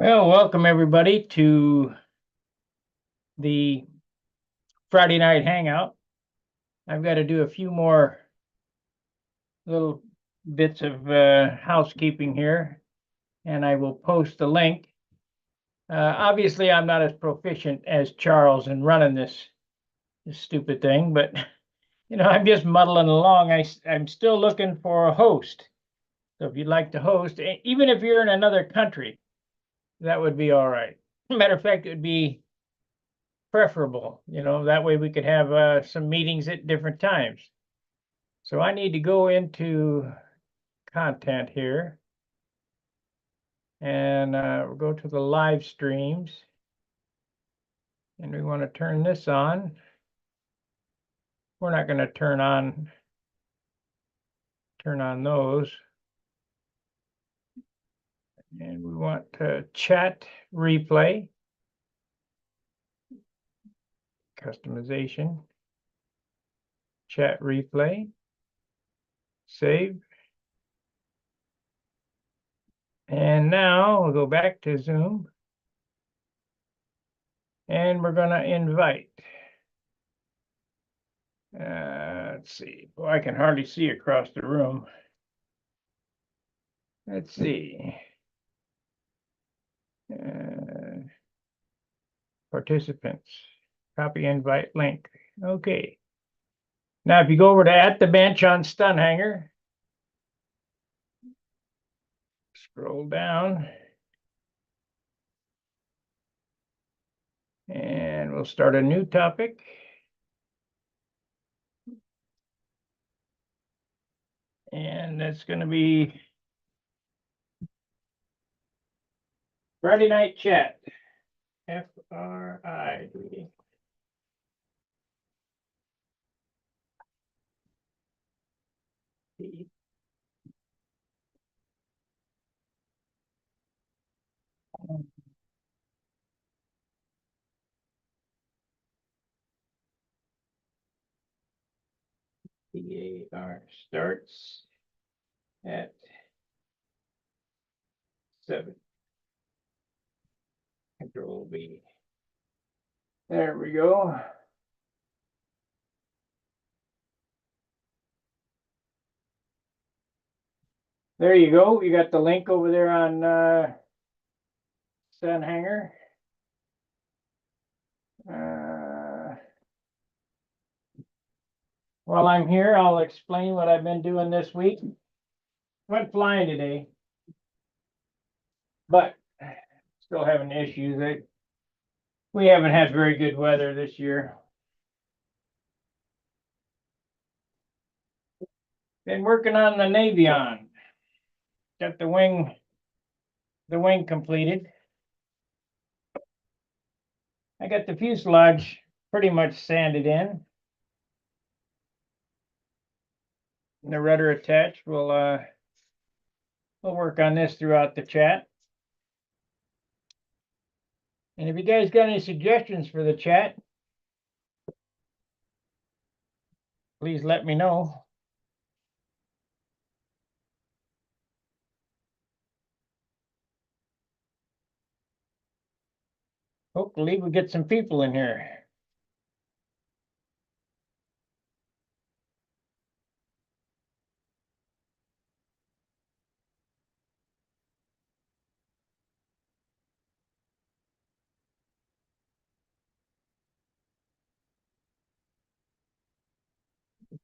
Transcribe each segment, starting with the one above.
Well, welcome everybody to the Friday night hangout. I've got to do a few more little bits of housekeeping here, and I will post the link. Obviously, I'm not as proficient as Charles in running this stupid thing, but I'm just muddling along. I'm still looking for a host. So if you'd like to host, even if you're in another country, that would be all right. Matter of fact, it would be preferable, that way we could have some meetings at different times. So I need to go into content here and we'll go to the live streams, and we want to turn this on. We're not going to turn on those, and we want to chat replay, customization, chat replay, save. And now we'll go back to Zoom, and we're going to invite. Let's see. Boy, I can hardly see across the room. Let's see. Participants. Copy invite link. Okay. Now, if you go over to at the bench on Stunt Hangar, scroll down, and we'll start a new topic. And that's going to be Friday night chat. Friday. PAR starts at 7. Control B. There we go. There you go. You got the link over there on Stunt Hangar. While I'm here, I'll explain what I've been doing this week. Went flying today, but still having issues. We haven't had very good weather this year. Been working on the Navion. Got the wing completed. I got the fuselage pretty much sanded in. And the rudder attached. We'll work on this throughout the chat. And if you guys got any suggestions for the chat, please let me know. Hopefully we get some people in here.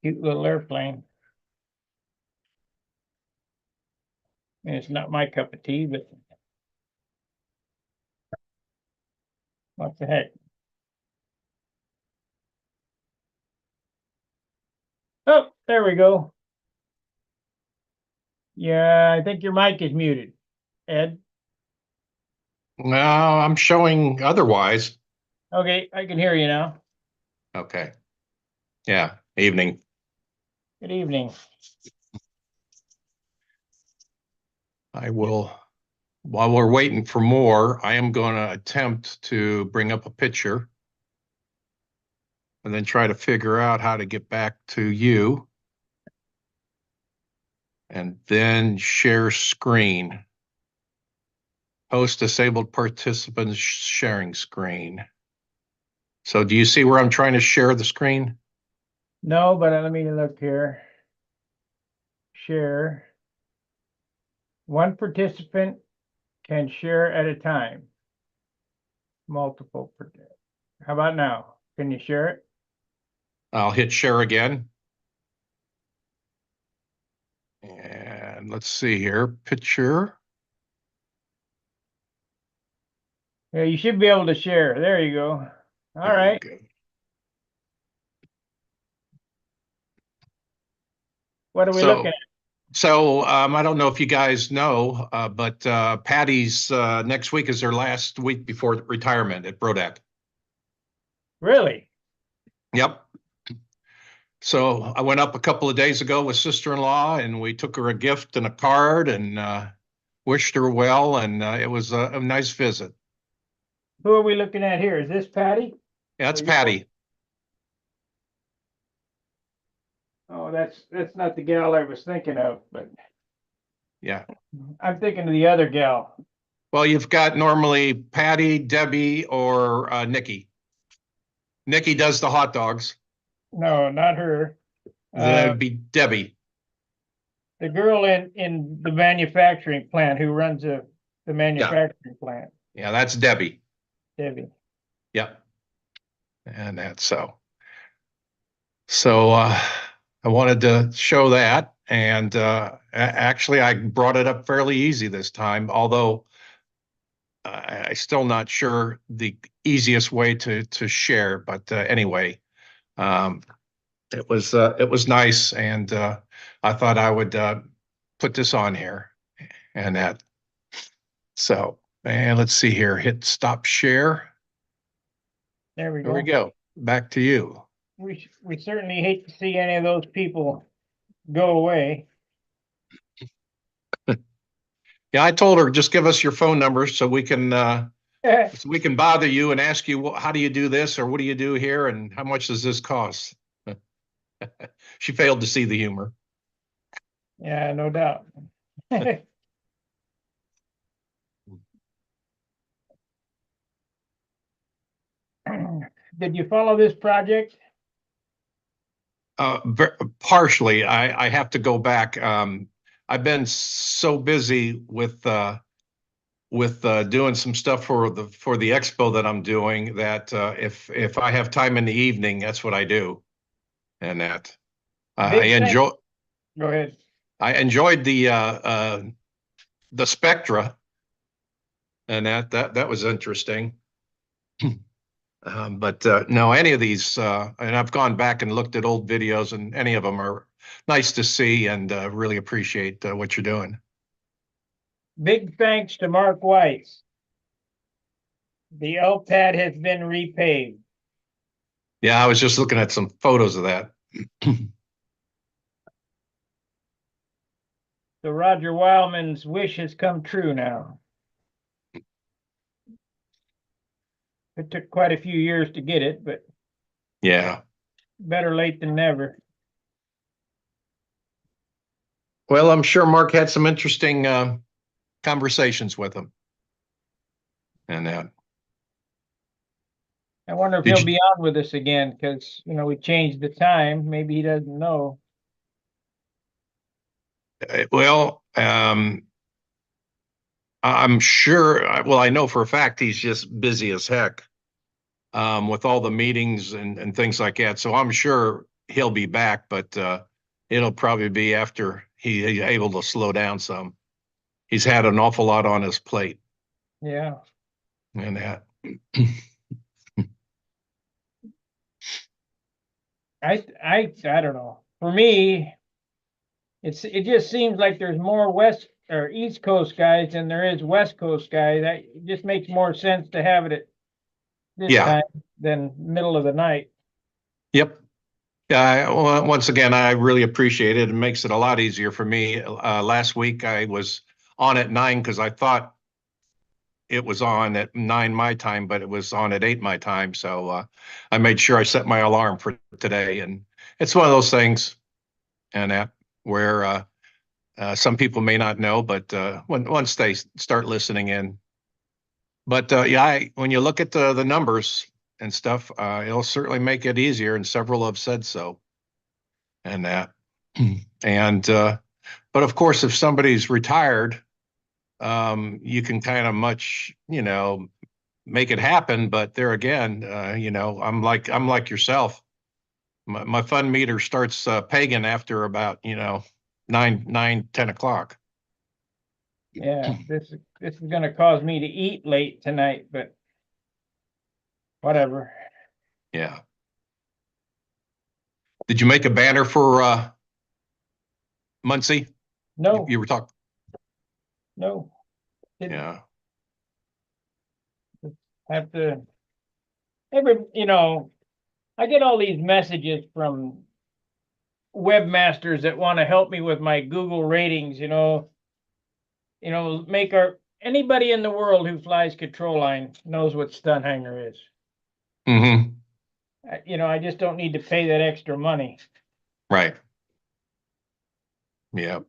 Cute little airplane. And it's not my cup of tea, but what the heck. Oh, there we go. Yeah, I think your mic is muted, Ed. No, I'm showing otherwise. Okay, I can hear you now. Okay. Yeah, evening. Good evening. I will, while we're waiting for more, I am going to attempt to bring up a picture and then try to figure out how to get back to you and then share screen. Host disabled participants sharing screen. So do you see where I'm trying to share the screen? No, but let me look here. Share. One participant can share at a time. Multiple. How about now? Can you share it? I'll hit share again. And let's see here, picture. Yeah, you should be able to share. There you go. All right. Go. What are we looking at? So I don't know if you guys know, but Patty's next week is their last week before retirement at Brodat. Really? Yep. So I went up a couple of days ago with sister-in-law, and we took her a gift and a card and wished her well, and it was a nice visit. Who are we looking at here? Is this Patty? Yeah, that's Or you- Patty. Oh, that's not the gal I was thinking of, but Yeah. I'm thinking of the other gal. Well, you've got normally Patty, Debbie, or Nikki. Nikki does the hot dogs. No, not her. That'd be Debbie. The girl in the manufacturing plant who runs the manufacturing plant, Yeah, that's Debbie. Debbie. Yep. And that's so. So I wanted to show that, and actually I brought it up fairly easy this time, although I'm still not sure the easiest way to share. But anyway, um, it was nice, and I thought I would put this on here, and that. So, and let's see here, hit stop share. There we There we go. go. Back to you. We certainly hate to see any of those people go away. Yeah, I told her just give us your phone numbers so we can bother you and ask you, how do you do this, or what do you do here, and how much does this cost? She failed to see the humor. Yeah, no doubt. Did you follow this project? Partially, I have to go back. I've been so busy with doing some stuff for the expo that I'm doing that if I have time in the evening, that's what I do. And that I Big thanks. enjoy. Go ahead. I enjoyed the Spectra, and that was interesting. But no, any of these, and I've gone back and looked at old videos, and any of them are nice to see, and really appreciate what you're doing. Big thanks to Mark Weiss. The L-pad has been repaved. Yeah, I was just looking at some photos of that. So Roger Wildman's wish has come true now. It took quite a few years to get it, but Yeah. better late than never. Well, I'm sure Mark had some interesting conversations with him. And I wonder if Did he'll you- be on with us again, because, we changed the time. Maybe he doesn't know. well, I'm sure, well, I know for a fact he's just busy as heck with all the meetings and things like that. So I'm sure he'll be back, but it'll probably be after he's able to slow down some. He's had an awful lot on his plate. Yeah. And that. I don't know. For me, it just seems like there's more West or East Coast guys than there is West Coast guys. It just makes more sense to have it at this Yeah. time than middle of the night. Yep. Yeah. Well, once again, I really appreciate it. It makes it a lot easier for me. Last week I was on at 9 because I thought it was on at 9 my time, but it was on at 8 my time. So I made sure I set my alarm for today. And it's one of those things, and where some people may not know, but once they start listening in, But yeah, when you look at the numbers and stuff, it'll certainly make it easier, and several have said so. And that, and but of course, if somebody's retired, you can kind of make it happen. But there again, I'm like yourself. My fun meter starts pagan after about 10 o'clock. Yeah, this is gonna cause me to eat late tonight, but whatever. Yeah. Did you make a banner for Muncie? No, You were talking. no, didn't Yeah. have to. I get all these messages from webmasters that want to help me with my Google ratings. Make anybody in the world who flies control line knows what Stunt Hangar is. Mm-hmm. I just don't need to pay that extra money. Right. Yeah.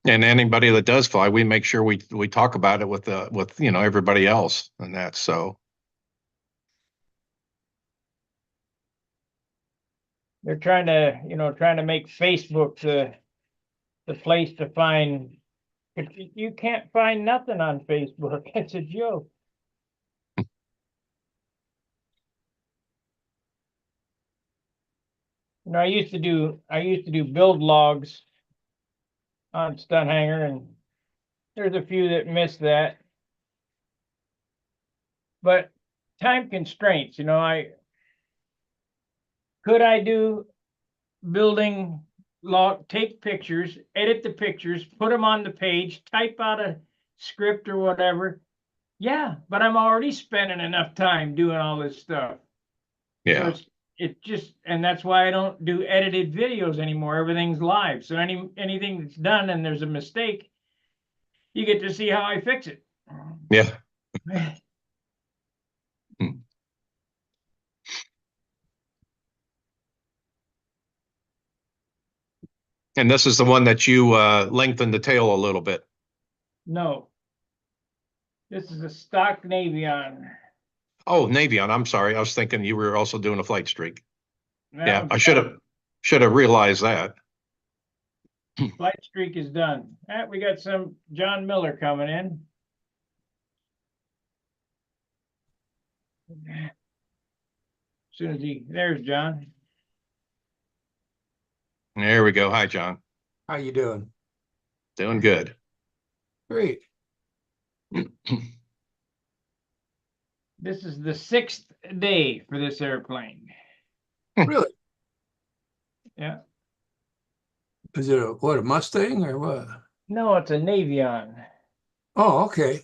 And anybody that does fly, we make sure we talk about it with everybody else and that. So They're trying to make Facebook the place to find. But you can't find nothing on Facebook. It's a joke. I used to do build logs on Stunt Hangar, and there's a few that miss that. But time constraints, could I do building log, take pictures, edit the pictures, put them on the page, type out a script or whatever. Yeah, but I'm already spending enough time doing all this stuff. So yeah. and that's why I don't do edited videos anymore. Everything's live. So anything that's done and there's a mistake, you get to see how I fix it. Yeah. Hmm. And this is the one that you lengthened the tail a little bit. No, this is a stock Navion. Oh, Navion. I'm sorry. I was thinking you were also doing a flight streak. That Yeah, one's I should have realized that. flight streak is done. We got some John Miller coming in. As soon as there's John. There we go. Hi, John. How you doing? Doing good. Great. This is the 6th day for this airplane. Really? Yeah. Is it a Mustang or what? No, it's a Navion. Oh, okay.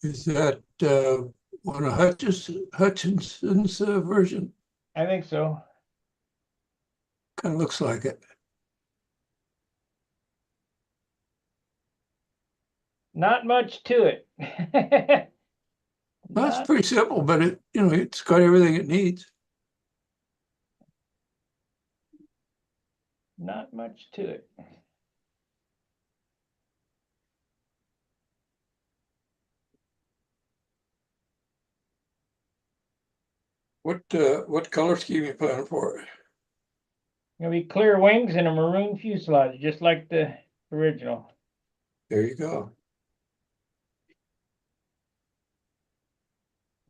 Is that one of Hutchinson's version? I think so. Kind of looks like it. Not much to it. Well, it's Not, pretty simple, but it's got everything it needs. not much to it. What color scheme you planning for it? Gonna be clear wings and a maroon fuselage, just like the original. There you go.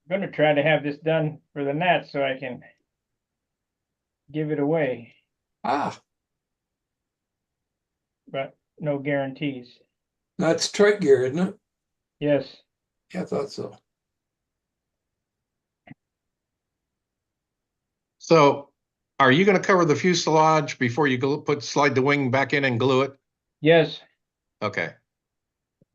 I'm gonna try to have this done for the net so I can give it away, Ah, but no guarantees. that's trike gear, isn't it? Yes. Yeah, I thought so. So, are you going to cover the fuselage before you slide the wing back in and glue it? Yes. Okay.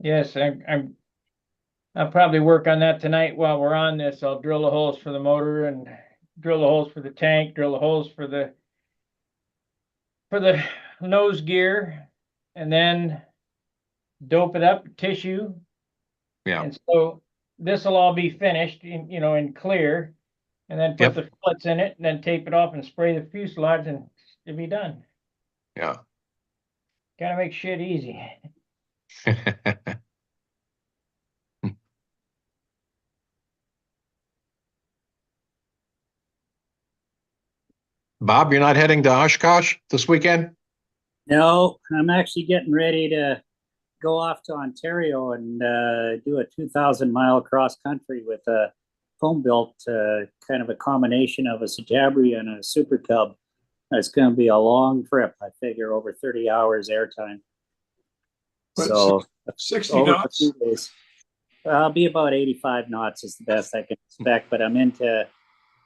Yes. I'll probably work on that tonight while we're on this. I'll drill the holes for the motor and drill the holes for the tank, drill the holes for the nose gear, and then dope it up, tissue. Yeah. And so this will all be finished in clear, and then put Yep. the fillets in it, and then tape it off and spray the fuselage, and it'll be done. Yeah. Gotta make shit easy. Bob, you're not heading to Oshkosh this weekend? No, I'm actually getting ready to go off to Ontario and do a 2,000-mile cross country with a home built kind of a combination of a Satabri and a Super Cub. It's going to be a long trip. I figure over 30 hours airtime. But So 60 over a knots? few days. I'll be about 85 knots is the best I can expect, but I'm into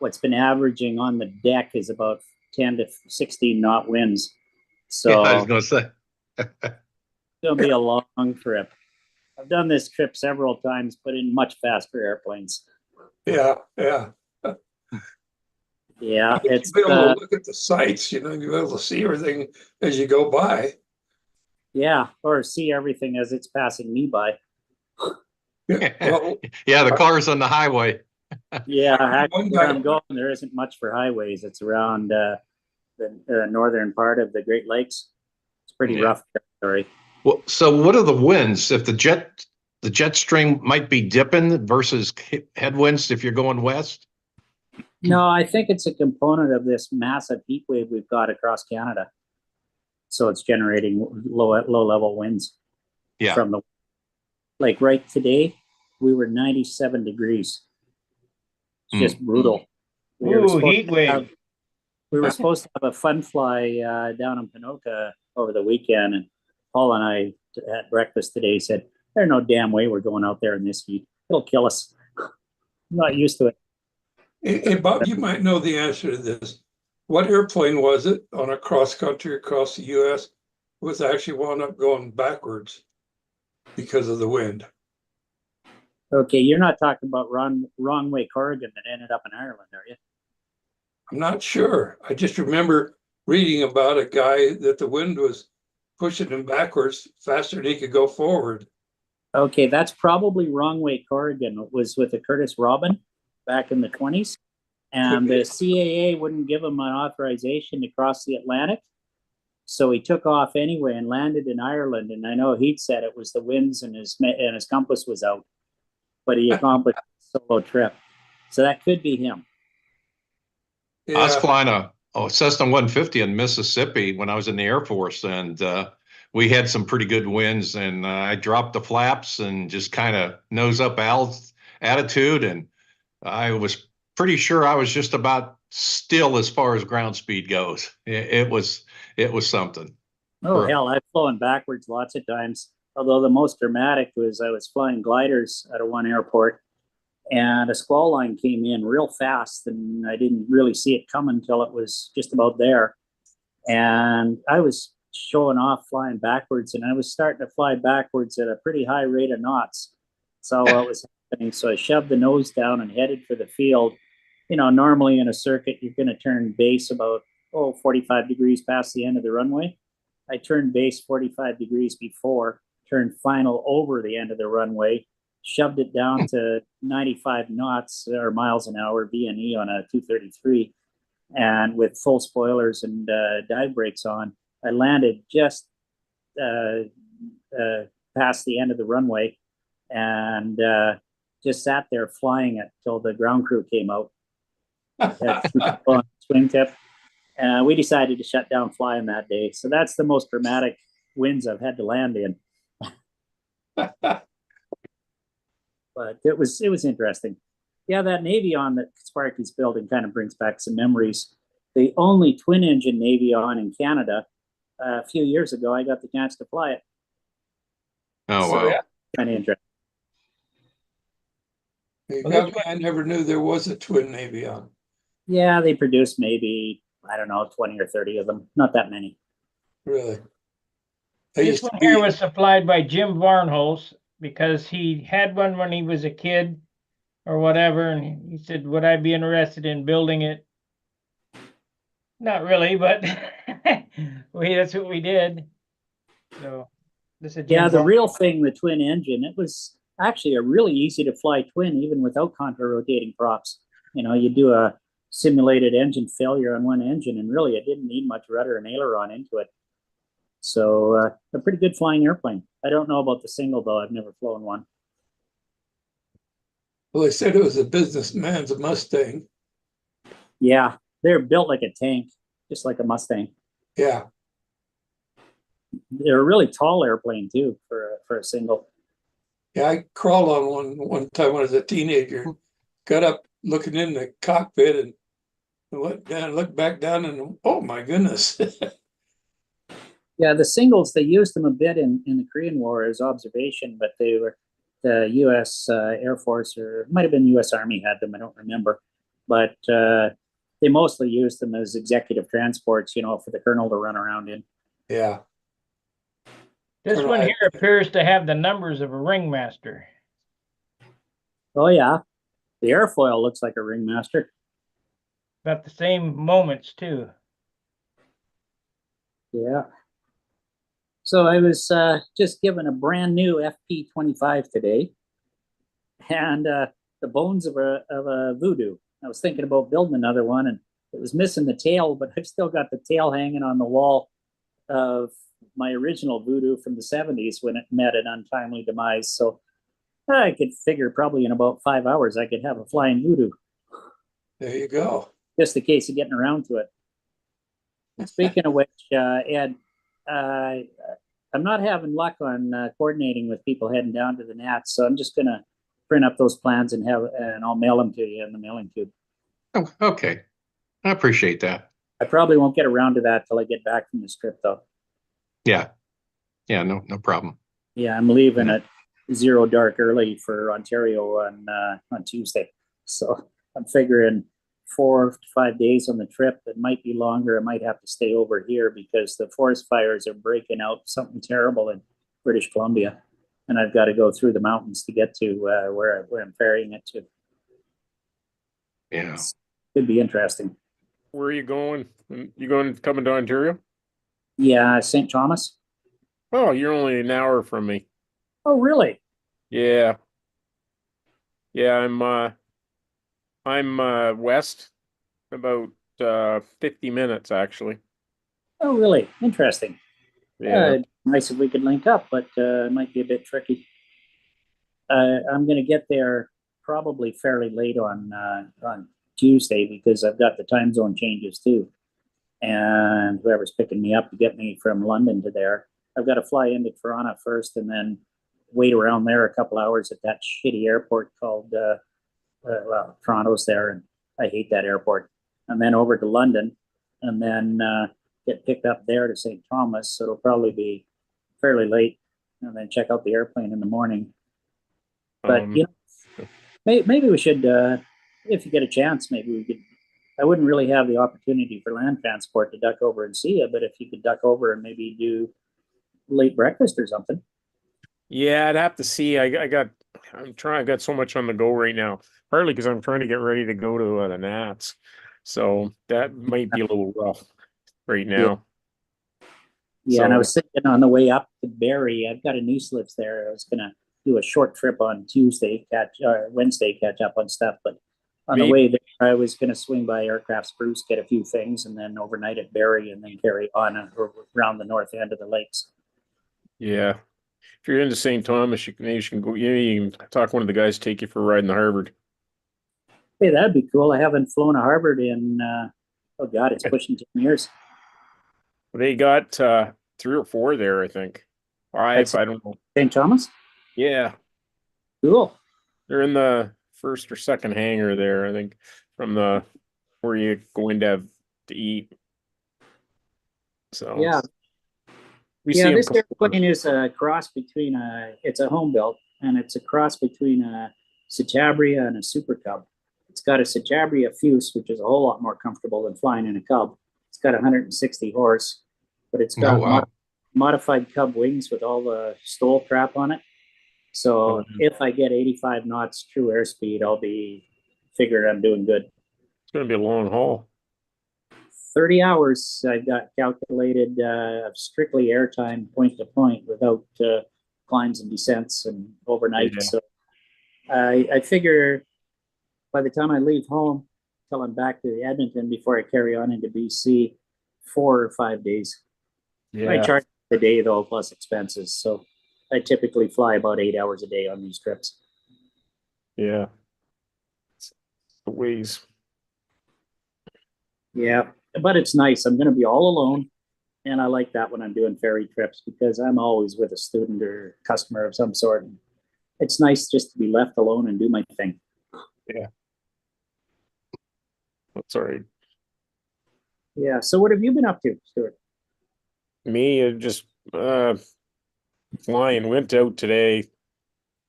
what's been averaging on the deck is about 10 to 16 knot winds. So Yeah, I was going to say. it's going to be a long trip. I've done this trip several times, but in much faster airplanes. Yeah, yeah. Yeah, it's You'll be able to look at the sights, you know, you'll be able to see everything as you go by. yeah, or see everything as it's passing me by. Yeah, well, Yeah, the cars on the highway. Yeah, actually, One where guy- I'm going, there isn't much for highways. It's around the northern part of the Great Lakes. It's pretty Yeah. rough territory. Well, so what are the winds? If the jet stream might be dipping versus headwinds if you're going west? No, I think it's a component of this massive heat wave we've got across Canada. So it's generating low level winds Yeah. from the, like right today, we were 97 degrees. It's just brutal. We were Ooh, supposed heat to wave. have- we were supposed to have a fun fly down in Pinoca over the weekend, and Paul and I at breakfast today said, "There's no damn way we're going out there in this heat. It'll kill us." I'm not used to it. Hey, Bob, you might know the answer to this. What airplane was it on a cross country across the US was actually wound up going backwards because of the wind? Okay, you're not talking about wrong way Corrigan that ended up in Ireland, are you? I'm not sure. I just remember reading about a guy that the wind was pushing him backwards faster than he could go forward. Okay, that's probably wrong way Corrigan. It was with the Curtis Robin back in the 20s. And the CAA wouldn't give him an authorization to cross the Atlantic. So he took off anyway and landed in Ireland. And I know he'd said it was the winds and his compass was out, but he accomplished a solo trip. So that could be him. I was Yeah, flying a Cessna 150 in Mississippi when I was in the Air Force, and we had some pretty good winds. And I dropped the flaps and just kind of nose up attitude, and I was pretty sure I was just about still as far as ground speed goes. It was something. Oh, hell, I've flown backwards lots of times. Although the most dramatic was I was flying gliders out of one airport and a squall line came in real fast and I didn't really see it coming until it was just about there. And I was showing off flying backwards and I was starting to fly backwards at a pretty high rate of knots. So what was happening? So I shoved the nose down and headed for the field. You know, normally in a circuit, you're going to turn base about, 45 degrees past the end of the runway. I turned base 45 degrees before, turned final over the end of the runway, shoved it down to 95 knots or miles an hour VNE on a 233. And with full spoilers and dive brakes on, I landed just past the end of the runway and just sat there flying it till the ground crew came out. On swing tip. We decided to shut down flying that day. So that's the most dramatic winds I've had to land in. But it was interesting. Yeah, that Navion that Sparky's building kind of brings back some memories. The only twin engine Navion in Canada, a few years ago, I got the chance to fly it. Oh, So, wow. kind of interesting. you Well, got me. I never knew there was a twin Navion. Yeah, they produced maybe, I don't know, 20 or 30 of them. Not that many. Really? This one here was supplied by Jim Varnholz because he had one when he was a kid or whatever. And he said, would I be interested in building it? Not really, but that's what we did. So this is Yeah, Jim the Varnholz. real thing, the twin engine, it was actually a really easy to fly twin, even without contra-rotating props. You know, you do a simulated engine failure on one engine, and really it didn't need much rudder and aileron into it. So a pretty good flying airplane. I don't know about the single though. I've never flown one. Well, they said it was a businessman's Mustang. Yeah, they're built like a tank, just like a Mustang. Yeah. They're a really tall airplane too for a single. Yeah, I crawled on one time when I was a teenager. Got up looking in the cockpit and went down, looked back down, and oh my goodness. Yeah, the singles, they used them a bit in the Korean War as observation, but they were the U.S. Air Force, or it might have been U.S. Army had them. I don't remember, but they mostly used them as executive transports, you know, for the colonel to run around in. Yeah. This Colonel one had- here appears to have the numbers of a ringmaster. Oh yeah, the airfoil looks like a ringmaster. Got the same moments too. Yeah. So I was just given a brand new FP25 today, and the bones of a Voodoo. I was thinking about building another one, and it was missing the tail, but I've still got the tail hanging on the wall of my original Voodoo from the 70s when it met an untimely demise. So I could figure probably in about 5 hours I could have a flying Voodoo, There you go. just the case of getting around to it. Speaking of which, Ed, I'm not having luck on coordinating with people heading down to the Nats, so I'm just gonna print up those plans and I'll mail them to you in the mailing tube. Oh, okay. I appreciate that. I probably won't get around to that till I get back from this trip, though. Yeah. Yeah, no problem. Yeah, I'm leaving Yeah. at 0 dark early for Ontario on Tuesday, so I'm figuring 4 to 5 days on the trip. It might be longer. I might have to stay over here because the forest fires are breaking out something terrible in British Columbia, and I've got to go through the mountains to get to where I'm ferrying it to. Yeah. Could be interesting. Where are you going? Coming to Ontario? Yeah, St. Thomas. Oh, you're only an hour from me. Oh, really? Yeah. Yeah, I'm west about 50 minutes actually. Oh, really? Interesting. Yeah. Nice if we could link up, but it might be a bit tricky. I'm going to get there probably fairly late on Tuesday because I've got the time zone changes too. And whoever's picking me up to get me from London to there, I've got to fly into Toronto first and then wait around there a couple hours at that shitty airport called, well, Toronto's there, and I hate that airport. And then over to London, and then get picked up there to St. Thomas. So it'll probably be fairly late, and then check out the airplane in the morning. But you know, maybe we should, if you get a chance, maybe we could. I wouldn't really have the opportunity for land transport to duck over and see you, but if you could duck over and maybe do late breakfast or something. Yeah, I'd have to see. I've got so much on the go right now. Partly because I'm trying to get ready to go to the Nats. So that might be a little rough right now. Yeah, and I So- was thinking on the way up to Barrie, I've got a niece lives there. I was gonna do a short trip on Wednesday, catch up on stuff. But on the way there, I was gonna swing by Aircraft Spruce, get a few things, and then overnight at Barrie, and then carry on around the north end of the lakes. Yeah. If you're into St. Thomas, you can go. You can talk one of the guys to take you for a ride in the Harvard. Hey, that'd be cool. I haven't flown a Harvard in oh god, it's pushing 10 years. They got 3 or 4 there, I think. 5, That's- I don't know. St. Thomas? Yeah, Cool. they're in the first or second hangar there, I think, from the where you go in to eat. So Yeah. we Yeah, see 'em this before. airplane is a cross between it's a home built, and it's a cross between a Citabria and a Super Cub. It's got a Citabria Fuse, which is a whole lot more comfortable than flying in a Cub. It's got 160 horse, but it's got Oh, wow. modified Cub wings with all the stole crap on it. So Oh, if I get 85 knots true airspeed, I'll be figured I'm doing good. It's going to be a long haul. 30 hours I've got calculated of strictly airtime point to point without climbs and descents and overnight. Yeah. So I figure by the time I leave home till I'm back to Edmonton before I carry on into BC, 4 or 5 days. I Yeah, charge the day though, plus expenses. So I typically fly about 8 hours a day on these trips. Yeah. It's the ways. Yeah, but it's nice. I'm going to be all alone. And I like that when I'm doing ferry trips because I'm always with a student or customer of some sort. It's nice just to be left alone and do my thing. Yeah. That's all right. Yeah. So what have you been up to, Stuart? Me, just flying. Went out today.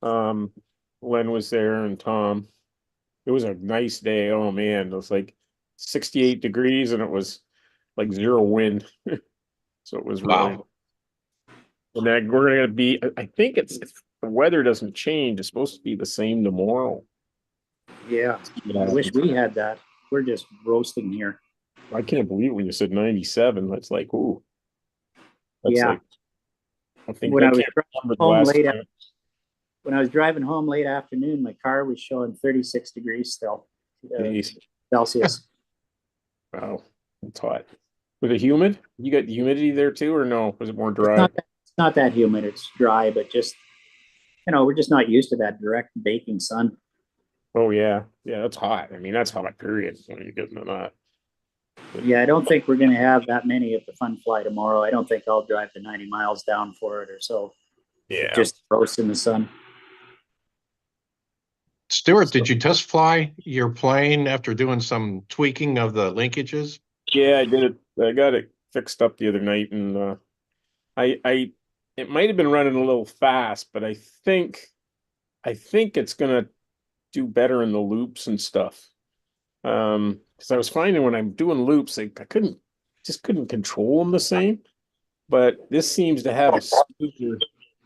Len was there and Tom. It was a nice day. Oh man, it was like 68 degrees and it was like zero wind. So it was really. Wow. And then we're gonna be. I think it's if the weather doesn't change. It's supposed to be the same tomorrow. Yeah. I wish we had that. We're just roasting here. I can't believe when you said 97. That's like, ooh. That's Yeah. like. I think When I I was can't remember the home last late time. When I was driving home late afternoon, my car was showing 36 degrees still, Jeez. Celsius. Wow, it's hot. Was it humid? You got humidity there too, or no? Was it more It's dry? not that humid. It's dry, but just, we're just not used to that direct baking sun. Oh yeah, yeah, that's hot. I mean, that's hot. Period. When you get into that. Yeah, I don't think we're going to have that many at the fun fly tomorrow. I don't think I'll drive the 90 miles down for it or so. Yeah. Just roast in the sun. Stuart, did you test fly your plane after doing some tweaking of the linkages? Yeah, I did it. I got it fixed up the other night, and I it might have been running a little fast, but I think it's gonna do better in the loops and stuff. Because I was finding when I'm doing loops, I couldn't control them the same. But this seems to have a smoother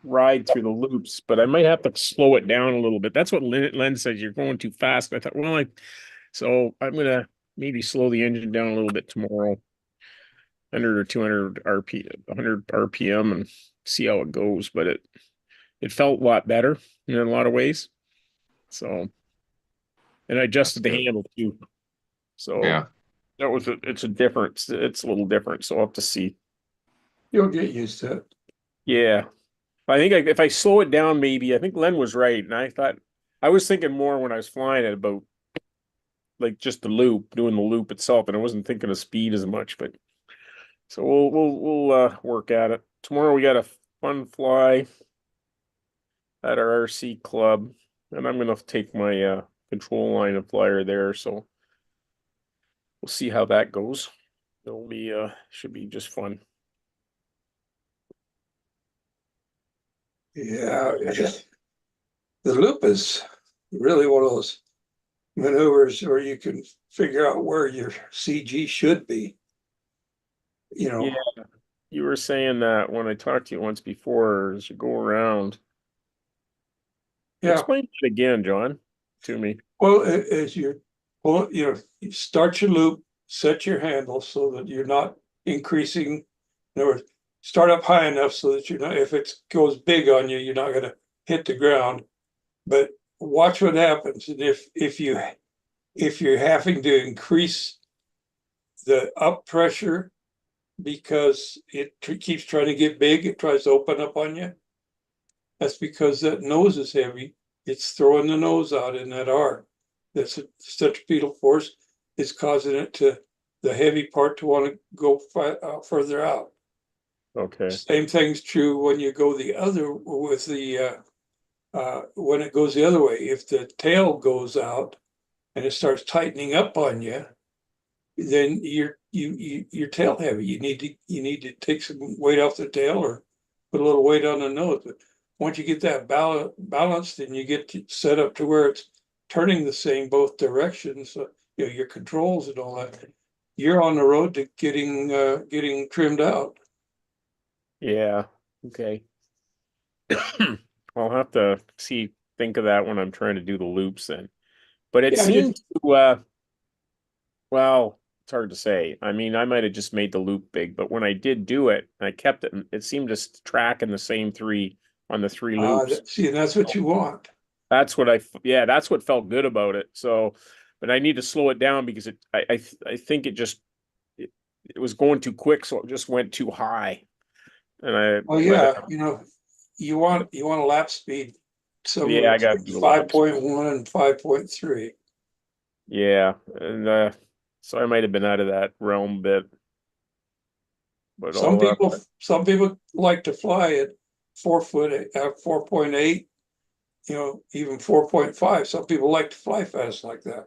ride through the loops. But I might have to slow it down a little bit. That's what Len says. You're going too fast. I thought, well, so I'm gonna maybe slow the engine down a little bit tomorrow, 100 or 200 100 RPM, and see how it goes. But it felt a lot better in a lot of ways. So, and I adjusted the handle too. So Yeah. that was it's a difference. It's a little different. So I'll have to see. You'll get used to it. Yeah. I think if I slow it down, maybe I think Len was right. And I was thinking more when I was flying it about like just the loop, doing the loop itself. And I wasn't thinking of speed as much, but so we'll work at it. Tomorrow we got a fun fly at our RC club, and I'm gonna take my control line and flyer there. So we'll see how that goes. It'll be should be just fun. Yeah, the loop is really one of those maneuvers where you can figure out where your CG should be. Yeah, you were saying that when I talked to you once before, as you go around. Yeah. Explain it again, John, to me. Well, as you're pulling, you start your loop, set your handle so that you're not increasing. In other words, start up high enough so that you're not, if it goes big on you, you're not going to hit the ground. But watch what happens. And if you're having to increase the up pressure because it keeps trying to get big, it tries to open up on you. That's because that nose is heavy. It's throwing the nose out in that arc. That's a centripetal force is causing it the heavy part to want to go further out. Okay. Same thing's true when you go the other with the when it goes the other way. If the tail goes out and it starts tightening up on you, then you're tail heavy. You need to take some weight off the tail or put a little weight on the nose. But once you get that balanced and you get set up to where it's turning the same both directions, your controls and all that, you're on the road to getting trimmed out. Yeah. Okay. I'll have to think of that when I'm trying to do the loops then. But it Yeah, seems to well, it's hard to say. I mean, I might have just made the loop big, but when I did do it, I kept it, it seemed to track in the same on the three loops. See, that's what you want. That's what that's what felt good about it. So, but I need to slow it down because I think it was going too quick, so it just went too high. and I. Oh yeah, you know, you want a lap speed somewhere Yeah, I got between the laps. 5.1 and 5.3. Yeah, and so I might have been out of that realm a bit. But Some people like to fly at 4.8, you know, even 4.5. Some people like to fly fast like that.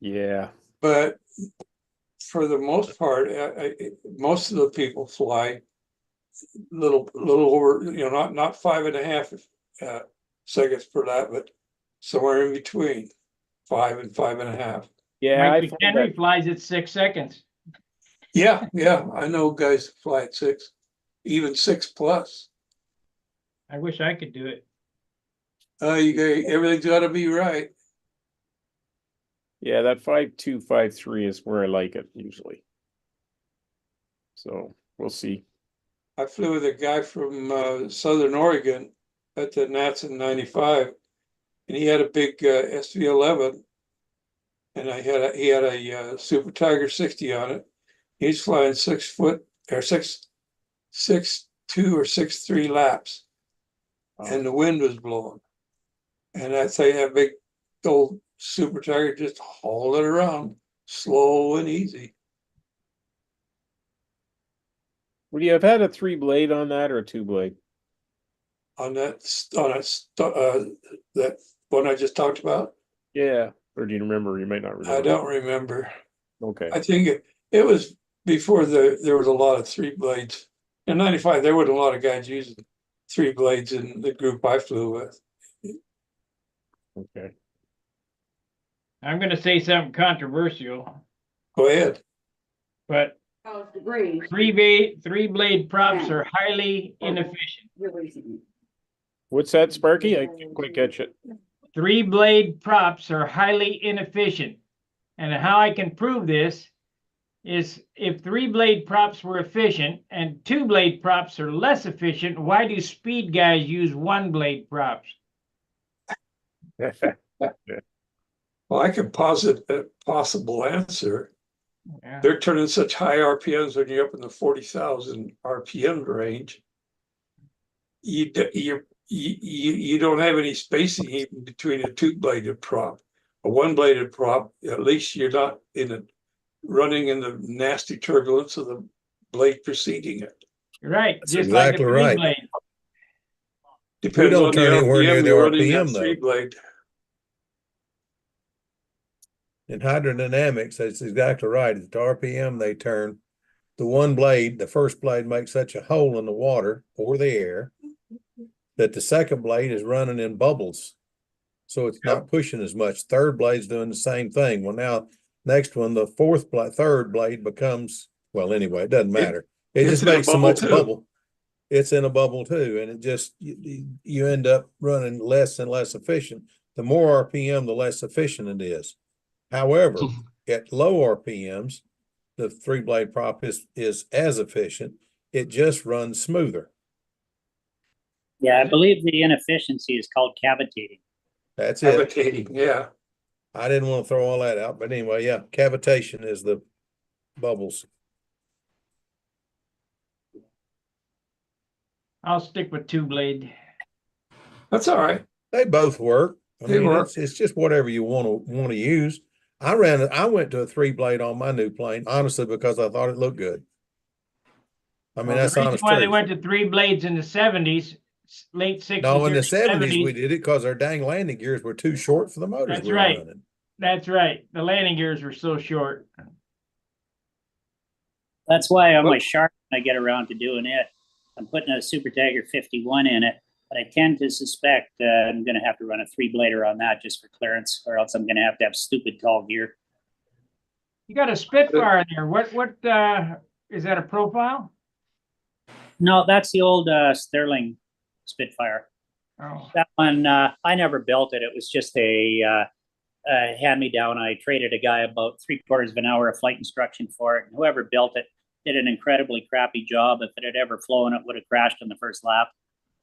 yeah, But for the most part, most of the people fly little over, you know, not 5.5 seconds per lap, but somewhere in between 5 and 5.5. yeah, Mike I find McHenry that. flies at 6 seconds. Yeah, I know guys that fly at 6, even 6+. I wish I could do it. Everything's got to be right. Yeah, that 5.2, 5.3 is where I like it usually. So we'll see. I flew with a guy from Southern Oregon at the Nats in '95, and he had a big SV11, and he had a Super Tiger 60 on it. He's flying 6 foot or 6.2 or 6.3 laps, and the wind was blowing. And I'd say that big old Super Tiger just hauled it around slow and easy. Would you have had a 3-blade on that or a 2-blade? On that that one I just talked about. Yeah, or do you remember? You might not remember. I don't remember. Okay. I think it was before there was a lot of 3 blades. In '95, there wasn't a lot of guys using 3 blades in the group I flew with. Okay. I'm going to say something controversial, Go ahead. but Oh, it's degrees. three blade props are highly inefficient. You're wasting What's that, Sparky? I can't quite catch it. 3 blade props are highly inefficient. And how I can prove this is if 3 blade props were efficient and 2 blade props are less efficient, why do speed guys use 1 blade props? Well, I can posit a possible answer. Yeah. They're turning such high RPMs when you're up in the 40,000 RPM range. You don't have any spacing even between a 2-bladed prop. A 1-bladed prop, at least you're not running in the nasty turbulence of the blade preceding it. Right, That's just like a exactly 3 right. blade. Depends don't on the turn anywhere near RPM the you're running RPM, that though. 3-blade. In hydrodynamics, that's exactly right. At the RPM they turn, the one blade, the first blade makes such a hole in the water or the air that the second blade is running in bubbles. So it's not pushing as much. Third blade's doing the same thing. Well, now next one, the third blade becomes, well, anyway, it doesn't matter. It it's just in a makes so bubble much too. bubble. It's in a bubble too. And it just, you end up running less and less efficient. The more RPM, the less efficient it is. However, at low RPMs, the 3-blade prop is as efficient. It just runs smoother. Yeah, I believe the inefficiency is called cavitating. That's it. Cavitating, yeah. I didn't want to throw all that out, but anyway, yeah, cavitation is the bubbles. I'll stick with 2 blade. That's all right. They both work. They work. It's just whatever you want to use. I went to a 3-blade on my new plane, honestly, because I thought it looked good. I mean, Well, that's the reason honest why they truth. went to 3 blades in the 70s, late 60s. No, in the early 70s we did it because our dang landing gears were too short for the motors That's we were right. running. That's right. The landing gears were so short. That's why on my Shark, when I get around to doing it, I'm putting a Super Tiger 51 in it, but I tend to suspect I'm going to have to run a 3-blader on that just for clearance, or else I'm going to have stupid tall gear. You got a Spitfire in there. What is that, a profile? No, that's the old Sterling Spitfire. Oh, That one, I never built it. It was just a hand-me-down. I traded a guy about 3/4 of an hour of flight instruction for it, and whoever built it did an incredibly crappy job. If it had ever flown, it would have crashed on the first lap.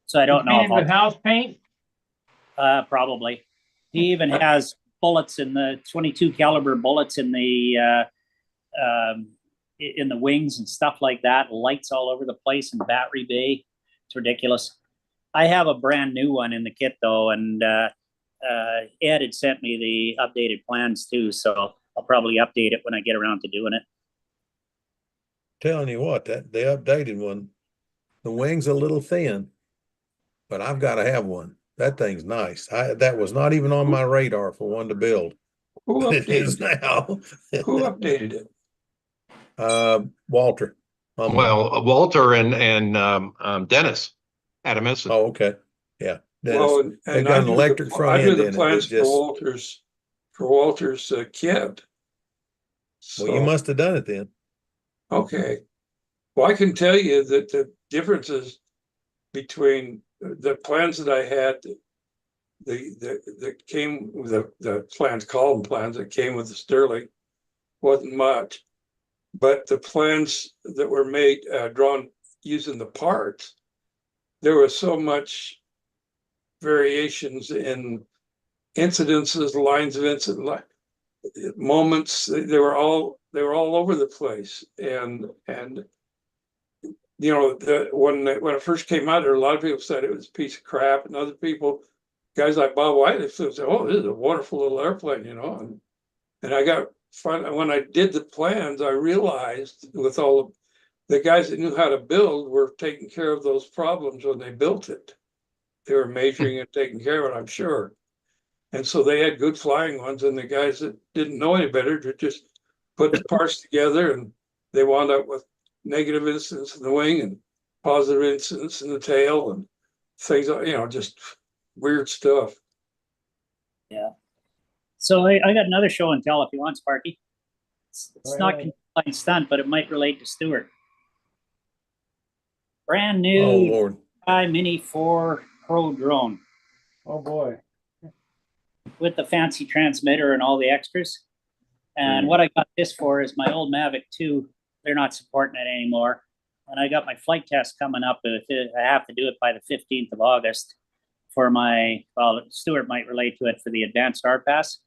So I don't know if painted with house paint. probably. He even has bullets in the 22 caliber bullets in the wings and stuff like that. Lights all over the place in Battery Bay. It's ridiculous. I have a brand new one in the kit though, and Ed had sent me the updated plans too, so I'll probably update it when I get around to doing it. Telling you what, that the updated one, the wing's a little thin, but I've got to have one. That thing's nice. That was not even on my radar for one to build. Who But it is updated it? now. Who updated it? Walter. Well, Walter and Dennis Adamison. Oh, okay. Yeah. Well, Dennis. and They've got I an do electric the, front I do end the in it. plans It's just, for Walter's kit. well, you So, must have done it then. okay. Well, I can tell you that the differences between the plans that I had, that came with the plans, column plans that came with the Sterling, wasn't much. But the plans that were made, drawn using the parts, there was so much variations in incidences, lines of incident, moments. They were all over the place. And you know, when it first came out, there were a lot of people said it was a piece of crap, and other people, guys like Bob White, they said, "Oh, this is a wonderful little airplane," you know. And I got fun when I did the plans. I realized with all of the guys that knew how to build were taking care of those problems when they built it. They were measuring and taking care of it, I'm sure. And so they had good flying ones, and the guys that didn't know any better just put the parts together, and they wound up with negative incidents in the wing and positive incidents in the tail and things, you know, just weird stuff. Yeah. So I got another show and tell if you want, Sparky. It's not confined stunt, but it might relate to Stuart. Brand Oh, new Lord. Mini 4 Pro drone Oh, boy. with the fancy transmitter and all the extras. And what I got this for is my old Mavic 2. They're not supporting it anymore. And I got my flight test coming up. I have to do it by the 15th of August for my, well, Stuart might relate to it, for the advanced R pass.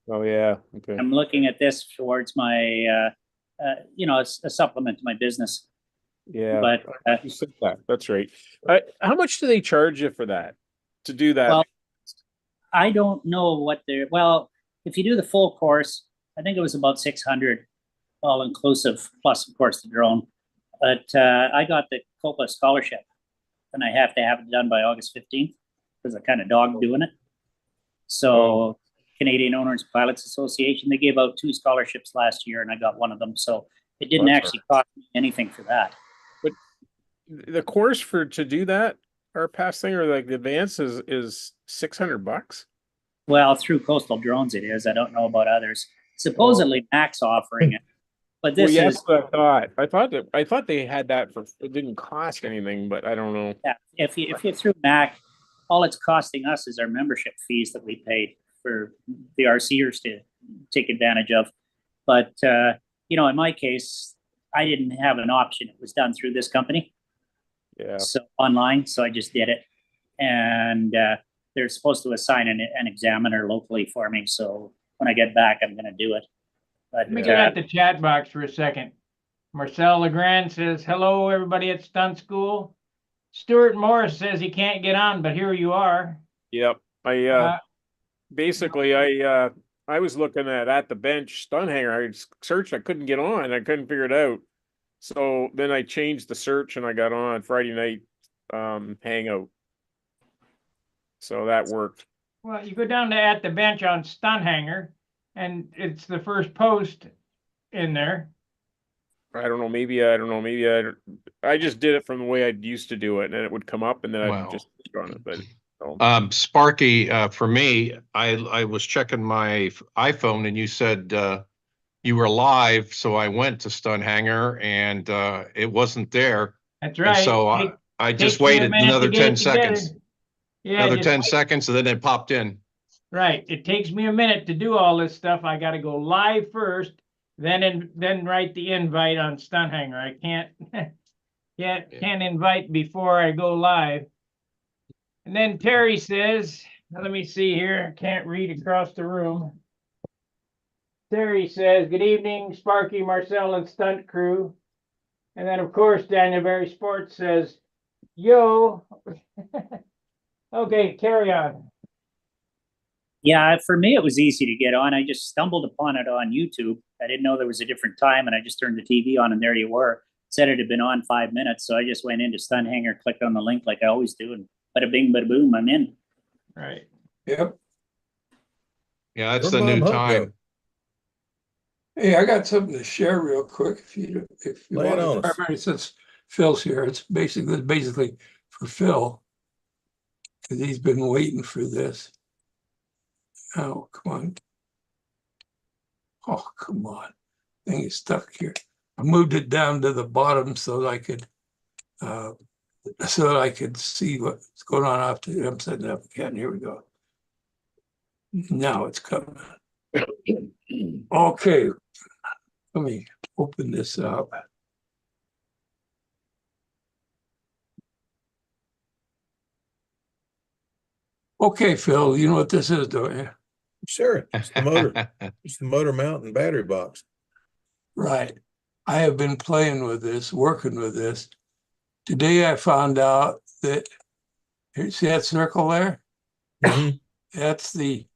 Oh, yeah. Okay. I'm looking at this towards my, you know, it's a supplement to my business. Yeah. But You said that. That's right. How much do they charge you for that, to do that? well, I don't know what they're, well, if you do the full course, I think it was about 600 all inclusive, plus of course the drone. But I got the COPA scholarship, and I have to have it done by August 15th because I kind of dogged doing it. So Canadian Owners Pilots Association, they gave out 2 scholarships last year, and I got one of them. So it didn't actually cost me anything for that. But the course to do that, our pass thing, or like the advance, is $600. Well, through Coastal Drones it is. I don't know about others. Supposedly Mac's offering it, but this Well, is yes, what I thought. I thought they had that for, it didn't cost anything, but I don't know. yeah. If you're through Mac, all it's costing us is our membership fees that we paid for the RCers to take advantage of. But you know, in my case, I didn't have an option. It was done through this company. Yeah. So online, so I just did it, and they're supposed to assign an examiner locally for me. So when I get back, I'm going to do it. But Let me get at the chat box for a second. Marcel Legrand says, hello, everybody at Stunt School. Stuart Morris says he can't get on, but here you are. Yep. Basically, I was looking at the bench Stunt Hangar. I searched, I couldn't get on. I couldn't figure it out. So then I changed the search and I got on Friday night Hangout. So that worked. Well, you go down to at the bench on Stunt Hangar, and it's the first post in there. I don't know. Maybe I just did it from the way I used to do it, and then it would come up, and then I just click on it. But Sparky, for me, I was checking my iPhone, and you said you were live, so I went to Stunt Hangar, and it wasn't there. That's right. And so I just waited another 10 seconds. Yeah, another 10 seconds, and then it popped in. Right. It takes me a minute to do all this stuff. I got to go live first, then write the invite on Stunt Hangar. I can't invite before I go live. And then Terry says, let me see here. I can't read across the room. Terry says, good evening, Sparky, Marcel, and Stunt Crew. And then, of course, Daniel Berry Sports says, Yo. Okay, carry on. Yeah, for me, it was easy to get on. I just stumbled upon it on YouTube. I didn't know there was a different time, and I just turned the TV on, and there you were. It said it had been on 5 minutes, so I just went into Stunt Hangar, clicked on the link like I always do, and bada bing, bada boom, I'm in. Right. Yep. Yeah, that's Where'd the new Bob Hunt go? time. Hey, I got something to share real quick if you Lay it want. on us. Primarily since Phil's here, it's basically for Phil. Because he's been waiting for this. Oh, come on. Oh, come on. Thing is stuck here. I moved it down to the bottom so that I could see what's going on after I'm setting it up again. Here we go. Now it's coming. Okay. Let me open this up. Okay, Phil, you know what this is, don't you? Sure, it's the motor. It's the motor mount and battery box. Right. I have been playing with this, working with this. Today I found out that, see that circle there? Mhm. That's the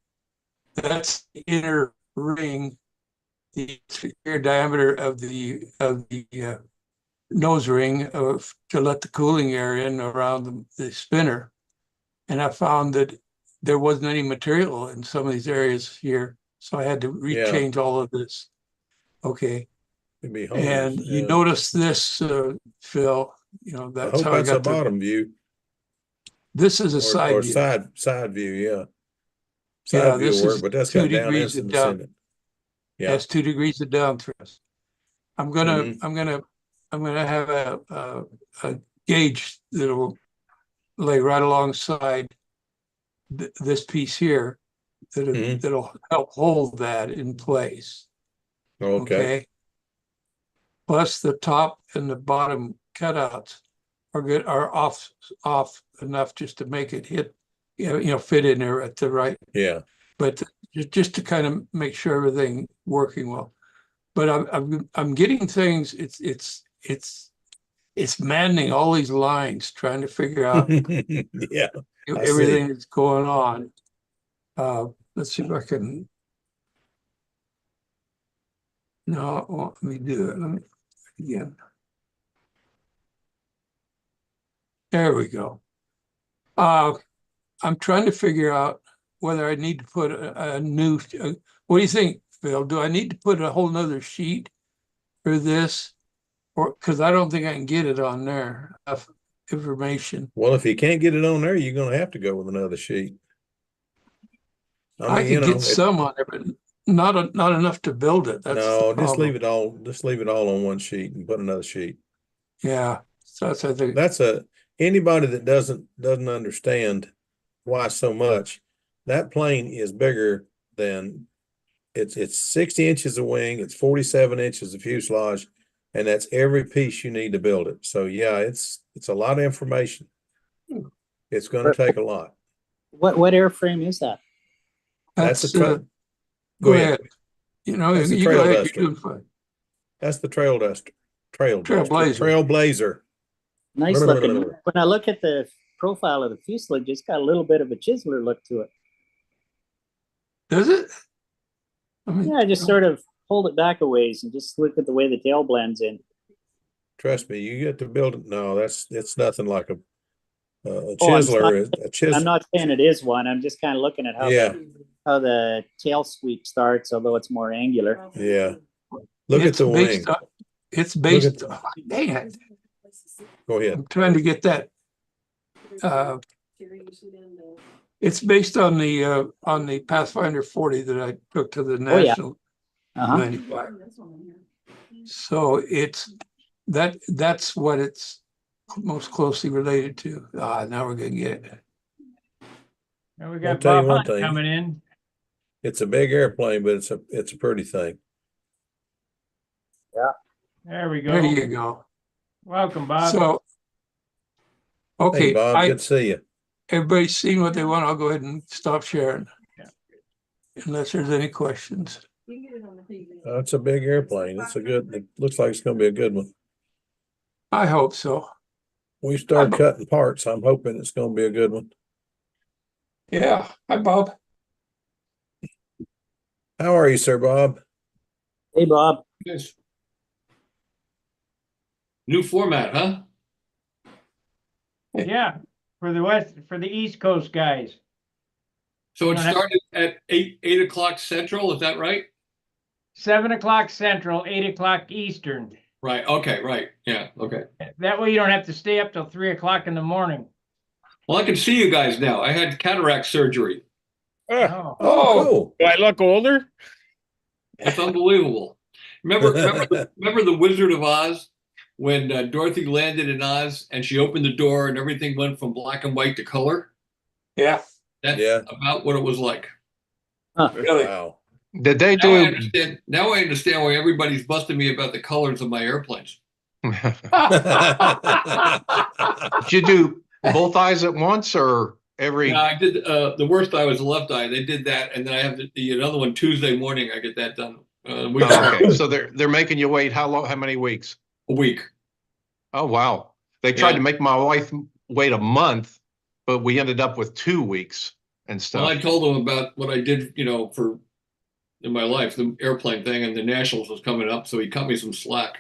inner ring, the inner diameter of the nose ring to let the cooling air in around the spinner. And I found that there wasn't any material in some of these areas here, so I had to rechange all of this. Okay. It'd be And holes. you Yeah. notice this, Phil, you know, I that's hope how I that's a got the, bottom view this is a or side view. side view. Yeah. Yeah, Side view this will work, is but that's 2 got down degrees of incidence in down. it. Yeah. Has 2 degrees of down thrust. I'm gonna Mhm. have a gauge that'll lay right alongside this piece here Mhm. that'll help hold that in place. Okay. Okay. Plus the top and the bottom cutouts are off enough just to make it hit, fit in there at the right. Yeah. But just to kind of make sure everything working well. But I'm getting things. It's maddening, all these lines, trying to figure out Yeah. I everything see. that's going on. Let's see if I can. No, it won't let me do it. Let me again. There we go. I'm trying to figure out whether I need to put a new. What do you think, Phil? Do I need to put a whole nother sheet for this, or because I don't think I can get it on there enough information. Well, if you can't get it on there, you're gonna have to go with another sheet. I I mean, could get some on there, but not enough to build it. That's the no, just leave problem. it all. Just leave it all on one sheet and put another sheet. Yeah, so that's I think. That's anybody that doesn't understand why so much. That plane is bigger than it's 60 inches of wing, it's 47 inches of fuselage, and that's every piece you need to build it. So yeah, it's a lot of information. It's going to take a lot. What airframe is that? That's That's the go ahead. You know, That's the you go trail ahead. duster. You're doing fine. That's the trailblazer. Trailblazer. Trailblazer. Nice looking. When I look at the profile of the fuselage, it's got a little bit of a chiseler look to it. Does it? I mean, Yeah, I just sort of hold it back a ways and just look at the way the tail blends in. Trust me, you get to build it. No, it's nothing like a Oh, chiseler. I'm not saying it is one. I'm just kind of looking at how the tail sweep starts, although it's more angular. Yeah. Look at the wing. It's based. Dang it. Go ahead. I'm trying to get that. It's based on the Pathfinder 40 that I took to the National 95. So that's what it's most closely related to. Now we're gonna get it. And we I'll got tell you Bob one Hunt thing. coming in. It's a big airplane, but it's a pretty thing. Yeah. There we go. There you go. Welcome, Bob. So, okay, Hey, Bob, good to see you. Everybody's seen what they want. I'll go ahead and stop sharing. Yeah. Unless there's any questions. It's a big airplane. It looks like it's going to be a good one. I hope so. we start cutting parts. I'm hoping it's gonna be a good one. Yeah. Hi, Bob. How are you, Sir Bob? Hey, Bob. Yes. New format, huh? Yeah, for the East Coast guys. So it You don't have- started at 8 o'clock Central, is that right? 7 o'clock Central, 8 o'clock Eastern. Right, okay, right, yeah, okay. That way you don't have to stay up till 3 o'clock in the morning. Well, I can see you guys now. I had cataract surgery. Ah, Oh, Oh, cool. do I look older? It's unbelievable. Remember the Wizard of Oz? When Dorothy landed in Oz and she opened the door and everything went from black and white to color? Yeah. That's Yeah. about what it was like. Really? Wow. Did they Now I do? understand, now I understand why everybody's busting me about the colors of my airplanes. Did you do both eyes at once or every? Yeah, I did. The worst eye was the left eye. They did that, and then I have another one Tuesday morning. I get that done. Week Oh, okay, so they're making you wait how long? How many weeks? a week. Oh, wow. They tried Yeah. to make my wife wait a month, but we ended up with 2 weeks and Well, I stuff. told them about what I did, for in my life, the airplane thing, and the Nationals was coming up, so he cut me some slack.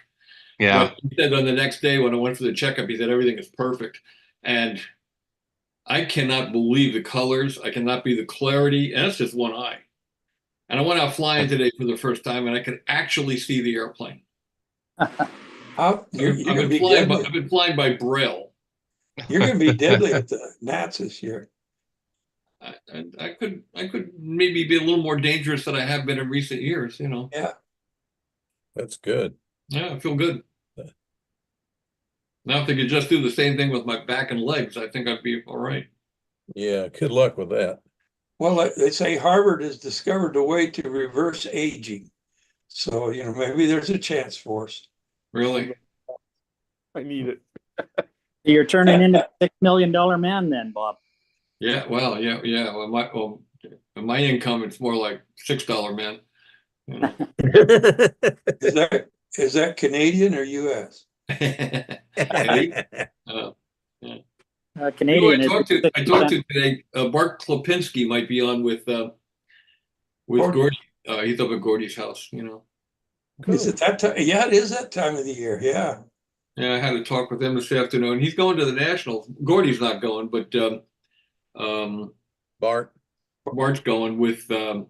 Yeah. But he said on the next day when I went for the checkup, he said everything is perfect, and I cannot believe the colors. I cannot believe the clarity, and that's just one eye. And I went out flying today for the first time, and I could actually see the airplane. You're gonna be deadly. I've been flying by Braille. You're gonna be deadly at the Nats this year. I could maybe be a little more dangerous than I have been in recent years. Yeah. That's good. Yeah, I feel good. Now, if they could just do the same thing with my back and legs, I think I'd be all right. Yeah, good luck with that. Well, they say Harvard has discovered a way to reverse aging. So, maybe there's a chance for us. Really? I need it. You're turning into a $6 million man then, Bob. Yeah. Well, yeah. Well, my income, it's more like $6 man. Is that Canadian or US? Canadian I is. talked to today. Mark Klopinski might be on with Gordy. He's up at Gordy's house. Is it that time? Yeah, it is that time of the year. Yeah. Yeah, I had a talk with him this afternoon. He's going to the Nationals. Gordy's not going, but Bart. Mark's going with Brent?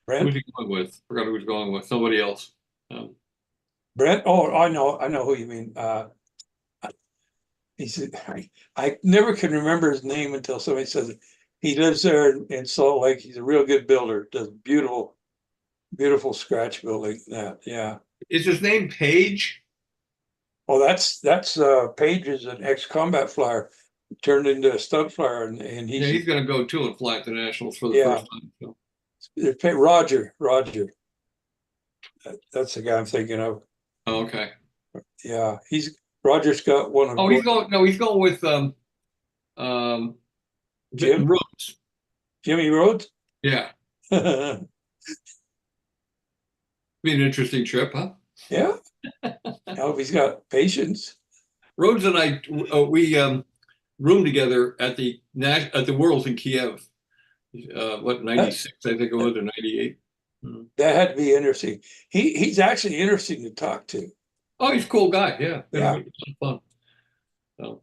who's he going with? Forgot who he's going with. Somebody else. Brent? Oh, I know who you mean. I never can remember his name until somebody says it. He lives there in Salt Lake. He's a real good builder. Does beautiful scratch building. Yeah. Is his name Page? Oh, that's Page is an ex-combat flyer, turned into a stunt flyer, and Yeah, he's going to go too and fly at the Nationals for the Yeah. first time. So. Roger. That's the guy I'm thinking of. Oh, okay. Yeah, Roger's got one of. Oh, he's going. No, he's going with Jim? Rhodes. Jimmy Rhodes. Yeah, Yeah. be an interesting trip, huh? I hope he's got patience. Rhodes and I, we roomed together at the Worlds in Kiev. 96, I think it was, or 98. That had to be interesting. He's actually interesting to talk to. Oh, he's a cool guy. Yeah. Yeah. It's fun. So,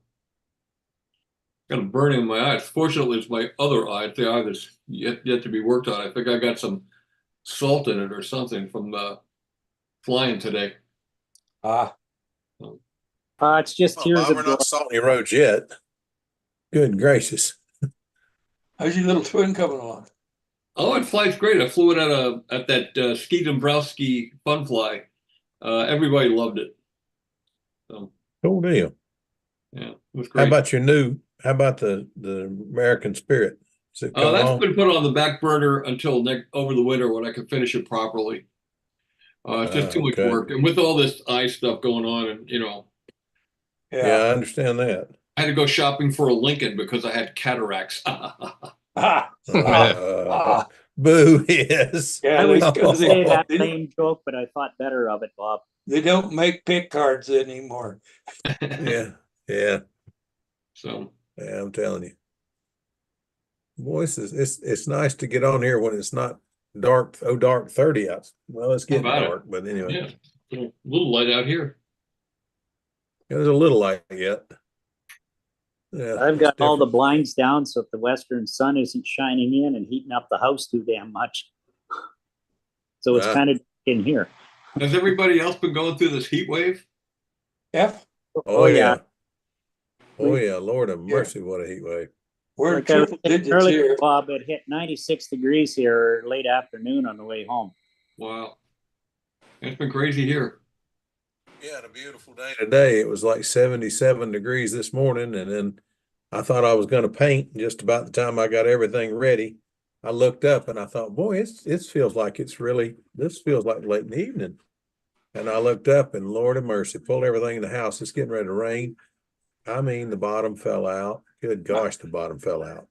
got a burning in my eyes. Fortunately, it's my other eye. It's the eye that's yet to be worked on. I think I got some salt in it or something from flying today. It's just years Bob, we're ago. not salting your roads yet. Good gracious. How's your little twin coming along? Oh, it flies great. I flew it at that Ski Dombrowski fun fly. Everybody loved it. So, Cool deal. yeah, it was How great. about the American Spirit? Is it come That's along? been put on the back burner until over the winter when I can finish it properly. It's just too much Okay. work, and with all this eye stuff going on, and Yeah, I understand that. I had to go shopping for a Lincoln because I had cataracts. Boo, yes. Yeah, I was they- going to say that they- same joke, but I thought better of it, Bob. They don't make pick cards anymore. Yeah. Yeah, So yeah, I'm telling you. Boy, it's nice to get on here when it's not dark, dark 30 out. Well, it's how getting about it? dark, but anyway, Yeah, a little light out here. there's a little light yet. Yeah, I've it's got all the different. blinds down, so if the western sun isn't shining in and heating up the house too damn much. So it's Wow. kind of in here. Has everybody else been going through this heat wave? Yeah, Oh yeah. Oh We- yeah, Lord have mercy, what a heat wave. we're Like I was triple saying digits earlier, here. Bob, it hit 96 degrees here late afternoon on the way home. Wow. It's been crazy here. Yeah, and a beautiful day today. It was like 77 degrees this morning, and then I thought I was going to paint. Just about the time I got everything ready, I looked up and I thought, boy, it feels like this feels like late in the evening. And I looked up and Lord have mercy, pulled everything in the house. It's getting ready to rain. I mean, the bottom fell out. Good gosh, the bottom fell out.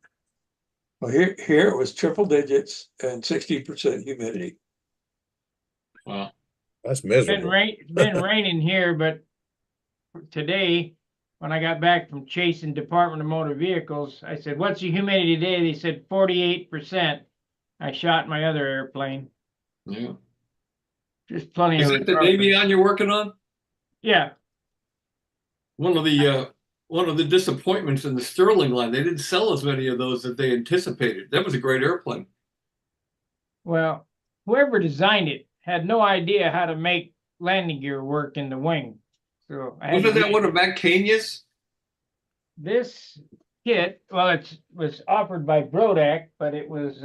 Well, here it was triple digits and 60% humidity. Wow. That's It's miserable. been raining here, but today, when I got back from chasing Department of Motor Vehicles, I said, "What's the humidity today?" They said 48%. I shot my other airplane. Yeah. Just plenty Is of that the recovery. Aviation you're working on? Yeah, One of the disappointments in the Sterling line, they didn't sell as many of those as they anticipated. That was a great airplane. well, whoever designed it had no idea how to make landing gear work in the wing. So I had to Wasn't that read one of Matt Cain's? this kit. Well, it was offered by Brodak, but it was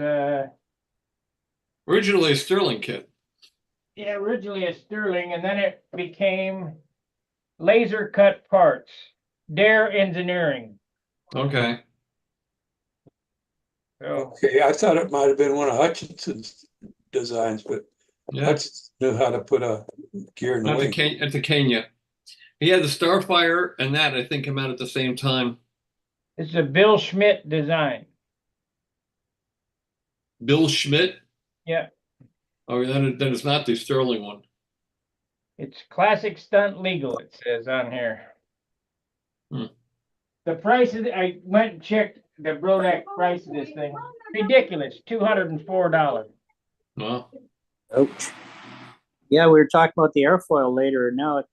Originally a Sterling kit. yeah, originally a Sterling, and then it became laser cut parts. Dare Engineering. Okay. So Okay, I thought it might have been one of Hutchinson's designs, but Yeah. Hutchinson knew how to put a gear in the wing. That's a Kenya. He had the Starfire and that, I think, come out at the same time. it's a Bill Schmidt design. Bill Schmidt. Yeah, Oh, then it's not the Sterling one. it's classic stunt legal. It says on here. Hmm. The price of I went and checked the Brodak price of this thing. Ridiculous, $204. Well, Ouch. Yeah, we were talking about the airfoil later. Now it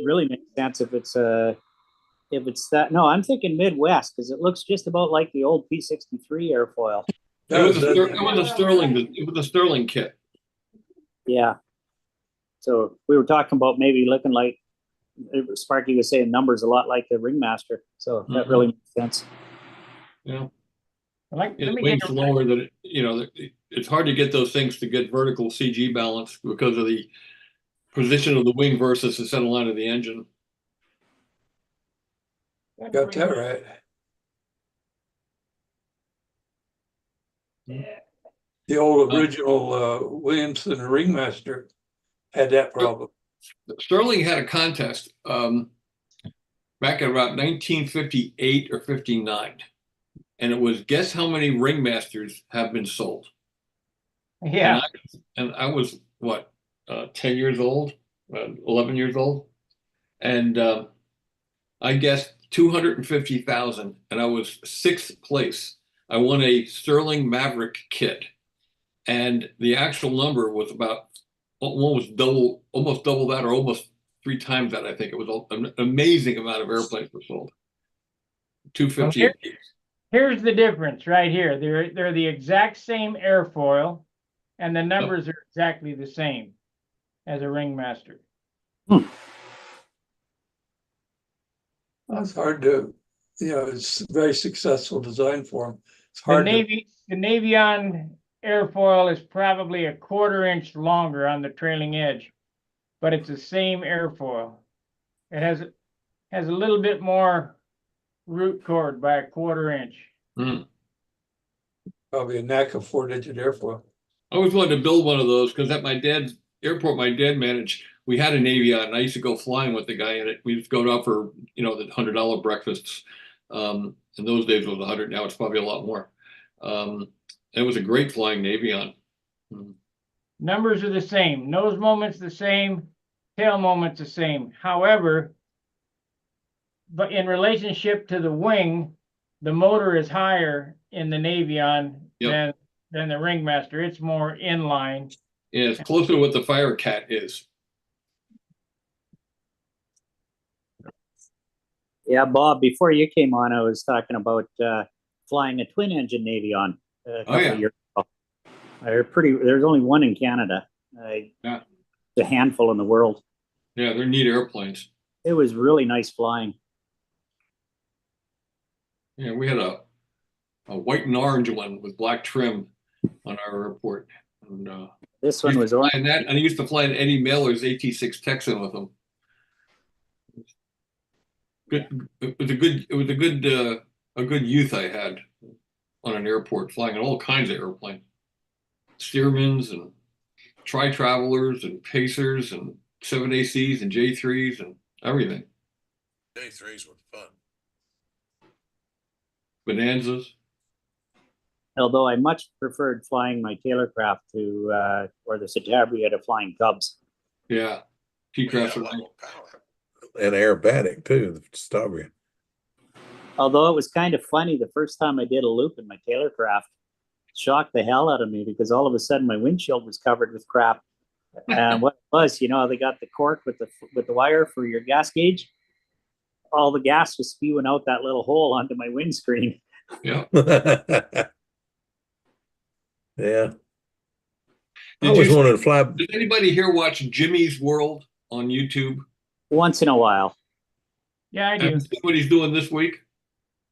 really makes sense if it's that. No, I'm thinking Midwest because it looks just about like the old P-63 airfoil. it was a Sterling kit. Yeah. So we were talking about maybe looking like Sparky was saying numbers a lot like the Ringmaster. So that really makes sense. Yeah. Let The me wing's take a lower than it's hard to get those things to get vertical CG balance because of the position of the wing versus the center line of the engine. Got that right. Yeah. The old original Williamson Ringmaster had that problem. Sterling had a contest back in about 1958 or 59. And it was, guess how many Ringmasters have been sold? Yeah. And I was, what, 10 years old, 11 years old? And I guessed 250,000, and I was sixth place. I won a Sterling Maverick kit. And the actual number was about almost double that, or almost 3 times that. I think it was an amazing amount of airplanes were sold. 250. Here's the difference right here. They're the exact same airfoil, and the numbers are exactly the same as a Ringmaster. That's hard to, it's a very successful design for them. It's hard The Navion airfoil is probably a 1/4 inch longer on the trailing edge, but it's the same airfoil. It has a little bit more root cord by a 1/4 inch. probably a knack of 4-digit airfoil. I always wanted to build one of those because at my dad's airport, my dad managed, we had an Avion, and I used to go flying with the guy in it. We would go out for, the $100 breakfasts. In those days it was 100. Now it's probably a lot more. It was a great flying Avion. Numbers are the same. Nose moment's the same. Tail moment's the same. However, but in relationship to the wing, the motor is higher in the Navion Yep. than the Ringmaster. It's more inline. Yeah, it's closer to what the Firecat is. Yeah, Bob, before you came on, I was talking about flying a twin engine Navion a couple of years ago. There's only one in Canada. Yeah. A handful in the world. Yeah, they're neat airplanes. It was really nice flying. Yeah, we had a white and orange one with black trim on our airport. And, this one was orange. And I used to fly in Eddie Mailer's AT-6 Texan with them. Good. It was a good youth I had on an airport, flying in all kinds of airplanes, Stearmans and Tri-Travelers and Pacers and 7ACs and J3s and everything. J3s were fun. Bonanzas. Although I much preferred flying my Taylorcraft to or the Citabria to flying Cubs. Yeah. T-Crafts are and aerobatic too, the Citabria. Although it was kind of funny, the first time I did a loop in my Taylorcraft, shocked the hell out of me because all of a sudden my windshield was covered with crap. And what it was, you know, they got the cork with the wire for your gas gauge. All the gas was spewing out that little hole onto my windscreen. Yeah. Yeah. I always wanted to fly. Does anybody here watch Jimmy's World on YouTube? Once in a while. Yeah, I Have do. you seen what he's doing this week?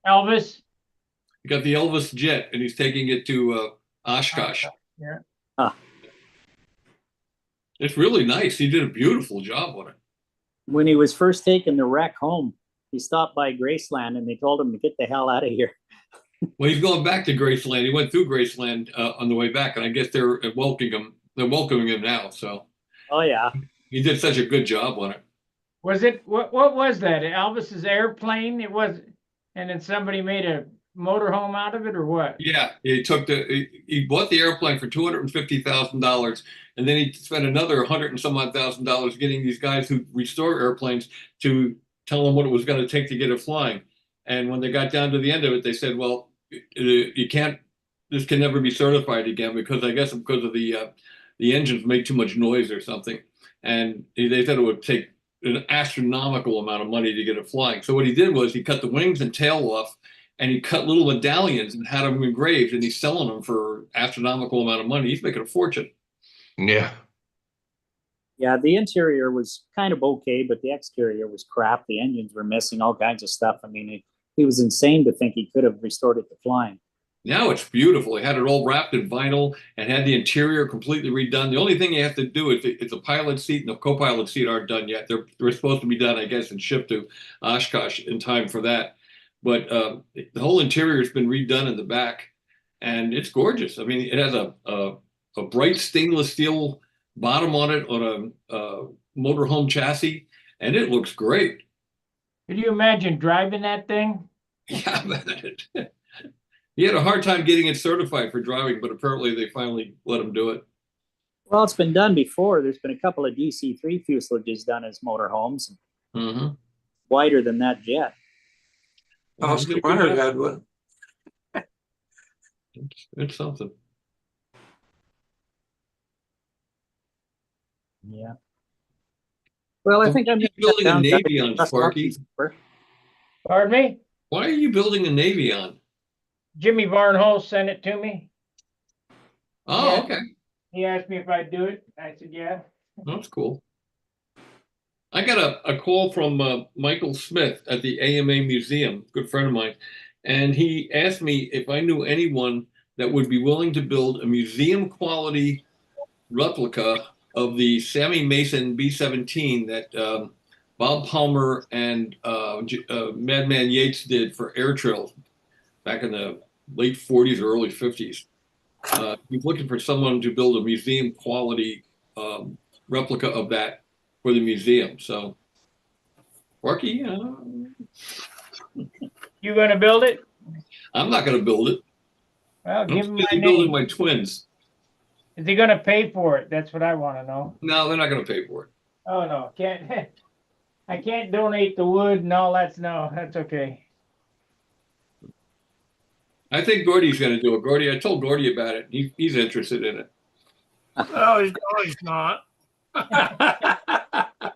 Elvis. He got the Elvis jet and he's taking it to Oshkosh. Yeah. Huh. It's really nice. He did a beautiful job on it. When he was first taking the wreck home, he stopped by Graceland and they told him to get the hell out of here. Well, he's going back to Graceland. He went through Graceland on the way back, and I guess they're welcoming him. They're welcoming him now. So, oh yeah, he did such a good job on it. Was it what was that? Elvis's airplane? It was, and then somebody made a motorhome out of it, or what? Yeah, he bought the airplane for $250,000, and then he spent another $100 and some odd thousand getting these guys who restore airplanes to tell them what it was going to take to get it flying. And when they got down to the end of it, they said, "Well, you can't. This can never be certified again because I guess because of the engines make too much noise or something." And they said it would take an astronomical amount of money to get it flying. So what he did was he cut the wings and tail off, and he cut little medallions and had them engraved, and he's selling them for astronomical amount of money. He's making a fortune. Yeah. yeah. The interior was kind of okay, but the exterior was crap. The engines were missing, all kinds of stuff. I mean, he was insane to think he could have restored it to flying. Now it's beautiful. He had it all wrapped in vinyl and had the interior completely redone. The only thing you have to do is it's a pilot seat and the co-pilot seat aren't done yet. They're supposed to be done, I guess, and shipped to Oshkosh in time for that. But the whole interior has been redone in the back, and it's gorgeous. I mean, it has a bright stainless steel bottom on it on a motorhome chassis, and it looks great. Could you imagine driving that thing? Yeah, man. He had a hard time getting it certified for driving, but apparently they finally let him do it. Well, it's been done before. There's been a couple of DC-3 fuselages done as motorhomes, wider than that jet. Oscar Mayer had one. It's something. Yeah. Well, I think I'm building a Navion, Sparky. Pardon me? Why are you building a Navion? Jimmy Barnhole sent it to me. Oh, Yeah. okay. He asked me if I'd do it. I said, yeah. That's cool. I got a call from Michael Smith at the AMA Museum, good friend of mine, and he asked me if I knew anyone that would be willing to build a museum quality replica of the Sammy Mason B-17 that Bob Palmer and Madman Yates did for Air Trails back in the late 40s or early 50s. He's looking for someone to build a museum quality replica of that for the museum. So, Sparky, You gonna build it? I'm not going to build it. Well, I'm give him my busy building name. my twins. Is he gonna pay for it? That's what I want to know. No, they're not going to pay for it. Oh no, can't. I can't donate the wood and all that. No, that's okay. I think Gordy's going to do it. Gordy, I told Gordy about it. He's interested in it. Oh, he's not. But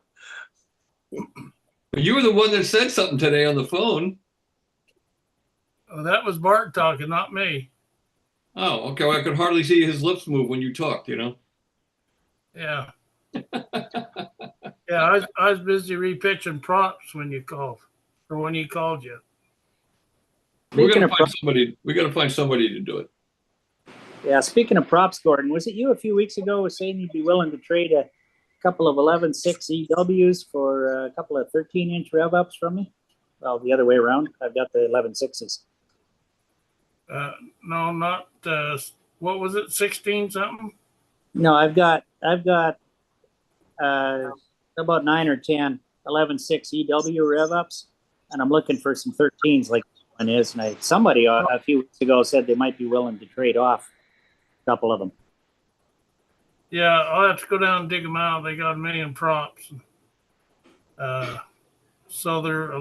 you were the one that said something today on the phone. Oh, that was Bart talking, not me. Oh, okay. Well, I could hardly see his lips move when you talked, you know? Yeah. Yeah, I was busy repitching props when you called, or when he called you. We're Speaking going of to find somebody. We got to find somebody to do it. Yeah, speaking of props, Gordon, was it you a few weeks ago was saying you'd be willing to trade a couple of 11.6 EWs for a couple of 13-inch rev ups from me? Well, the other way around. I've got the 11.6s. No, not what was it, 16 something? No, I've got about 9 or 10 11.6 EW rev ups, and I'm looking for some 13s like this one is. And somebody a few weeks ago said they might be willing to trade off a couple of them. Yeah, I'll have to go down and dig them out. They got a million props. So they're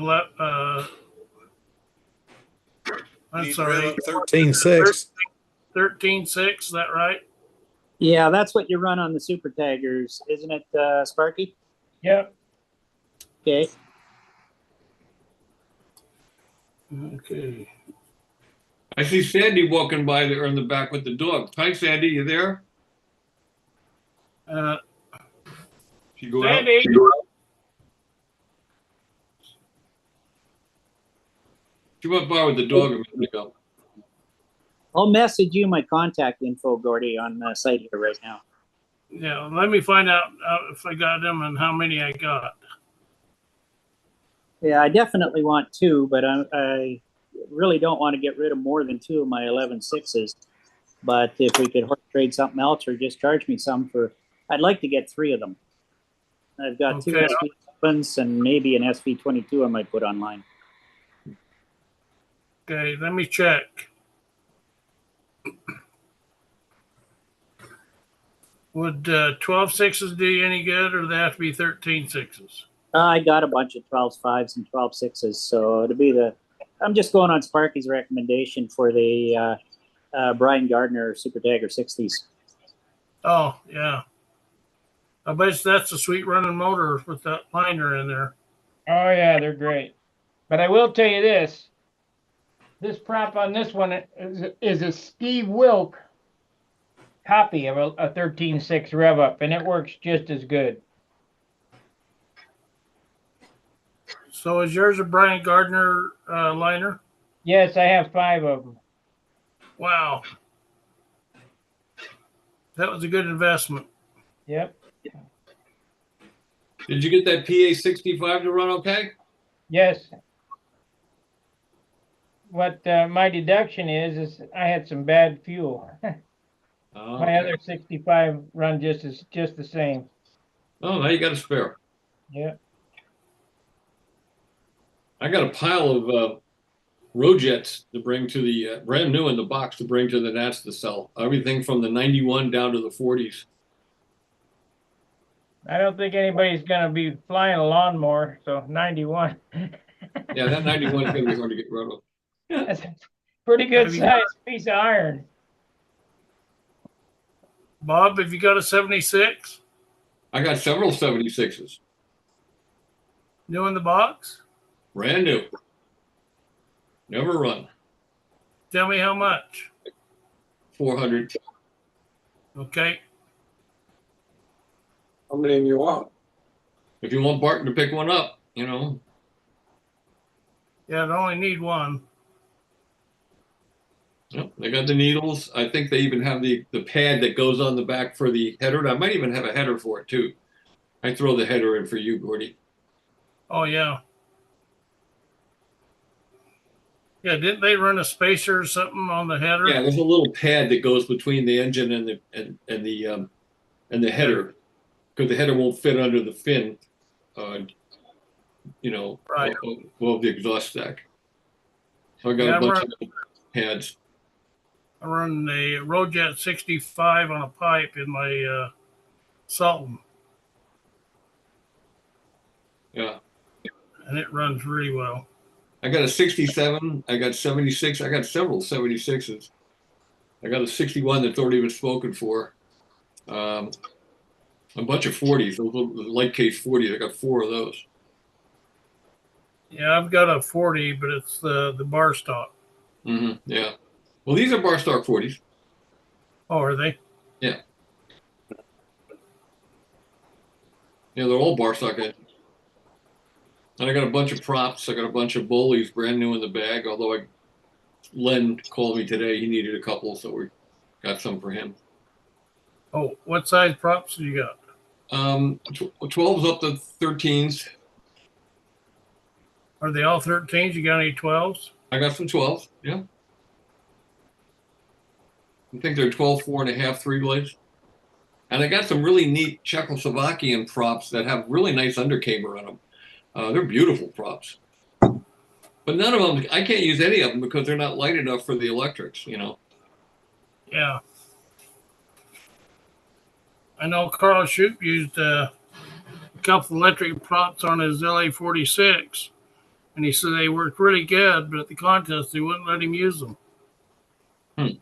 I'm sorry, 13.6. 13.6. Is that right? Yeah, that's what you run on the super taggers, isn't it, Sparky? Yep. Okay. Okay. I see Sandy walking by there in the back with the dog. Hi, Sandy. You there? She go out? Sandy. She went by with the dog a minute ago. I'll message you my contact info, Gordy, on the site here right now. Yeah, let me find out if I got them and how many I got. Yeah, I definitely want two, but I really don't want to get rid of more than two of my 11.6s. But if we could trade something else or just charge me some for, I'd like to get three of them. I've got two Okay. SV7s and maybe an SV22 I might put online. Okay, let me check. Would 12.6s do you any good, or do they have to be 13.6s? I got a bunch of 12.5s and 12.6s, so it'll be I'm just going on Sparky's recommendation for the Brian Gardner Super Dagger 60s. Oh, yeah. I bet that's a sweet running motor with that liner in there. Oh yeah, they're great. But I will tell you this. This prop on this one is a Steve Wilk copy of a 13.6 rev up, and it works just as good. So is yours a Brian Gardner liner? Yes, I have 5 of them. Wow. That was a good investment. Yep. Did you get that PA65 to run okay? Yes. What my deduction is I had some bad fuel. Oh, My okay. other 65 run just the same. Oh, now you got a spare. Yeah. I got a pile of Rojets to bring to the brand new in the box to bring to the Nats to sell. Everything from the 91 down to the 40s. I don't think anybody's gonna be flying a lawnmower, so 91. Yeah, that 91 is going to be hard to get rid of. That's a pretty good Have you sized piece of iron. Bob, have you got a 76? I got several 76s. New in the box? Brand new. Never run. Tell me how much. 400. Okay. How many do you want? If you want Barton to pick one up, you know. Yeah, I only need one. Yep, they got the needles. I think they even have the pad that goes on the back for the header. I might even have a header for it too. I throw the header in for you, Gordy. Oh, yeah. Yeah, didn't they run a spacer or something on the header? Yeah, there's a little pad that goes between the engine and the header, because the header won't fit under the fin, you know, Right. above the exhaust stack. So I got Yeah, a bunch of pads. I run the Rojet 65 on a pipe in my Sultan. Yeah. and it runs really well. I got a 67. I got 76. I got several 76s. I got a 61 that's already been spoken for. A bunch of 40s, those little light case 40s. I got 4 of those. Yeah, I've got a 40, but it's the bar stock. Yeah. Well, these are bar stock 40s. Oh, are they? Yeah. Yeah, they're all bar stock engines. And I got a bunch of props. I got a bunch of bullies brand new in the bag. Although Len called me today, he needed a couple, so we got some for him. Oh, what size props do you got? 12s up to 13s. Are they all 13s? You got any 12s? I got some 12s. Yeah. I think they're 12, 4.5, 3 blades. And I got some really neat Czechoslovakian props that have really nice undercamber on them. They're beautiful props. But none of them, I can't use any of them because they're not light enough for the electrics, you know. Yeah. I know Carl Shoup used a couple electric props on his LA-46, and he said they worked really good, but at the contest they wouldn't let him use them. You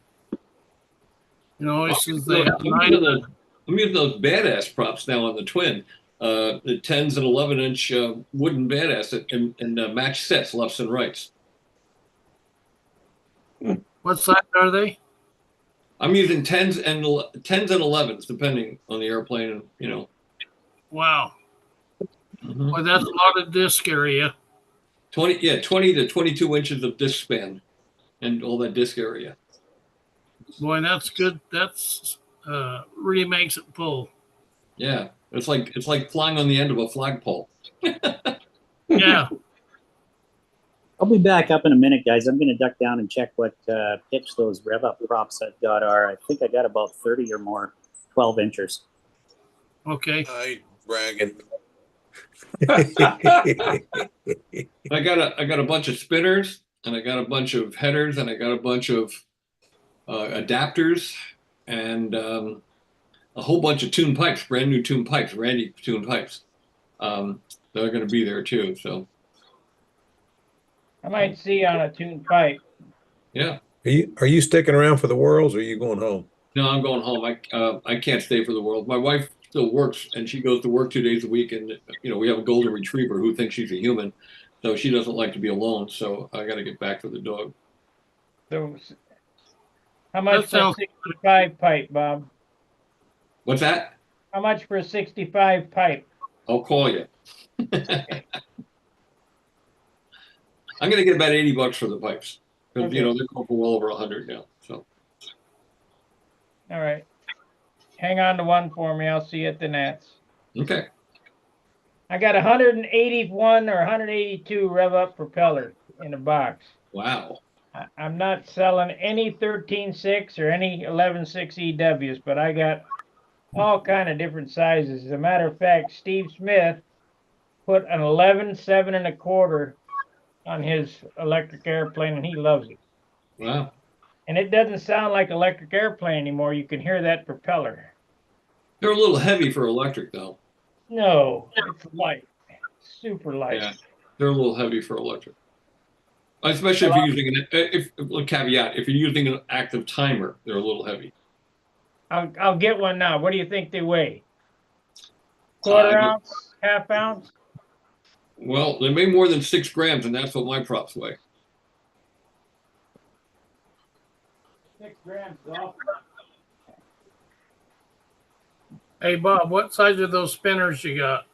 know, he says they have I'm using those badass props now on the twin. The 10s and 11-inch wooden badass and match sets, lefts and rights. What size are they? I'm using 10s and 11s, depending on the airplane, and you know. Wow. Well, that's a lot of disc area. 20 to 22 inches of disc span, and all that disc area. Boy, that's good. That's really makes it pull. Yeah, it's like flying on the end of a flagpole. Yeah. I'll be back up in a minute, guys. I'm going to duck down and check what pitch those rev up props I've got are. I think I got about 30 or more 12 inchers. Okay. I bragging. I got a bunch of spinners, and I got a bunch of headers, and I got a bunch of adapters, and a whole bunch of tuned pipes, brand new tuned pipes, Randy tuned pipes. They're going to be there too. So I might see on a tuned pipe. yeah. Are you sticking around for the Worlds, or are you going home? No, I'm going home. I can't stay for the world. My wife still works, and she goes to work 2 days a week. And you know, we have a golden retriever who thinks she's a human, so she doesn't like to be alone. So I got to get back for the dog. So, how much for a sounds- 65 pipe, Bob? What's that? How much for a 65 pipe? I'll call you. I'm going to get about $80 for the pipes because Okay. you know they're going for well over 100 now. So All right. Hang on to one for me. I'll see you at the Nats. okay. I got 181 or 182 rev up propeller in a box. Wow. I'm not selling any 13.6 or any 11.6 EWs, but I got all kind of different sizes. As a matter of fact, Steve Smith put an 11.7 1/4 on his electric airplane, and he loves it. Wow. And it doesn't sound like electric airplane anymore. You can hear that propeller. They're a little heavy for electric though. No, it's light, super light. Yeah. They're a little heavy for electric. Especially if you're using a caveat, if you're using an active timer, they're a little heavy. I'll get one now. What do you think they weigh? Quarter ounce, half ounce? Well, they weigh more than 6 grams, and that's what my props weigh. 6 grams off. Hey, Bob, what size are those spinners you got?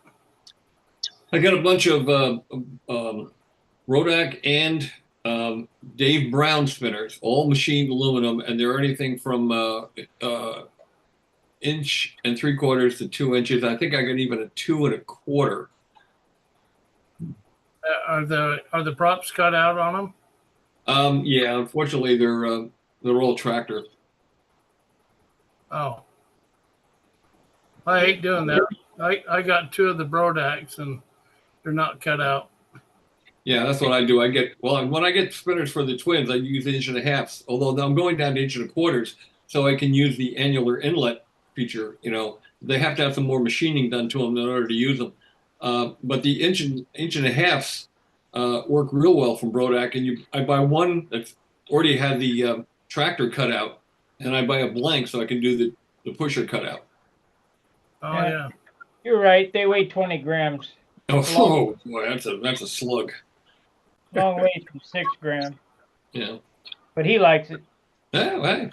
I got a bunch of Rodak and Dave Brown spinners, all machined aluminum, and they're anything from 1 3/4 to 2 inches. I think I got even a 2 1/4. Are the props cut out on them? Yeah, unfortunately, they're all tractor. Oh, I hate doing that. I got 2 of the Brodaks and they're not cut out. Yeah, that's what I do. When I get spinners for the twins, I use 1.5 inch. Although now I'm going down to 1 1/4 so I can use the annular inlet feature. You know, they have to have some more machining done to them in order to use them. But the inch and a halves work real well from Brodak. And I buy one that's already had the tractor cut out, and I buy a blank so I can do the pusher cutout. Oh Yeah. yeah. You're right. They weigh 20 grams. Oh boy, that's a slug. Long way from 6 grams. Yeah. But he likes it. Yeah, hey.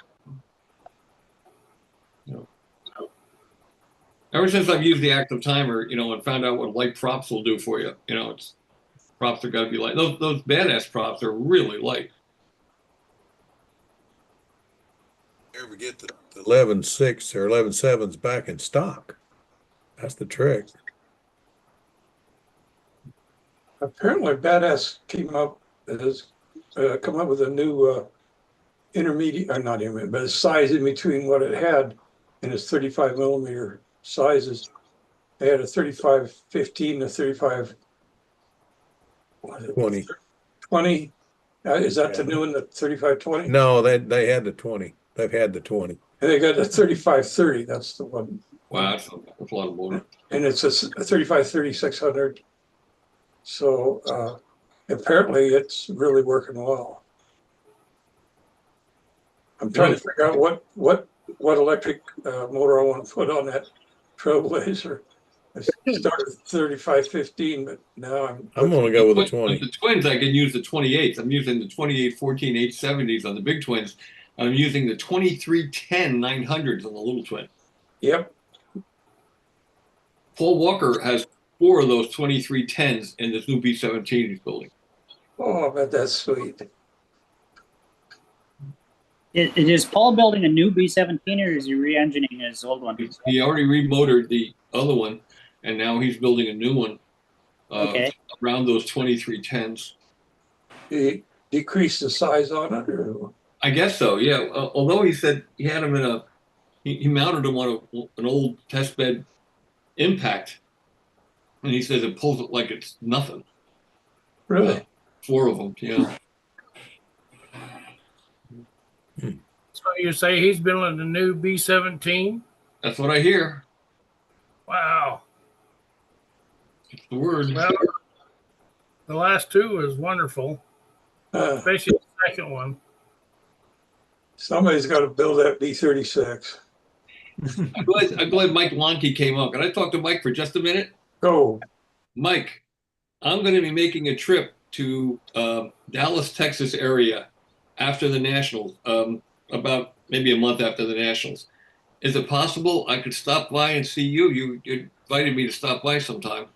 Ever since I've used the active timer, and found out what light props will do for you, props are got to be light. Those badass props are really light. Ever get the 11.6 or 11.7s back in stock? That's the trick. Apparently, Badass has come up with a new intermediate, or not intermediate, but a size in between what it had in its 35 millimeter sizes. They had a 35-15, a 35 20. 20. Is that the Yeah. new one, the 35-20? No, they had the 20. They've had the 20. And they got the 35-30. That's the one. Wow, that's a lot of motor. And it's a 35-30 600. So apparently it's really working well. I'm trying to figure out what electric motor I want to put on that Trailblazer. I started 35-15, but now I'm going to go with the 20. With the twins, I can use the 28s. I'm using the 28-14 870s on the big twins. I'm using the 2310 900s on the little twin. Yep. Paul Walker has 4 of those 2310s in this new B-17 he's building. Oh, I bet that's sweet. Is Paul building a new B-17 or is he re-engineering his old one? He already remotored the other one, and now he's building a new one around those 2310s. He decreased the size on it, or? I guess so, yeah. Although he said he had them he mounted them on an old test bed impact, and he says it pulls it like it's nothing. Really? 4 of them, yeah. So you say he's building a new B-17? That's what I hear. Wow. It's the word. Well, the last 2 was wonderful, especially the second one. Somebody's got to build that B-36. I'm glad Mike Lonke came up. Can I talk to Mike for just a minute? Go. Mike, I'm going to be making a trip to Dallas, Texas area after the Nationals, about maybe a month after the Nationals. Is it possible I could stop by and see you? You invited me to stop by sometime.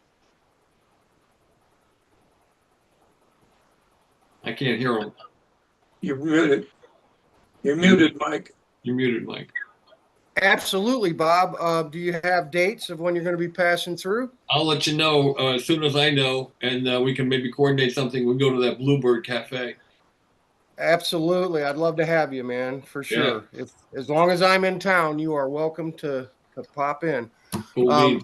I can't hear him. You're muted. You're muted, Mike. You're muted, Mike. Absolutely, Bob. Do you have dates of when you're going to be passing through? I'll let you know as soon as I know, and we can maybe coordinate something. We'll go to that Bluebird Cafe. Absolutely. I'd love to have you, man, for sure. Yeah. As long as I'm in town, you are welcome to pop in. Cool.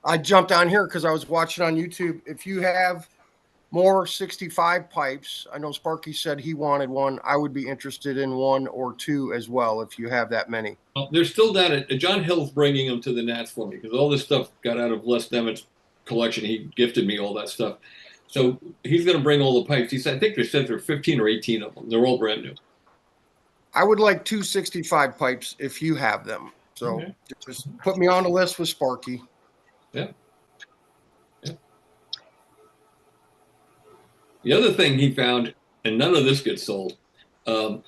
I jumped on here because I was watching on YouTube. If you have more 65 pipes, I know Sparky said he wanted one. I would be interested in 1 or 2 as well if you have that many. Well, there's still that. John Hill's bringing them to the Nats for me because all this stuff got out of Les Demet's collection. He gifted me all that stuff. So he's going to bring all the pipes. He said, I think there said there are 15 or 18 of them. They're all brand new. I would like 2 65 pipes if you have them. So just put me on the list with Sparky. Yeah. The other thing he found, and none of this gets sold, I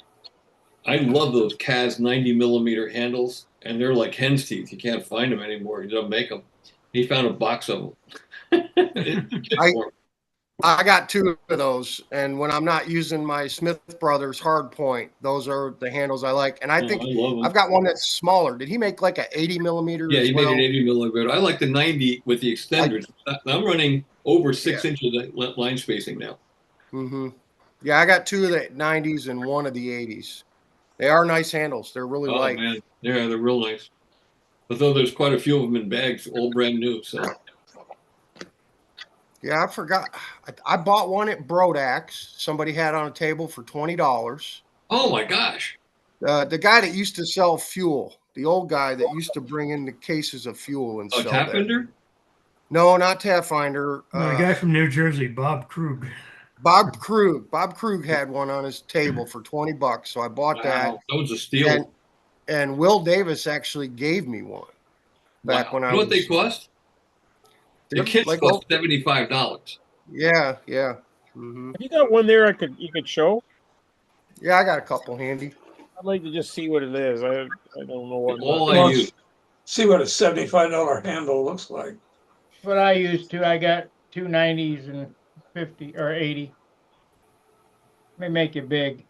love those CAS 90 millimeter handles, and they're like hen's teeth. You can't find them anymore. You don't make them. He found a box of them. I got 2 of those, and when I'm not using my Smith Brothers hard point, those are the handles I like. And I think I've got one that's smaller. Did he make like a 80 millimeter? Yeah, he made an 80 millimeter. I like the 90 with the extenders. I'm running over 6 inches of line spacing now. Mm-hmm. Yeah, I got 2 of the 90s and 1 of the 80s. They are nice handles. They're really light. Man. Yeah, they're real nice. Although there's quite a few of them in bags, all brand new. So. Yeah, I forgot. I bought one at Brodax. Somebody had on a table for $20. Oh my gosh! The guy that used to sell fuel, the old guy that used to bring in the cases of fuel and sell Tapender? No, not Taft Finder. No, a guy from New Jersey, Bob Krug. Bob Krug. Bob Krug had one on his table for $20, so I bought that. Wow, that was a steal. And Will Davis actually gave me one back when I You know was. what they cost? The kits like, cost $75. Yeah, yeah. Mhm. Have you got one there you could show? Yeah, I got a couple handy. I'd like to just see what it is. I don't know what. All I Well, use. see what a $75 handle looks like. What I used to, I got 290s and 50 or 80. They make it big.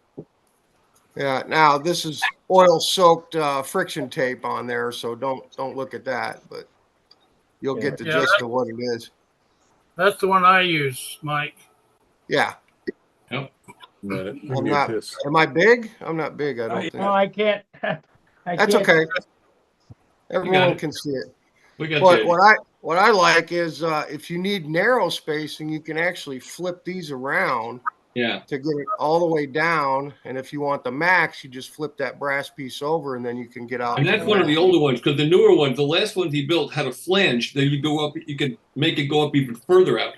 Yeah. Now this is oil-soaked friction tape on there, so don't look at that. But you'll get the Yeah, gist of what it is. That's the one I use, Mike. Yeah. Yep. I'm not. Am I big? I'm not big. I don't think. No, I can't. That's can't- okay. Everyone it. can see it. We got But you. what I like is if you need narrow spacing, you can actually flip these around Yeah. to get it all the way down. And if you want the max, you just flip that brass piece over, and then you can get out. And that's one of the older ones, because the newer ones, the last ones he built had a flange that you go up, you could make it go up even further out.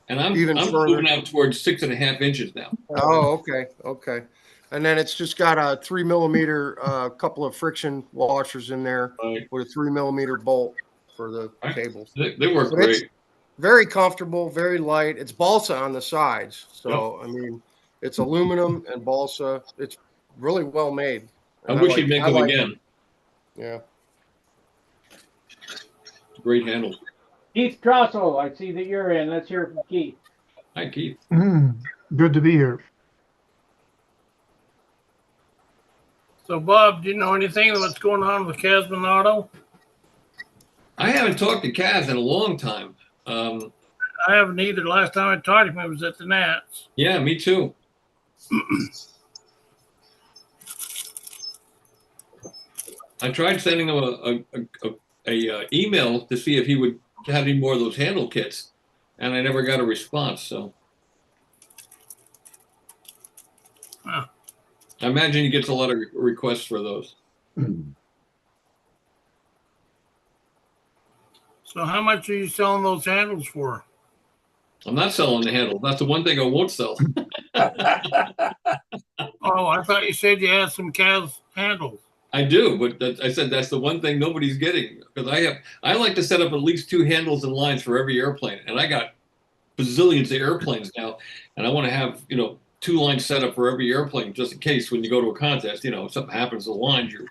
And I'm further. moving out towards 6.5 inches now. Oh, okay. And then it's just got a 3 millimeter, couple of friction washers in there Right. with a 3 millimeter bolt for the Right. cables. They work But it's great. very comfortable, very light. It's balsa on the sides, so I mean, it's aluminum and balsa. It's really well made. I And wish he'd make them like again. Yeah. Great handle. Keith Trossel, I see that you're in. Let's hear from Keith. Hi, Keith. Good to be here. So, Bob, do you know anything of what's going on with Casman Auto? I haven't talked to Kaz in a long time. I haven't either. Last time I talked to him, it was at the Nats. Yeah, me too. I tried sending him a email to see if he would have any more of those handle kits, and I never got a response. So Huh. I imagine he gets a lot of requests for those. So, how much are you selling those handles for? I'm not selling the handle. That's the one thing I won't sell. Oh, I thought you said you had some Cas handles. I do, but I said that's the one thing nobody's getting, because I like to set up at least 2 handles and lines for every airplane, and I got bazillions of airplanes now, and I want to have 2 lines set up for every airplane just in case when you go to a contest, if something happens to the lines, you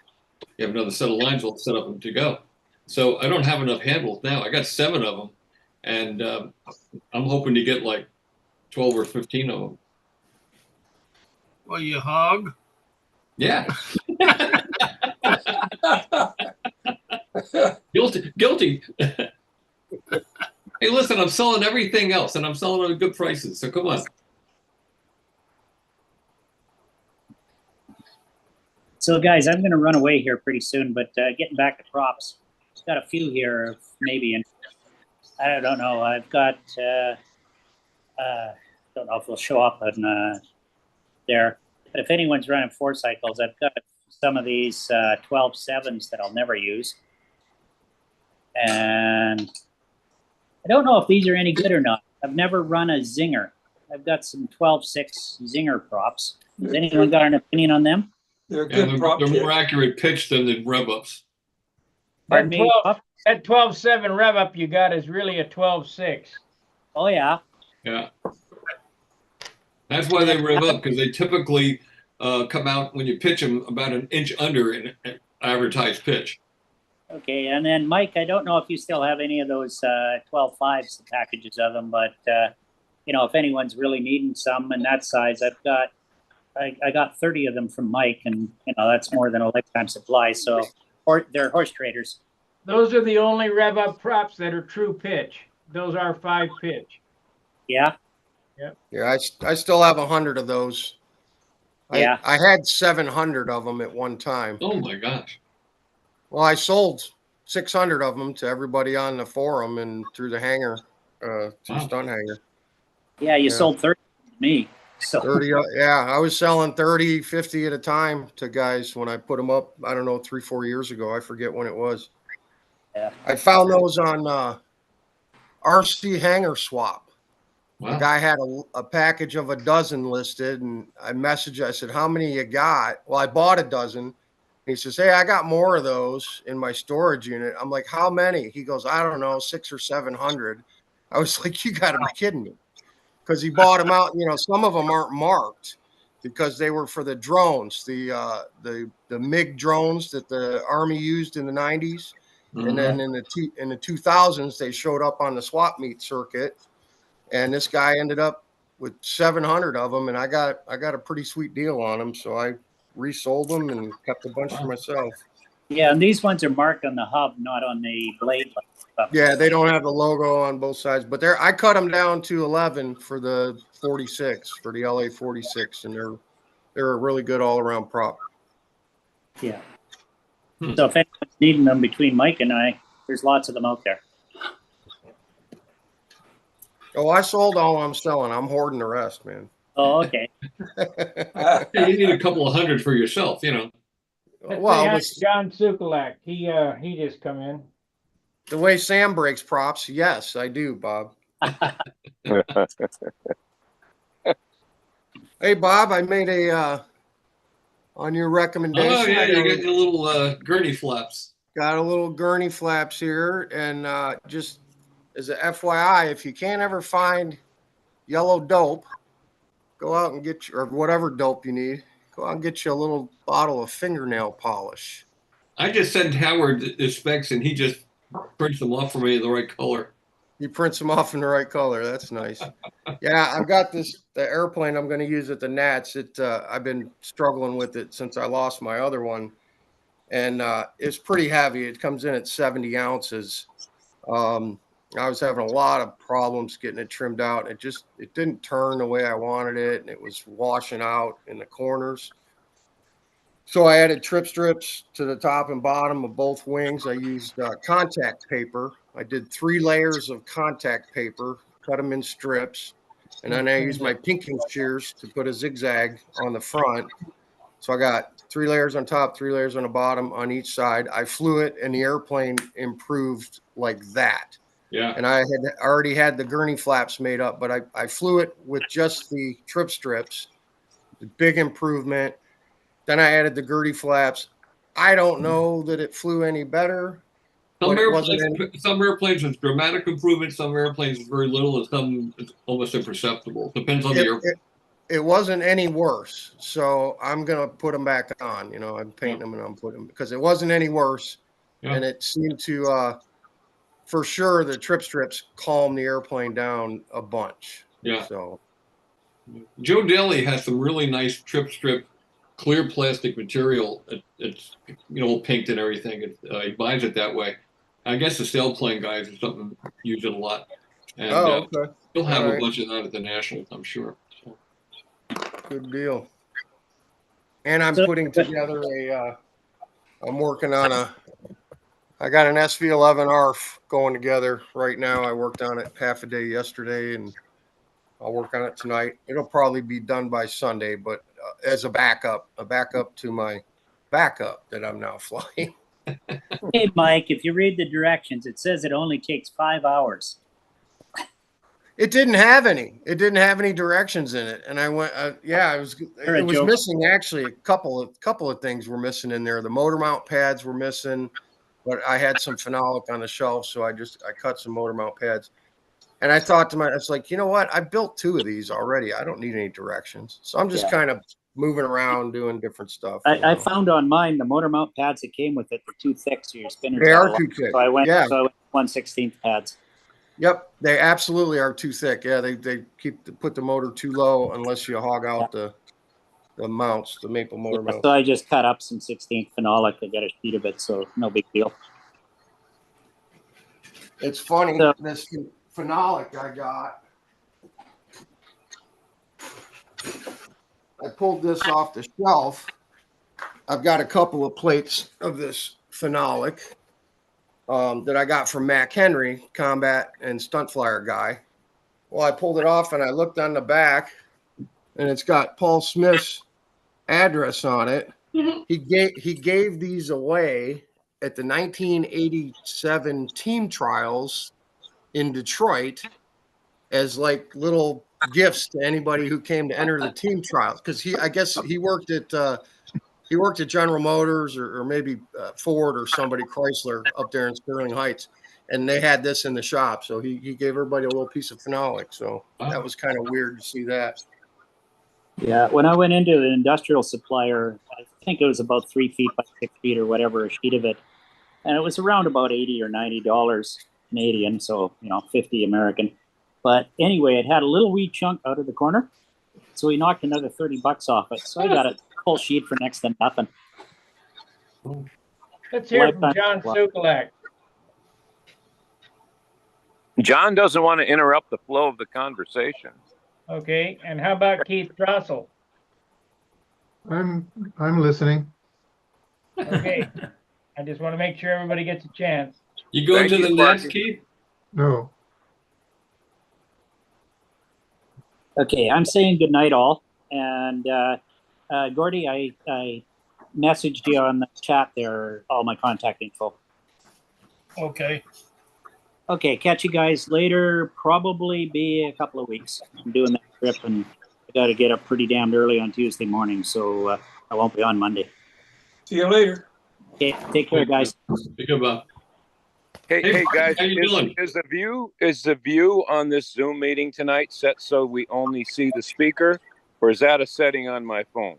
have another set of lines all set up to go. So I don't have enough handles now. I got 7 of them, and I'm hoping to get like 12 or 15 of them. Well, you hog. Yeah. Guilty. Hey, listen, I'm selling everything else, and I'm selling at good prices. So come on. So, guys, I'm going to run away here pretty soon, but getting back to props, I've got a few here, of maybe. I don't know. I've got. Don't know if they'll show up on there, but if anyone's running 4 cycles, I've got some of these 12.7s that I'll never use, and I don't know if these are any good or not. I've never run a zinger. I've got some 12.6 zinger props. Has anyone got an opinion on them? They're Yeah, good prop they're kit. more accurate pitch than the rev ups. Pardon me? That 12.7 rev up you got is really a 12.6. Oh, yeah. Yeah. That's why they rev up, because they typically come out when you pitch them about an inch under an advertised pitch. Okay, and then Mike, I don't know if you still have any of those 12.5s, the packages of them, but if anyone's really needing some in that size, I got 30 of them from Mike, and that's more than a lifetime supply. So, they're horse traders. Those are the only rev up props that are true pitch. Those are 5 pitch. Yeah. Yeah, I still have 100 of those. Yeah. I had 700 of them at one time. Oh my gosh. Well, I sold 600 of them to everybody on the forum and through the hangar, through Stunt Hangar. Yeah, you sold 30 to me. So 30, yeah, I was selling 30, 50 at a time to guys when I put them up, I don't know, 3-4 years ago. I forget when it was. Yeah. I found those on RC Hangar swap. The Wow. guy had a package of a dozen listed, and I messaged, I said, how many you got? Well, I bought a dozen. He says, hey, I got more of those in my storage unit. I'm like, how many? He goes, I don't know, 600 or 700. I was like, you got to be kidding me. Because he bought them out. You know, some of them aren't marked because they were for the drones, the MiG drones that the Army used in the 90s. And then in the 2000s, they showed up on the swap meet circuit. And this guy ended up with 700 of them, and I got a pretty sweet deal on them. So I resold them and kept a bunch for myself. Yeah, and these ones are marked on the hub, not on the blade. Yeah, they don't have the logo on both sides, but I cut them down to 11 for the 46 for the LA 46, and they're a really good all around prop. Yeah. So if anyone's needing them between Mike and I, there's lots of them out there. Oh, I sold all I'm selling. I'm hoarding the rest, man. Oh, okay. Yeah, you need a couple of hundred for yourself, you know. Well, John Sukulak, he just come in. The way Sam breaks props, yes, I do, Bob. Hey, Bob, I made a on your recommendation. Oh yeah, you got your little gurney flaps. Got a little gurney flaps here, and just as a FYI, if you can't ever find yellow dope, go out and get or whatever dope you need. Go out and get you a little bottle of fingernail polish. I just sent Howard the specs, and he just prints them off for me in the right color. He prints them off in the right color. That's nice. Yeah, I've got the airplane I'm going to use at the Nats. I've been struggling with it since I lost my other one, and it's pretty heavy. It comes in at 70 ounces. I was having a lot of problems getting it trimmed out. It didn't turn the way I wanted it, and it was washing out in the corners. So I added trip strips to the top and bottom of both wings. I used contact paper. I did 3 layers of contact paper, cut them in strips, and then I used my pinking shears to put a zigzag on the front. So I got 3 layers on top, 3 layers on the bottom on each side. I flew it, and the airplane improved like that. Yeah. And I had already had the gurney flaps made up, but I flew it with just the trip strips. Big improvement. Then I added the gurney flaps. I don't know that it flew any better. Some airplanes with dramatic improvement, some airplanes with very little, and some it's almost imperceptible. Depends on the airplane. It wasn't any worse. So I'm going to put them back on. You know, I'm painting them and I'm putting them because it wasn't any worse. Yeah. And it seemed to, for sure, the trip strips calm the airplane down a bunch. Yeah. So Joe Daly has some really nice trip strip clear plastic material. It's pinked and everything. He buys it that way. I guess the sailplane guys or something use it a lot. And okay. He'll have a bunch of that at the Nationals, I'm sure. So. Good deal. And I'm putting together I'm working on I got an SV11 ARF going together right now. I worked on it half a day yesterday, and I'll work on it tonight. It'll probably be done by Sunday, but as a backup to my backup that I'm now flying. Hey, Mike, if you read the directions, it says it only takes 5 hours. It didn't have any. It didn't have any directions in it, and I went. It was missing actually. A couple of things were missing in there. The motor mount pads were missing, but I had some phenolic on the shelf, so I cut some motor mount pads. And I thought to myself, it's like, you know what? I built 2 of these already. I don't need any directions. So I'm just kind of moving around, doing different stuff. I found on mine the motor mount pads that came with it were too thick, so your spinners. They are too thick. So I went 1/16 pads. Yep, they absolutely are too thick. Yeah, they put the motor too low unless you hog out the mounts, the maple motor mounts. So I just cut up some 16th phenolic. I got a sheet of it, so no big deal. It's funny, this phenolic I got. I pulled this off the shelf. I've got a couple of plates of this phenolic that I got from Mac Henry, combat and stunt flyer guy. Well, I pulled it off and I looked on the back, and it's got Paul Smith's address on it. Mm-hmm. He gave these away at the 1987 team trials in Detroit as like little gifts to anybody who came to enter the team trials. Cause I guess he worked at General Motors or maybe Ford or somebody, Chrysler up there in Sterling Heights. And they had this in the shop. So he gave everybody a little piece of phenolic. So that was kind of weird to see that. Yeah, when I went into an industrial supplier, I think it was about 3 feet by 6 feet or whatever, a sheet of it. And it was around about $80 or $90 Canadian, so 50 American. But anyway, it had a little wee chunk out of the corner, so he knocked another $30 off it. So I got a whole sheet for next to nothing. Let's hear from Lifetime. John Sukulak. John doesn't want to interrupt the flow of the conversation. Okay, and how about Keith Drossel? I'm listening. Okay, I just want to make sure everybody gets a chance. You going to the Nats, Sparky. Keith? No. Okay, I'm saying good night, all. And Gordy, I messaged you on the chat there, all my contact info. Okay. Okay, catch you guys later. Probably be a couple of weeks. I'm doing that trip, and I got to get up pretty damn early on Tuesday morning, so I won't be on Monday. See you later. Okay, take care, guys. Be good, Bob. Hey guys, how you doing? is the view on this Zoom meeting tonight set so we only see the speaker, or is that a setting on my phone?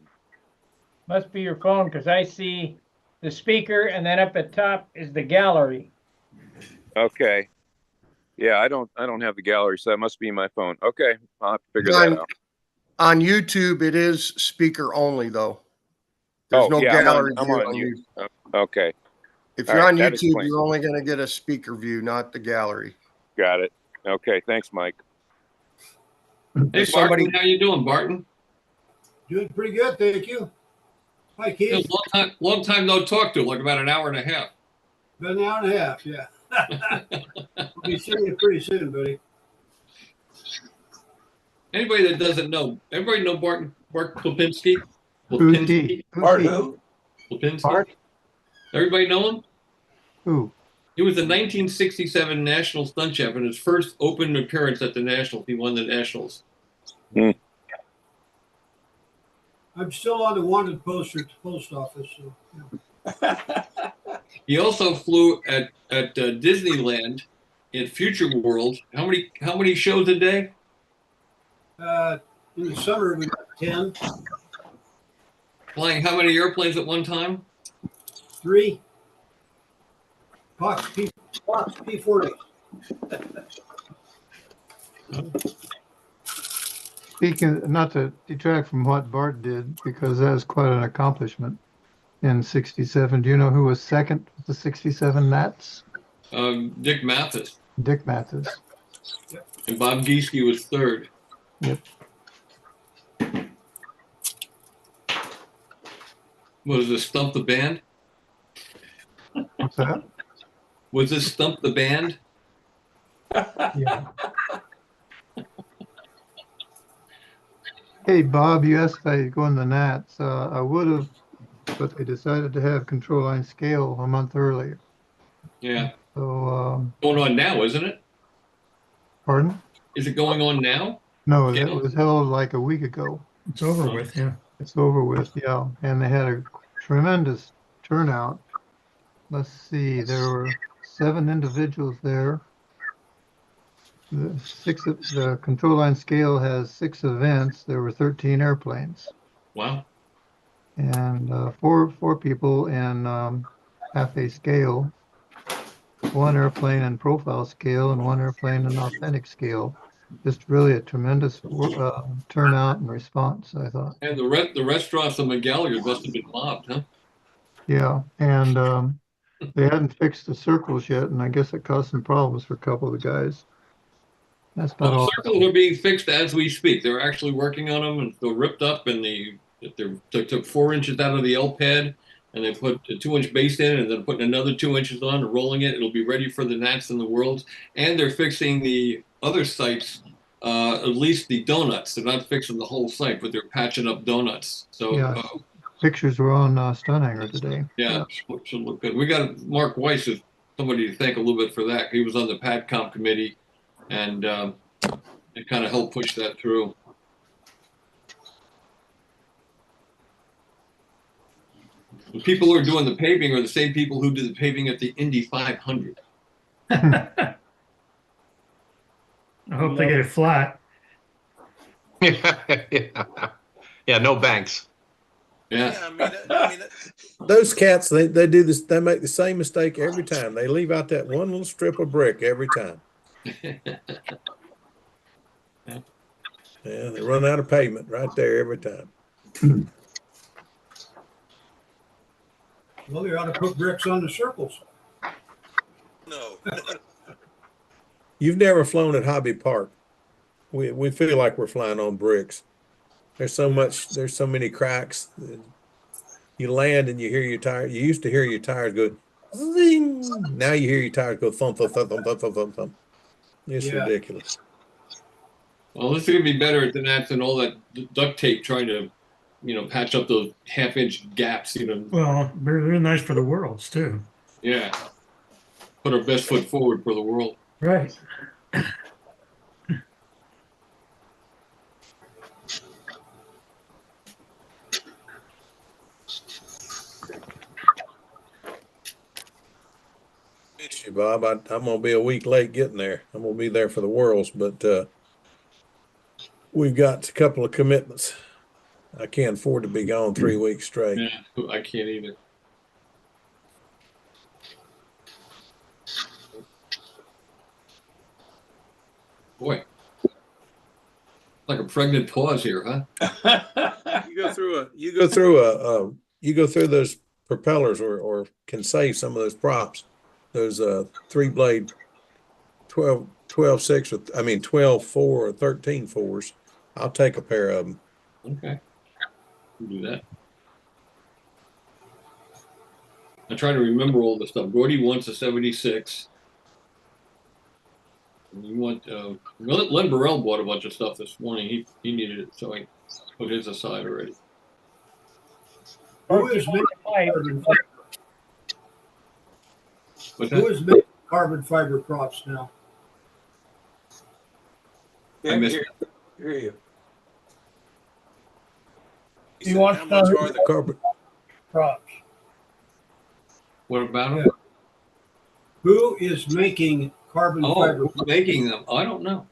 Must be your phone, because I see the speaker, and then up at top is the gallery. Okay. Yeah, I don't have the gallery, so that must be my phone. Okay, I'll have to figure that out. On YouTube, it is speaker only, though. There's no yeah, gallery I'm view on on you. YouTube. Okay, If All you're right, on that YouTube, explains you're it. only going to get a speaker view, not the gallery. got it. Okay, thanks, Mike. Hey, Somebody- Barton, how you doing, Barton? Doing pretty good, thank you. Hi, Keith. Long time no talk to, like about an hour and a half. Been an hour and a half, yeah. I'll be seeing you pretty soon, buddy. Anybody that doesn't know, everybody know Bart Klopinski? Who's he? Bart who? Klopinski? Bart? Everybody know him? Who? He was the 1967 National Stunt Champ. In his first open appearance at the Nationals, he won the Nationals. I'm still on the wanted poster at the post office. So, yeah. He also flew at Disneyland in Future World. How many shows a day? In the summer, we got 10, Flying how many airplanes at one time? 3. Fox P40. Speaking, not to detract from what Bart did, because that was quite an accomplishment in '67. Do you know who was second with the '67 Nats? Dick Mathis. Dick Mathis. And Bob Gieske was third. Yep. Was this Stump the Band? What's that? Was this Stump the Band? Yeah. Hey, Bob, you asked if I could go in the Nats. I would have, but they decided to have control line scale a month earlier. Yeah. So, Going on now, isn't it? pardon? Is it going on now? No, Yeah. that was held like a week ago. It's over with, yeah. It's over with, yeah. And they had a tremendous turnout. Let's see, there were 7 individuals there. The control line scale has 6 events. There were 13 airplanes. Wow. And four people in half a scale, 1 airplane in profile scale, and 1 airplane in authentic scale. Just really a tremendous turnout and response, I thought. And the restaurants on McGallagher must have been mobbed, huh? Yeah, and they hadn't fixed the circles yet, and I guess it caused some problems for a couple of the guys. That's about Well, all. circles are being fixed as we speak. They're actually working on them, and they're ripped up, and they took 4 inches out of the L pad, and they put a 2-inch base in, and then putting another 2 inches on and rolling it. It'll be ready for the Nats and the Worlds. And they're fixing the other sites, at least the donuts. They're not fixing the whole site, but they're patching up donuts. So Yeah. Pictures were on Stunt Hangar today. yeah, should look good. We got Mark Weiss, is somebody to thank a little bit for that. He was on the PATCOM committee and it kind of helped push that through. The people who are doing the paving are the same people who did the paving at the Indy 500. I hope they get it flat. Yeah, no banks. Yeah. I mean, those cats, they do this, they make the same mistake every time. They leave out that one little strip of brick every time. Yeah, they run out of pavement right there every time. Well, you ought to put bricks on the circles. No. You've never flown at Hobby Park. We feel like we're flying on bricks. There's so many cracks. You land and you hear your tire. You used to hear your tires go zing. Now you hear your tires go thump, thump, thump, thump, thump, thump, thump, thump. It's ridiculous. Well, this is going to be better than that, than all that duct tape trying to, patch up those half-inch gaps, Well, they're nice for the worlds too. Yeah. Put our best foot forward for the world. Right. Miss you, Bob. I'm gonna be a week late getting there. I'm gonna be there for the Worlds, but we've got a couple of commitments. I can't afford to be gone 3 weeks straight. Yeah, I can't either. Boy, like a pregnant pause here, huh? You go through those propellers or can save some of those props. Those 3-blade 12-6 or 12-4 or 13-4s. I'll take a pair of them. Okay. We'll do that. I try to remember all the stuff. Gordy wants a 76. And you want Len Burrell bought a bunch of stuff this morning. He needed it, so I put his aside already. Who is making carbon fiber? Who is making carbon fiber props now? I missed it. Hear you. You want how much are the carbon props? What about them? Who is making carbon fiber? Who's making them? I don't know.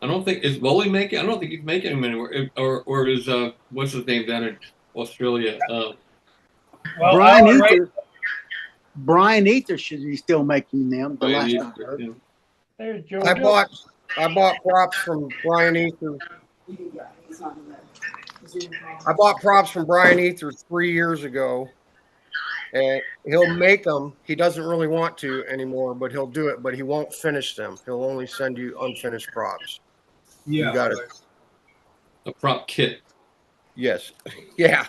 I don't think is Woolley making. I don't think he's making them anywhere. Or is what's his name down in Australia? Brian Ether should be still making them. The last I heard. Yeah. There's Joe. I bought props from Brian Ether. I bought props from Brian Ether 3 years ago, and he'll make them. He doesn't really want to anymore, but he'll do it. But he won't finish them. He'll only send you unfinished props. Yeah, you got it. A prop kit. Yes. Yeah.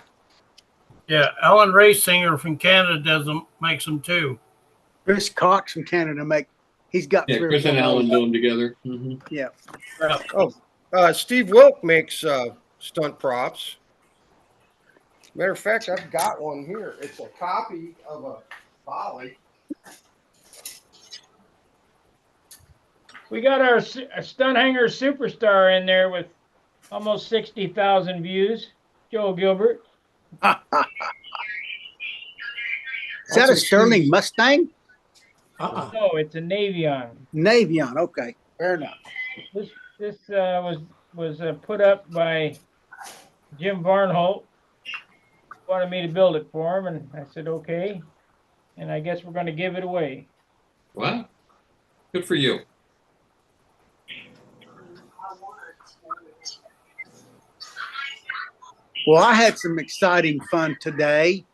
Yeah, Alan Raysinger from Canada makes them too. Chris Cox from Canada he's got Yeah, 3 or Chris 4 and Alan models. do them together. Mm-hmm. Yeah. Steve Wilk makes stunt props. Matter of fact, I've got one here. It's a copy of a Bolly. We got our Stunt Hangar superstar in there with almost 60,000 views. Joel Gilbert. Is that a Sterling Mustang? No, it's a Navion. Navion. Okay, fair enough. This was put up by Jim Varnholt. Wanted me to build it for him, and I said okay. And I guess we're going to give it away. Wow, good for you. Well, I had some exciting fun today.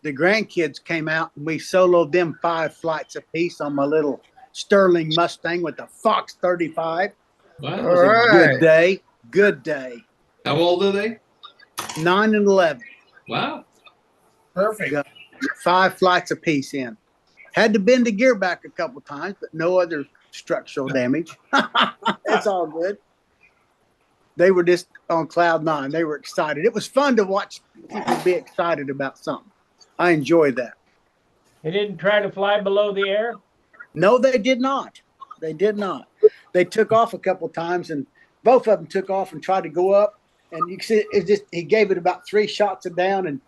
The grandkids came out and we soloed them 5 flights apiece on my little Sterling Mustang with the Fox 35. Wow. It was a good day. Good day. How old are they? 9 and 11. Wow. Perfect. Got 5 flights apiece in. Had to bend the gear back a couple times, but no other structural damage. It's all good. They were just on cloud 9. They were excited. It was fun to watch people be excited about something. I enjoyed that. They didn't try to fly below the air? No, they did not. They did not. they took off a couple times, and both of them took off and tried to go up. And you can see it just, he gave it about 3 shots of down,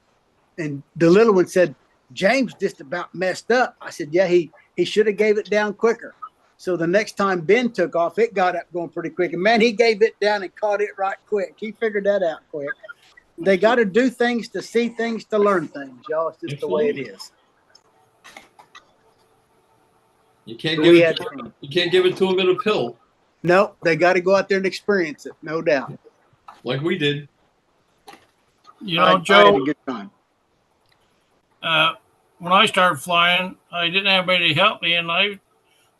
and the little one said, James just about messed up. I said, yeah, he should have gave it down quicker. So the next time Ben took off, it got up going pretty quick. And man, he gave it down and caught it right quick. He figured that out quick. They got to do things to see things to learn things, y'all. It's just the way it is. You can't give it to them in a pill. No, they got to go out there and experience it, no doubt. Like we did. You know, Joe, I had a good time. when I started flying, I didn't have anybody to help me, and I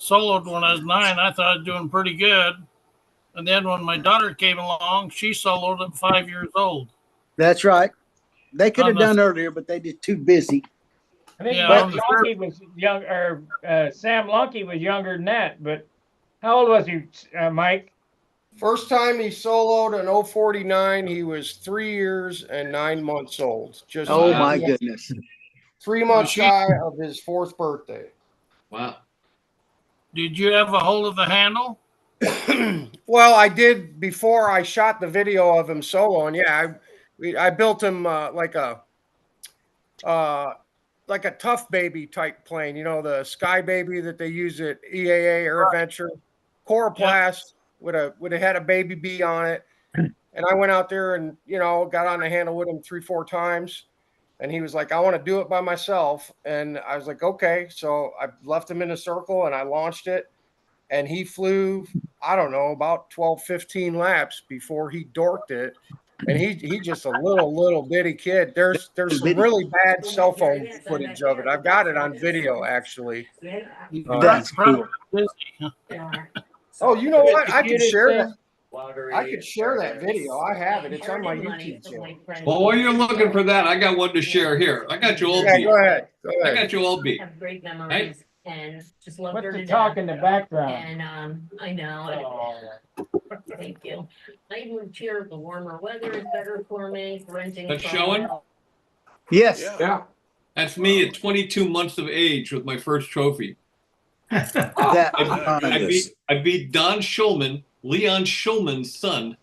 soloed when I was 9. I thought I was doing pretty good. And then when my daughter came along, she soloed at 5 years old. That's right. They could have done earlier, but they just too busy. I think Yeah, Lunky was young, or Sam Lunky was younger than that. But how old was he, Mike? First time he soloed in 049, he was 3 years and 9 months old. Just Oh my goodness. 3 months shy of his 4th birthday. Wow. Did you have a hold of the handle? Well, I did before I shot the video of him soloing. Yeah, I built him like a tough baby type plane. You know, the Sky Baby that they use at EAA AirVenture, Coroplast would have had a baby bee on it. And I went out there and got on the handle with him 3-4 times. And he was like, I want to do it by myself. And I was like, okay. So I left him in a circle and I launched it. And he flew, I don't know, about 12, 15 laps before he dorked it. And he just a little bitty kid. There's some really bad cell phone footage of it. I've got it on video, actually. That's cool. Oh, you know what? I could share that. I could share that video. I have it. It's on my YouTube channel. Well, while you're looking for that, I got one to share here. I got you all beat. Go ahead. I got you all beat. Have great memories Hey. and just loved What's her the to talk death. in the background? And I know. Thank you. I moved here. The warmer weather is better for me. Renting. That's from- showing? Yes. Yeah. That's me at 22 months of age with my first trophy. That, I beat Don Schulman, Leon Schulman's son,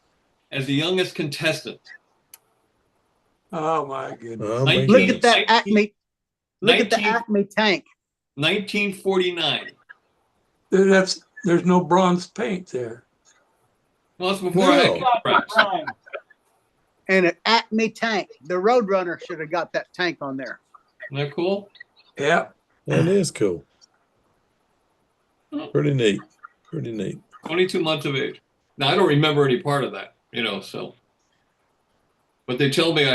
as the youngest contestant. Oh my goodness. Oh, my Look look goodness. at that Acme. Look at the 19 Acme tank. 1949. There's no bronze paint there. Well, that's before I had cataracts. And an Acme tank. The Roadrunner should have got that tank on there. Isn't that cool? Yeah. That is cool. Pretty neat. Pretty neat. 22 months of age. Now, I don't remember any part of that, so. But they tell me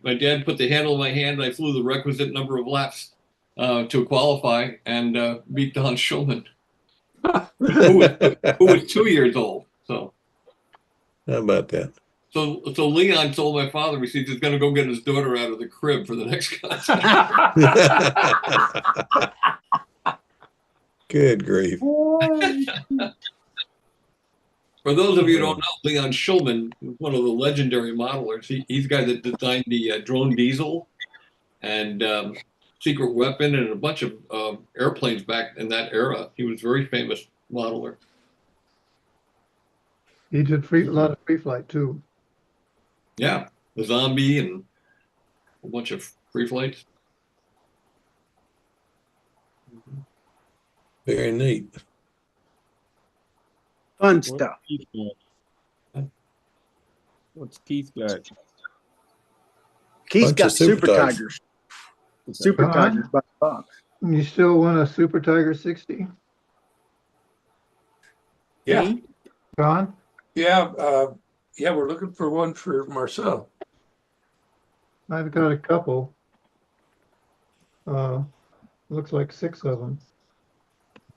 my dad put the handle in my hand, and I flew the requisite number of laps to qualify and beat Don Schulman, who was 2 years old. So. How about that? So Leon told my father, he said he's going to go get his daughter out of the crib for the next contest. Good grief. For those of you who don't know, Leon Schulman was one of the legendary modelers. He's the guy that designed the drone diesel and secret weapon and a bunch of airplanes back in that era. He was a very famous modeler. He did a lot of free flight too. Yeah, the Zombie and a bunch of free flights. Very neat. Fun stuff. What's Keith got? Keith's Bunch got of Super Super Tigers. Tigers. Super Huh? Tigers by the box. You still want a Super Tiger 60? Yeah. John? Yeah. Yeah. We're looking for one for Marcel. I've got a couple. Looks like 6 of them.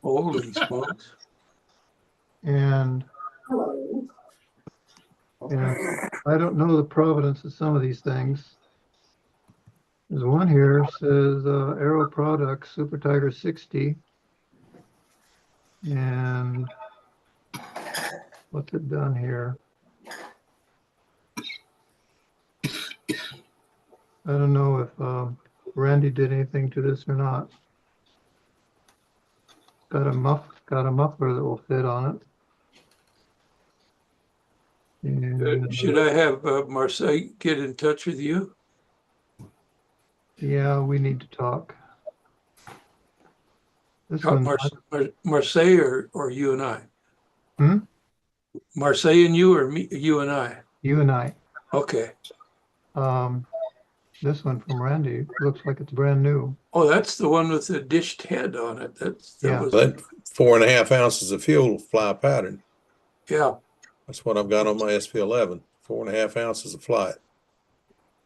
Holy smokes. And I don't know the provenance of some of these things. There's one here says Aerobatics Super Tiger 60. And what's it done here? I don't know if Randy did anything to this or not. Got a muffler that will fit on it. And, Should I have Marseille get in touch with you? yeah, we need to talk. This one's not, Marseille or you and I? Hmm? Marseille and you, or me, you and I? You and I. Okay. This one from Randy looks like it's brand new. Oh, that's the one with the dished head on it. That Yeah. was, That 4.5 ounces of fuel fly pattern. yeah. That's what I've got on my SP11. 4.5 ounces of flight.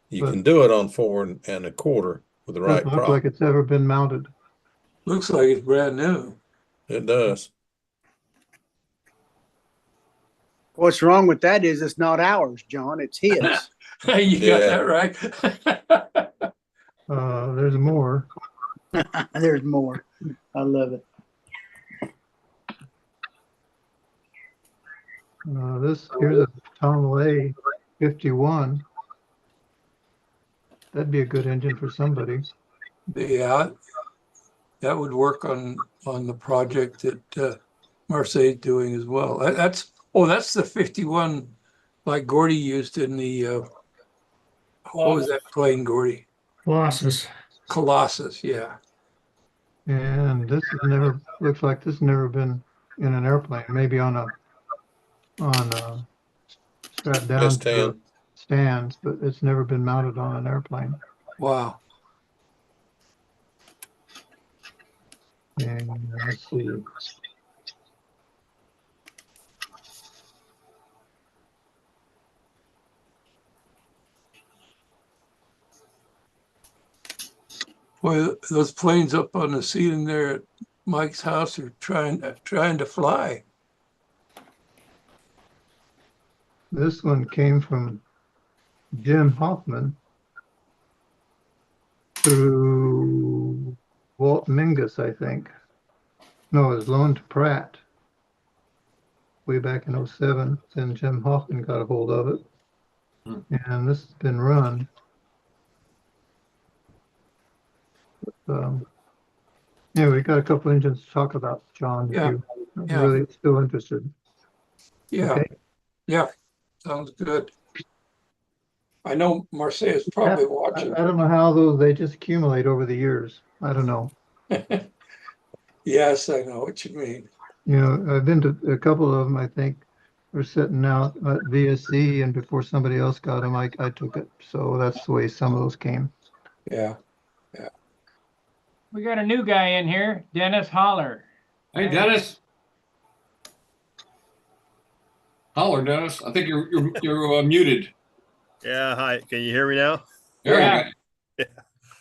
You But- can do it on 4.25 with the right Doesn't look prop. like it's ever been mounted. Looks like it's brand new. It does. What's wrong with that is it's not ours, John. It's his. You got Yeah. that right. There's more. There's more. I love it. Here's a Tom Lay 51. That'd be a good engine for somebody. Yeah, that would work on the project that Marseille's doing as well. That's the 51 like Gordy used in the what was that plane, Gordy? Colossus. Colossus, yeah. And this has looks like this has never been in an airplane, maybe on a strapped down to a S10. stand, but it's never been mounted on an airplane. Wow. And let's see. Boy, those planes up on the ceiling there at Mike's house are trying to fly. This one came from Jim Hoffman through Walt Mingus, I think. No, it was loaned to Pratt way back in 07. Then Jim Hoffman got a hold of it. And this has been run. Yeah, we got a couple engines to talk about, John, if Yeah. you're Yeah. really still interested. Yeah. Okay. Yeah. Sounds good. I know Marseille is probably watching. I don't know how they just accumulate over the years. I don't know. Yes, I know what you mean. You know, I've been to a couple of them, I think, are sitting out at VSC, and before somebody else got them, I took it. So that's the way some of those came. Yeah. We got a new guy in here, Dennis Holler. Hey, Dennis. Holler, Dennis. I think you're muted. Yeah, hi. Can you hear me now? There Yeah. you go.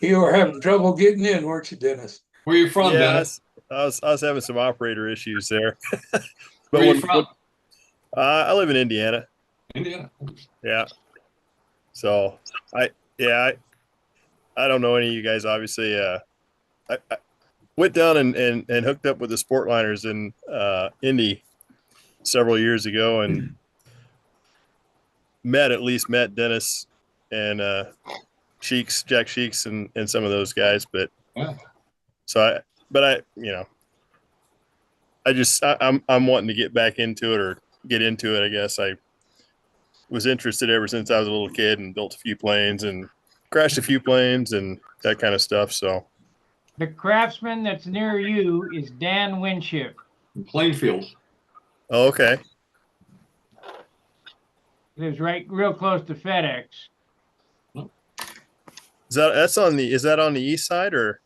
You were having trouble getting in, weren't you, Dennis? Where you from, Yeah, Dennis? I was having some operator issues there. But Where you from? I live in Indiana. Indiana. Yeah. So I don't know any of you guys. Obviously, I went down and hooked up with the Sportliners in Indy several years ago, and met Dennis and Jack Sheeks and some of those guys. But I'm wanting to get back into it, or get into it. I guess I was interested ever since I was a little kid, and built a few planes and crashed a few planes and that kind of stuff. So The craftsman that's near you is Dan Winship. Plainfield. oh, okay. Lives real close to FedEx. Is that on the east side or?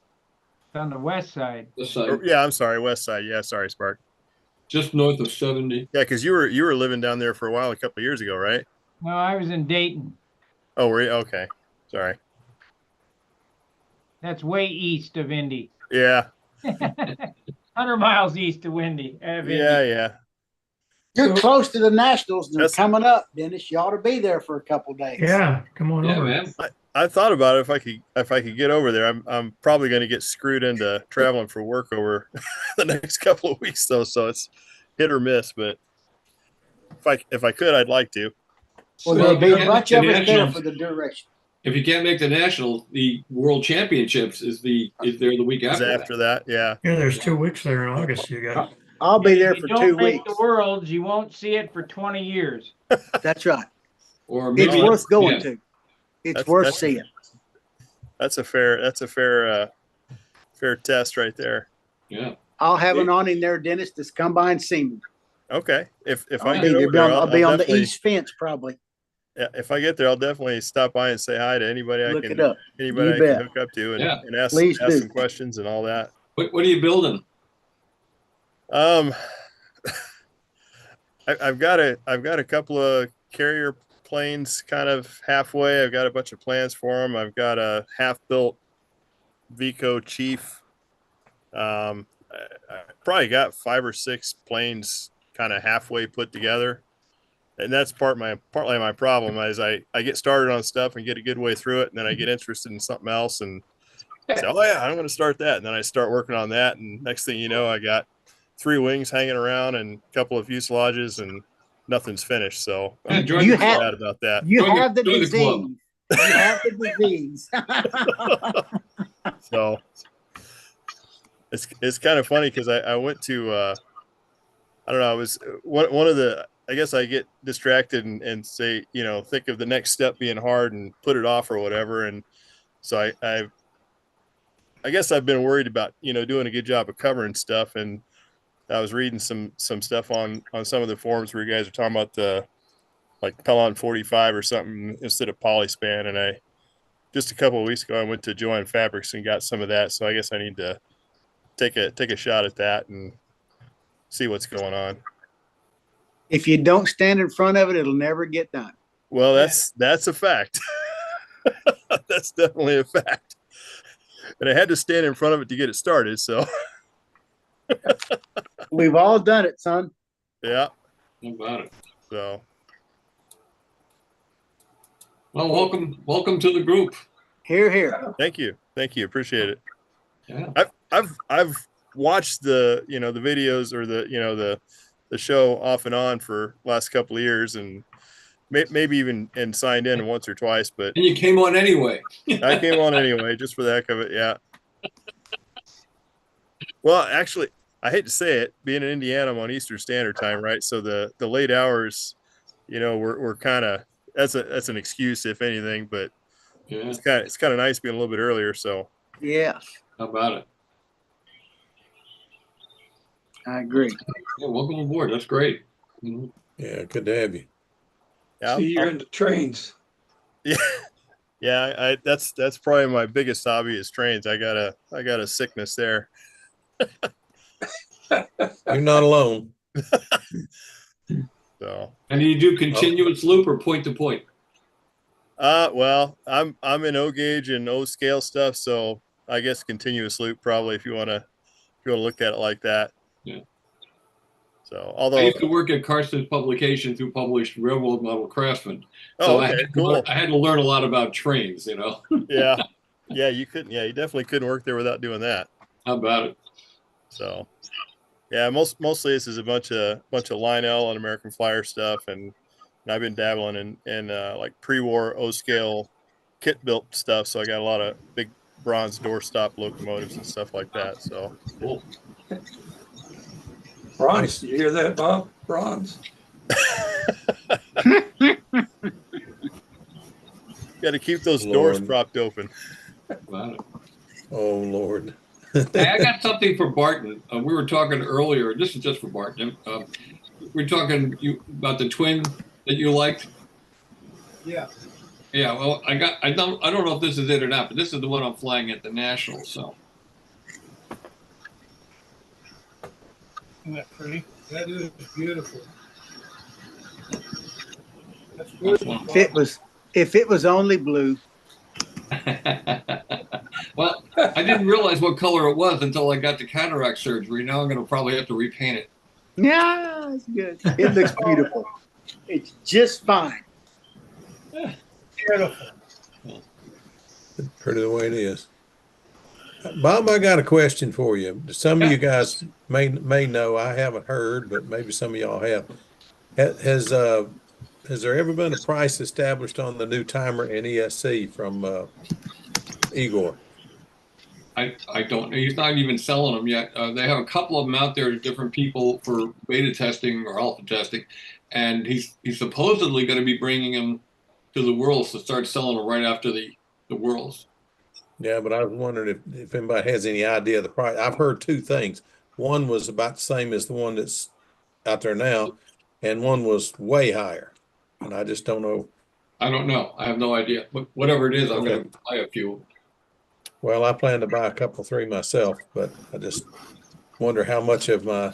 It's on the west side. This side. Yeah, I'm sorry, west side. Yeah, sorry, Spark. Just north of 70. Yeah, because you were living down there for a while, a couple of years ago, right? No, I was in Dayton. Oh, were you? Okay, sorry. That's way east of Indy. Yeah, 100 miles east of Indy. yeah. You're close to the Nationals. They're That's- coming up, Dennis. You ought to be there for a couple days. Yeah, come on Yeah, over. man. I thought about it. If I could get over there. I'm probably going to get screwed into traveling for work over the next couple of weeks though, so it's hit or miss. But if I could, I'd like to. Well, Well, there'll if be you a can't bunch make of the us there Nationals- for the duration. If you can't make the national, the World Championships is there the week Is after. after that, yeah. Yeah, there's 2 weeks there in August. You got I'll be And there if for you 2 don't make weeks. the Worlds, you won't see it for 20 years. That's right. Or It's maybe, worth going yeah. to. It's That's- worth that's- seeing. That's a fair test right there. Yeah. I'll have an awning there, Dennis, that's come by and see me. Okay. If I I'll get be over there. there, I'll be I'll on the definitely, east fence probably. yeah, if I get there, I'll definitely stop by and say hi to anybody Look I it can, up. anybody You I bet. can hook up to and, Yeah. and ask Please do. some questions and all that. What are you building? I've got a couple of carrier planes kind of halfway. I've got a bunch of plans for them. I've got a half-built Vico Chief. I probably got 5 or 6 planes kind of halfway put together, and that's partly my problem is I get started on stuff and get a good way through it, and then I get interested in something else and say, oh yeah, I'm going to start that, and then I start working on that, and next thing you know, I got 3 wings hanging around and a couple of fuselages, and nothing's finished. So I'm You have- sad about that. You Join the- have the join the club. disease. You have the disease. So it's kind of funny because I went to I don't know, it was one of the, I guess I get distracted and say, think of the next step being hard and put it off or whatever. And so I guess I've been worried about, doing a good job of covering stuff. And I was reading some stuff on some of the forums where you guys are talking about the like Pelon 45 or something instead of polyspan. And just a couple of weeks ago, I went to Joanne Fabrics and got some of that. So I guess I need to take a shot at that and see what's going on. If you don't stand in front of it, it'll never get done. Well, that's a fact. That's definitely a fact. And I had to stand in front of it to get it started. So We've all done it, son. yeah. How about it? So Well, welcome to the group. Here, here. thank you. Appreciate it. Yeah. I've watched the the videos or the show off and on for last couple of years and maybe even and signed in once or twice, but And you came on anyway. I came on anyway just for the heck of it. Yeah. Well, actually, I hate to say it, being in Indiana, I'm on Eastern Standard Time, right? So the late hours, we're kind of that's an excuse if anything, but Yeah. it's kind of nice being a little bit earlier. So Yes, How about it? I agree. Yeah, welcome aboard. That's great. Mhm. Yeah, good to have you. yeah, See, you're into trains. yeah, that's probably my biggest hobby is trains. I got a sickness there. You're not alone. So And you do continuous loop or point to point? well, I'm in O gauge and O scale stuff, so I guess continuous loop probably if you want to look at it like that. Yeah. So I although used to work at Carson's Publications, who published Railroad Model Craftsman. Oh, So okay, cool. I had to learn a lot about trains, yeah, you definitely couldn't work there without doing that. How about it? So yeah, mostly this is a bunch of Lionel and American Flyer stuff, and I've been dabbling in like pre-war O scale kit built stuff. So I got a lot of big bronze doorstop locomotives and stuff like that. So Cool. Bronze. You hear that, Bob? Bronze. got to keep those doors Lord. propped open. How about it? Oh, Lord. Hey, I got something for Barton. We were talking earlier. This is just for Barton. We were talking about the twin that you liked. Yeah. Yeah. Well, I don't know if this is it or not, but this is the one I'm flying at the Nationals. So Isn't that pretty? That is beautiful. That's That's good. one. If it was only blue, Well, I didn't realize what color it was until I got the cataract surgery. Now I'm going to probably have to repaint it. yeah, it's good. It looks beautiful. It's just fine. Beautiful. Pretty the way it is. Bob, I got a question for you. Some of you guys may know, I haven't heard, but maybe some of y'all have. Has there ever been a price established on the new timer and ESC from Igor? I don't know. He's not even selling them yet. They have a couple of them out there to different people for beta testing or alpha testing, and he's supposedly going to be bringing them to the Worlds to start selling them right after the Worlds. Yeah, but I was wondering if anybody has any idea of the price. I've heard two things. One was about the same as the one that's out there now, and one was way higher. And I just don't know. I don't know. I have no idea. But whatever it is, I'm going to buy a few. Well, I plan to buy a couple, three myself, but I just wonder how much of my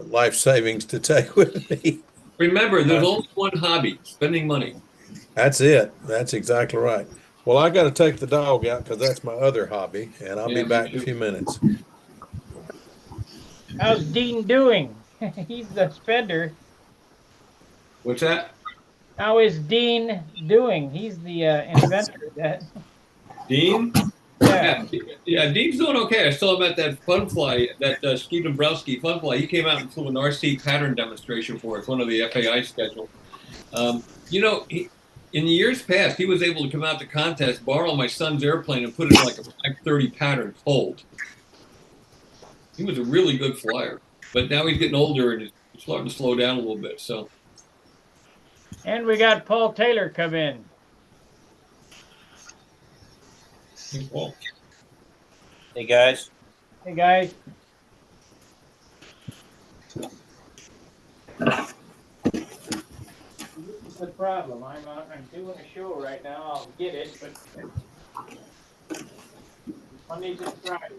life savings to take with me. Remember, there's only one hobby: spending money. That's it. That's exactly right. Well, I got to take the dog out because that's my other hobby, and I'll be back in a few minutes. How's Dean doing? He's the spender. What's that? How is Dean doing? He's the inventor. Dean? Yeah, Dean's doing okay. I saw him at that fun fly, that Steve Dombrowski fun fly. He came out and flew an RC pattern demonstration for us, one of the FAI schedule. You know, in the years past, he was able to come out to contest, borrow my son's airplane, and put it in like a 530 pattern fold. He was a really good flyer, but now he's getting older and he's starting to slow down a little bit. So. And we got Paul Taylor come in. Hey guys. Hey guys. This is the problem. I'm doing a show right now. I'll get it, but Mondays and Fridays.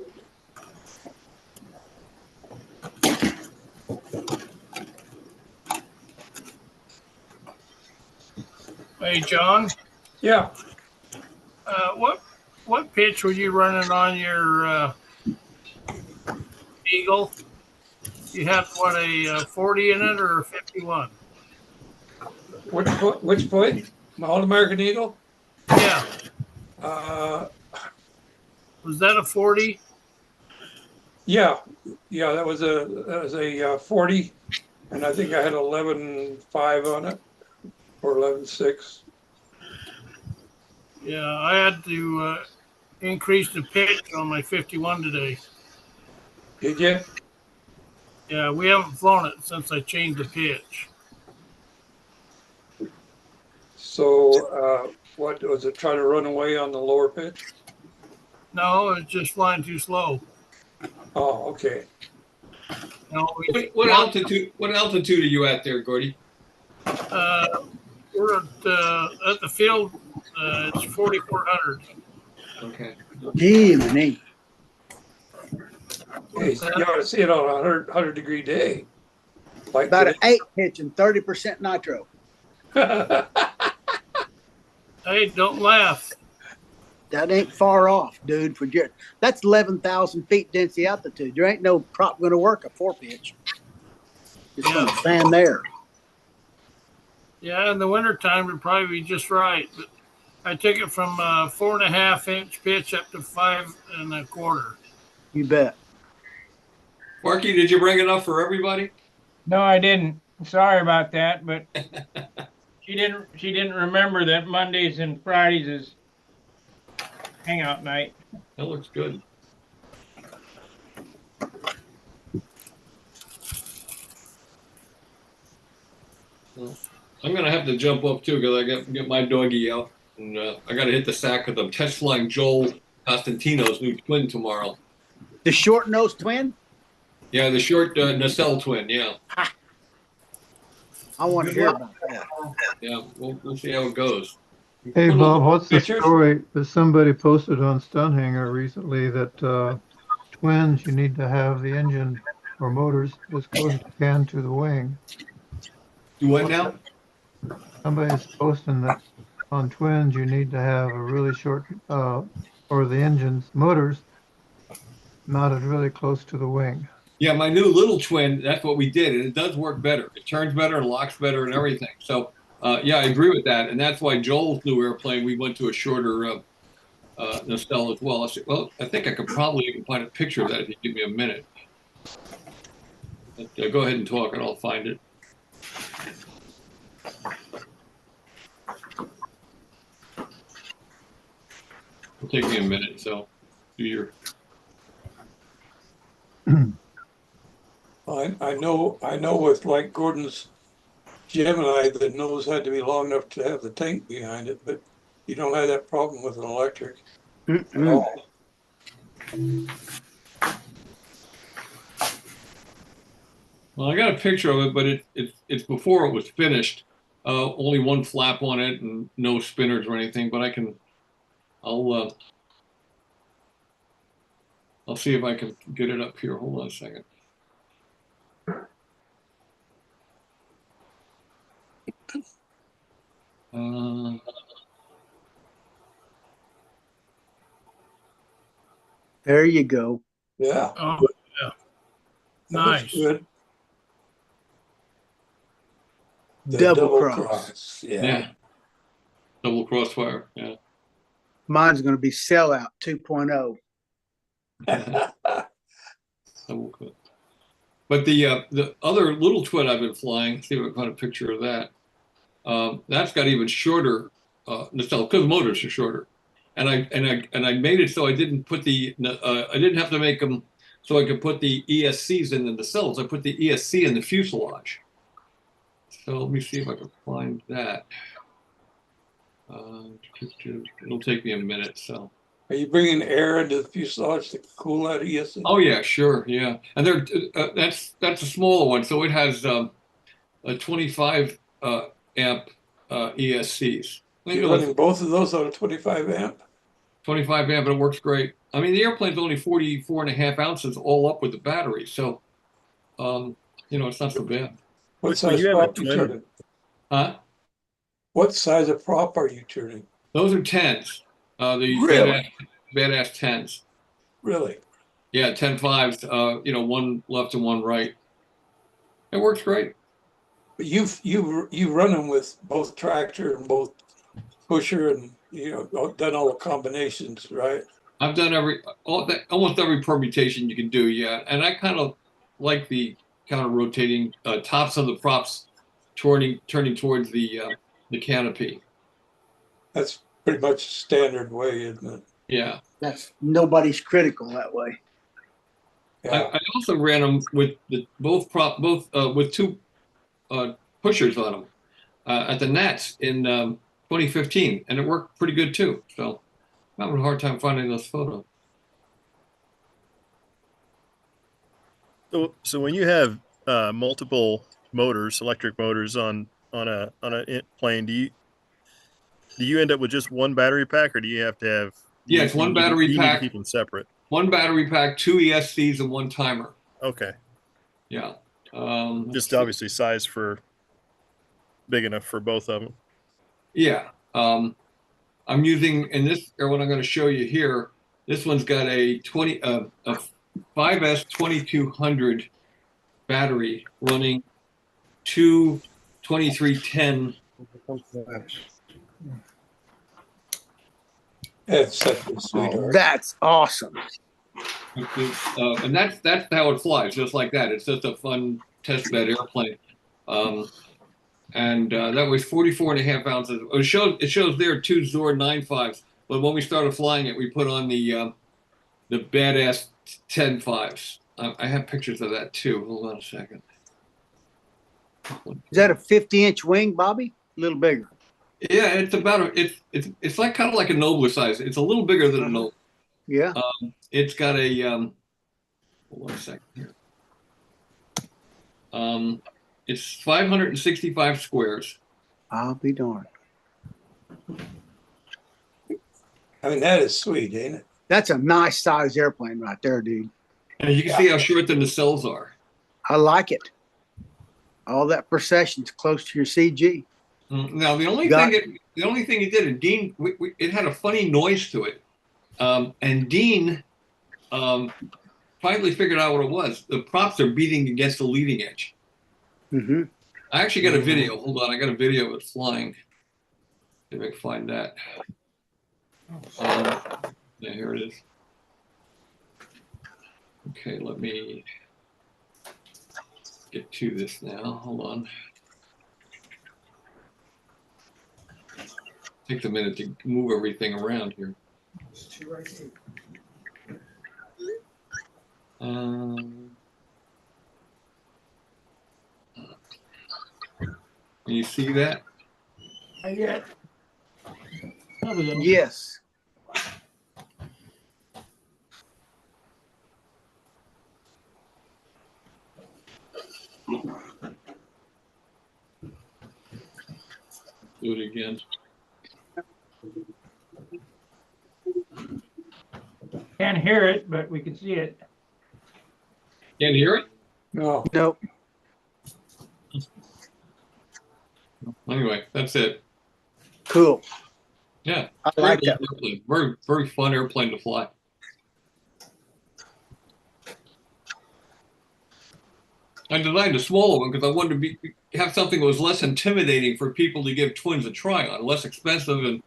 Hey, John. Yeah. What pitch were you running on your Eagle? You have what, a 40 in it or a 51? Which point? My All-American Eagle? Yeah. Was that a 40? Yeah, that was a 40, and I think I had 11.5 on it, or 11.6. Yeah, I had to increase the pitch on my 51 today. Did you? Yeah, we haven't flown it since I changed the pitch. So, what was it? Trying to run away on the lower pitch? No, it's just flying too slow. Oh, okay. No, What altitude? What altitude are you at there, Gordy? We're at the field. It's 4,400. Okay. Gee, Hey, you ought to see it on a 100-degree day. Like about an 8 pitch and 30% nitro. Hey, don't laugh. That ain't far off, dude. That's 11,000 feet density altitude. There ain't no prop going to work a 4-pitch. It's going to stand there. Yeah, in the wintertime, it'd probably be just right. But I took it from 4.5-inch pitch up to 5 1/4. You bet. Marky, did you bring enough for everybody? No, I didn't. Sorry about that, but she didn't remember that Mondays and Fridays is hangout night. That looks good. Well, I'm gonna have to jump up too because I got to get my doggy out, and I got to hit the sack because I'm test flying Joel Costantino's new twin tomorrow. The short nosed twin? Yeah, the short nacelle twin. Yeah. I want to hear about that. Yeah, we'll see how it goes. Hey, Bob, what's the story that somebody posted on Stunt Hangar recently that twins, you need to have the engine or motors as close as you can to the wing? Do what now? Somebody's posting that on twins, you need to have a really short, or the engine's motors mounted really close to the wing. Yeah, my new little twin, that's what we did, and it does work better. It turns better and locks better and everything. So, yeah, I agree with that, and that's why Joel's new airplane, we went to a shorter nacelle as well. I said, well, I think I could probably even find a picture of that if you give me a minute. But, go ahead and talk, and I'll find it. It'll take me a minute, so. do your. I know with like Gordon's Gemini, the nose had to be long enough to have the tank behind it, but you don't have that problem with an electric at all. Well, I got a picture of it, but it's before it was finished. Only one flap on it and no spinners or anything. But I'll see if I can get it up here. Hold on a second. There you go. Yeah. Oh, yeah. That's Nice. good. The Double cross. Yeah. Double crossfire. Yeah. Mine's going to be sellout 2.0. Double cross. But the other little twin I've been flying, see if I can find a picture of that. That's got even shorter nacelle because the motors are shorter, and I made it so I didn't put I didn't have to make them so I could put the ESCs in the nacelles. I put the ESC in the fuselage. So let me see if I can find that. It'll take me a minute. So. Are you bringing air into the fuselage to cool that ESC? Oh yeah, sure, yeah. And that's a smaller one, so it has a 25 amp ESCs. You're running both of those on a 25 amp? 25 amp, and it works great. I mean, the airplane's only 44.5 ounces all up with the battery, so it's not so bad. What size prop are you turning? Huh? What size of prop are you turning? Those are 10s. The Really? badass 10s. Really? Yeah, 10.5s. One left and one right. It works great. But you run them with both tractor and both pusher and done all the combinations, right? I've done almost every permutation you can do, yeah. And I kind of like the counter rotating tops of the props turning towards the canopy. That's pretty much standard way, isn't it? Yeah. Nobody's critical that way. Yeah. I also ran them with with two pushers on them at the Nats in 2015, and it worked pretty good too. So I'm having a hard time finding those photos. So when you have multiple motors, electric motors on a plane, do you end up with just one battery pack, or do you have to have? Yeah, it's one battery you pack. Need to keep them separate. One battery pack, two ESCs, and one timer. Okay. Yeah. Just obviously size for big enough for both of them. Yeah. I'm using in this what I'm going to show you here. This one's got a 5S 2200 battery running two 2310. That's such a sweetheart. That's awesome. And that's how it flies, just like that. It's just a fun test bed airplane. And that was 44.5 ounces. It shows there two Zord 9.5s, but when we started flying it, we put on the badass 10.5s. I have pictures of that too. Hold on a second. Is that a 50-inch wing, Bobby? A little bigger. Yeah, it's about it's like kind of like a Nobler size. It's a little bigger than a Nobler. Yeah. It's got a hold on a second here. It's 565 squares. I'll be darned. I mean, that is sweet, ain't it? That's a nice size airplane right there, dude. And you can see how short the nacelles are. I like it. All that procession's close to your CG. Now the only thing he did, and Dean, it had a funny noise to it, and Dean finally figured out what it was. The props are beating against the leading edge. Mm-hmm. I actually got a video. Hold on, I got a video of it flying. See if I can find that. Yeah, here it is. Okay, let me get to this now. Hold on. Takes a minute to move everything around here. Can you see that? Not yet. Yes. Do it again. Can't hear it, but we can see it. Can't hear it? No. Nope. Anyway, that's it. Cool. Yeah. I like very, that. very, very fun airplane to fly. I designed a smaller one because I wanted to have something that was less intimidating for people to give twins a try on, less expensive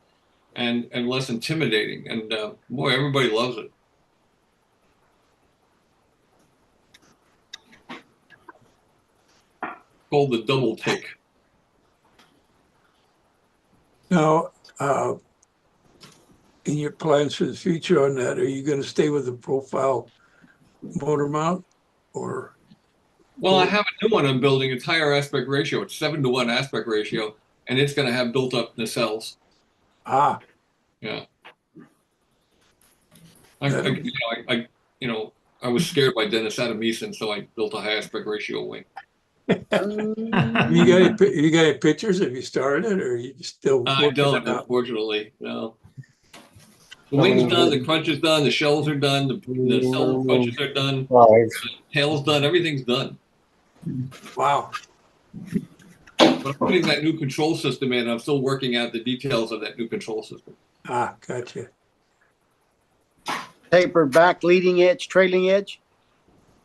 and less intimidating. And boy, everybody loves it. Called the double take. Now, in your plans for the future on that, are you going to stay with the profile motor mount or? Well, I have a new one I'm building. It's higher aspect ratio. It's 7-to-1 aspect ratio, and it's going to have built up nacelles. Ah. Yeah. I was scared by Dennis Adamson, so I built a high aspect ratio wing. You got any pictures? Have you started it, or are you still? I don't, unfortunately. No. The wing's done. The crunch is done. The shells are done. The cell crunches are done. The tail's done. Everything's done. Wow. But I'm putting that new control system in. I'm still working out the details of that new control system. Ah, gotcha. Taper back, leading edge, trailing edge.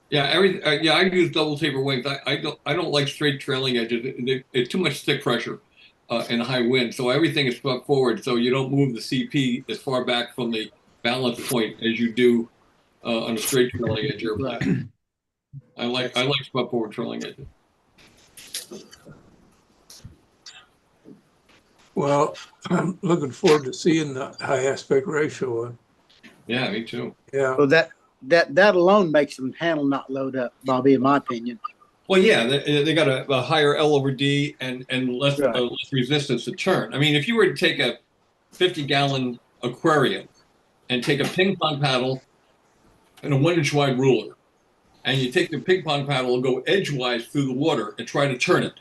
Yeah, I use double taper wings. I don't like straight trailing edges. It's too much stick pressure and high wind. So everything is swept forward. So you don't move the CP as far back from the balance point as you do on a straight trailing edge airplane. Right. I like swept forward trailing edges. Well, I'm looking forward to seeing the high aspect ratio one. Yeah, me too. Yeah. Well, that alone makes them handle not load up, Bobby, in my opinion. Well, yeah, they got a higher L over D and less, less resistance to turn. I mean, if you were to take a 50-gallon aquarium and take a ping pong paddle and a 1-inch wide ruler, and you take the ping pong paddle and go edgewise through the water and try to turn it,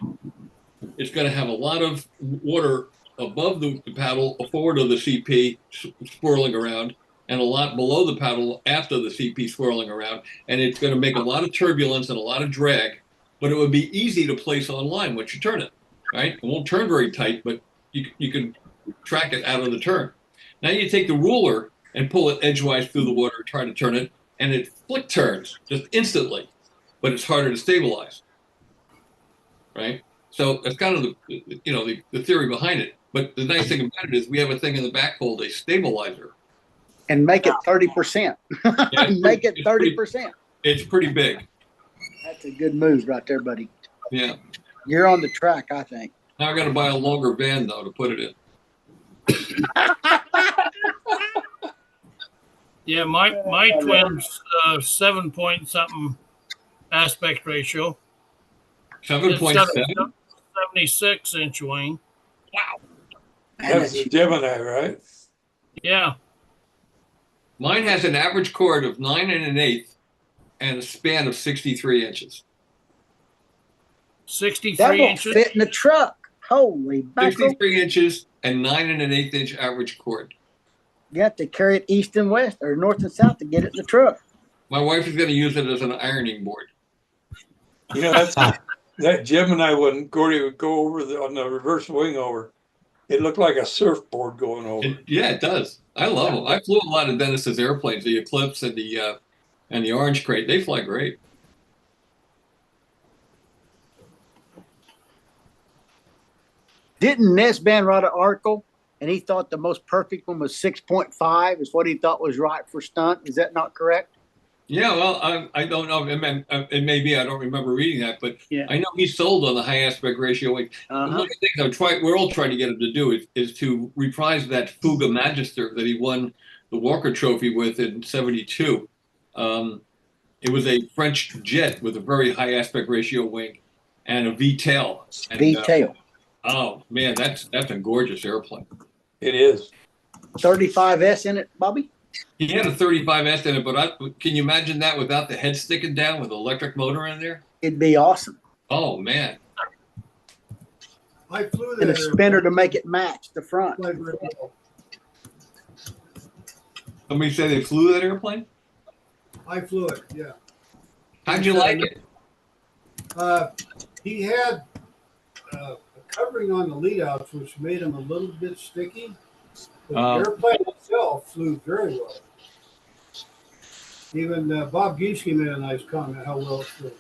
it's going to have a lot of water above the paddle, forward of the CP swirling around, and a lot below the paddle after the CP swirling around. And it's going to make a lot of turbulence and a lot of drag, but it would be easy to place on line once you turn it, right? It won't turn very tight, but you can track it out of the turn. Now you take the ruler and pull it edgewise through the water, try to turn it, and it flick turns just instantly, but it's harder to stabilize, right? So that's kind of the theory behind it. But the nice thing about it is we have a thing in the back called a stabilizer. And make it 30%. Make it 30%. It's pretty big. That's a good move right there, buddy. Yeah. You're on the track, I think. Now I got to buy a longer van though to put it in. Yeah, my twins 7 point something aspect ratio. 7.7. 76-inch wing. Wow. That's a Gemini, right? Yeah. Mine has an average chord of 9 1/8 and a span of 63 inches. 63 that won't inches? fit in the truck. Holy mackerel. 63 inches and 9 1/8 inch average chord. You have to carry it east and west or north and south to get it in the truck. My wife is going to use it as an ironing board. You know, that's that Gemini one, Gordy would go over on the reverse wing over. It looked like a surfboard going over. Yeah, it does. I love them. I flew a lot of Dennis's airplanes, the Eclipse and the Orange Crate. They fly great. Didn't Nesban write an article and he thought the most perfect one was 6.5 is what he thought was right for stunt? Is that not correct? Yeah, well, I don't know. It may be. I don't remember reading that, but yeah. I know he's sold on the high aspect ratio. One of the things we're all trying to get him to do is to reprise that Fuga Magister that he won the Walker Trophy with in '72. It was a French jet with a very high aspect ratio wing and a V-tail. And, V-tail. oh man, that's a gorgeous airplane. It is. 35S in it, Bobby? He had a 35S in it, but can you imagine that without the head sticking down with the electric motor in there? It'd be awesome. Oh man. I flew And that a spinner to make it match the front. Somebody say they flew that airplane? I flew it, yeah. How'd you like it? He had a covering on the lead outs, which made him a little bit sticky. But the airplane itself flew very well. Even Bob Gieske made a nice comment how well it flew.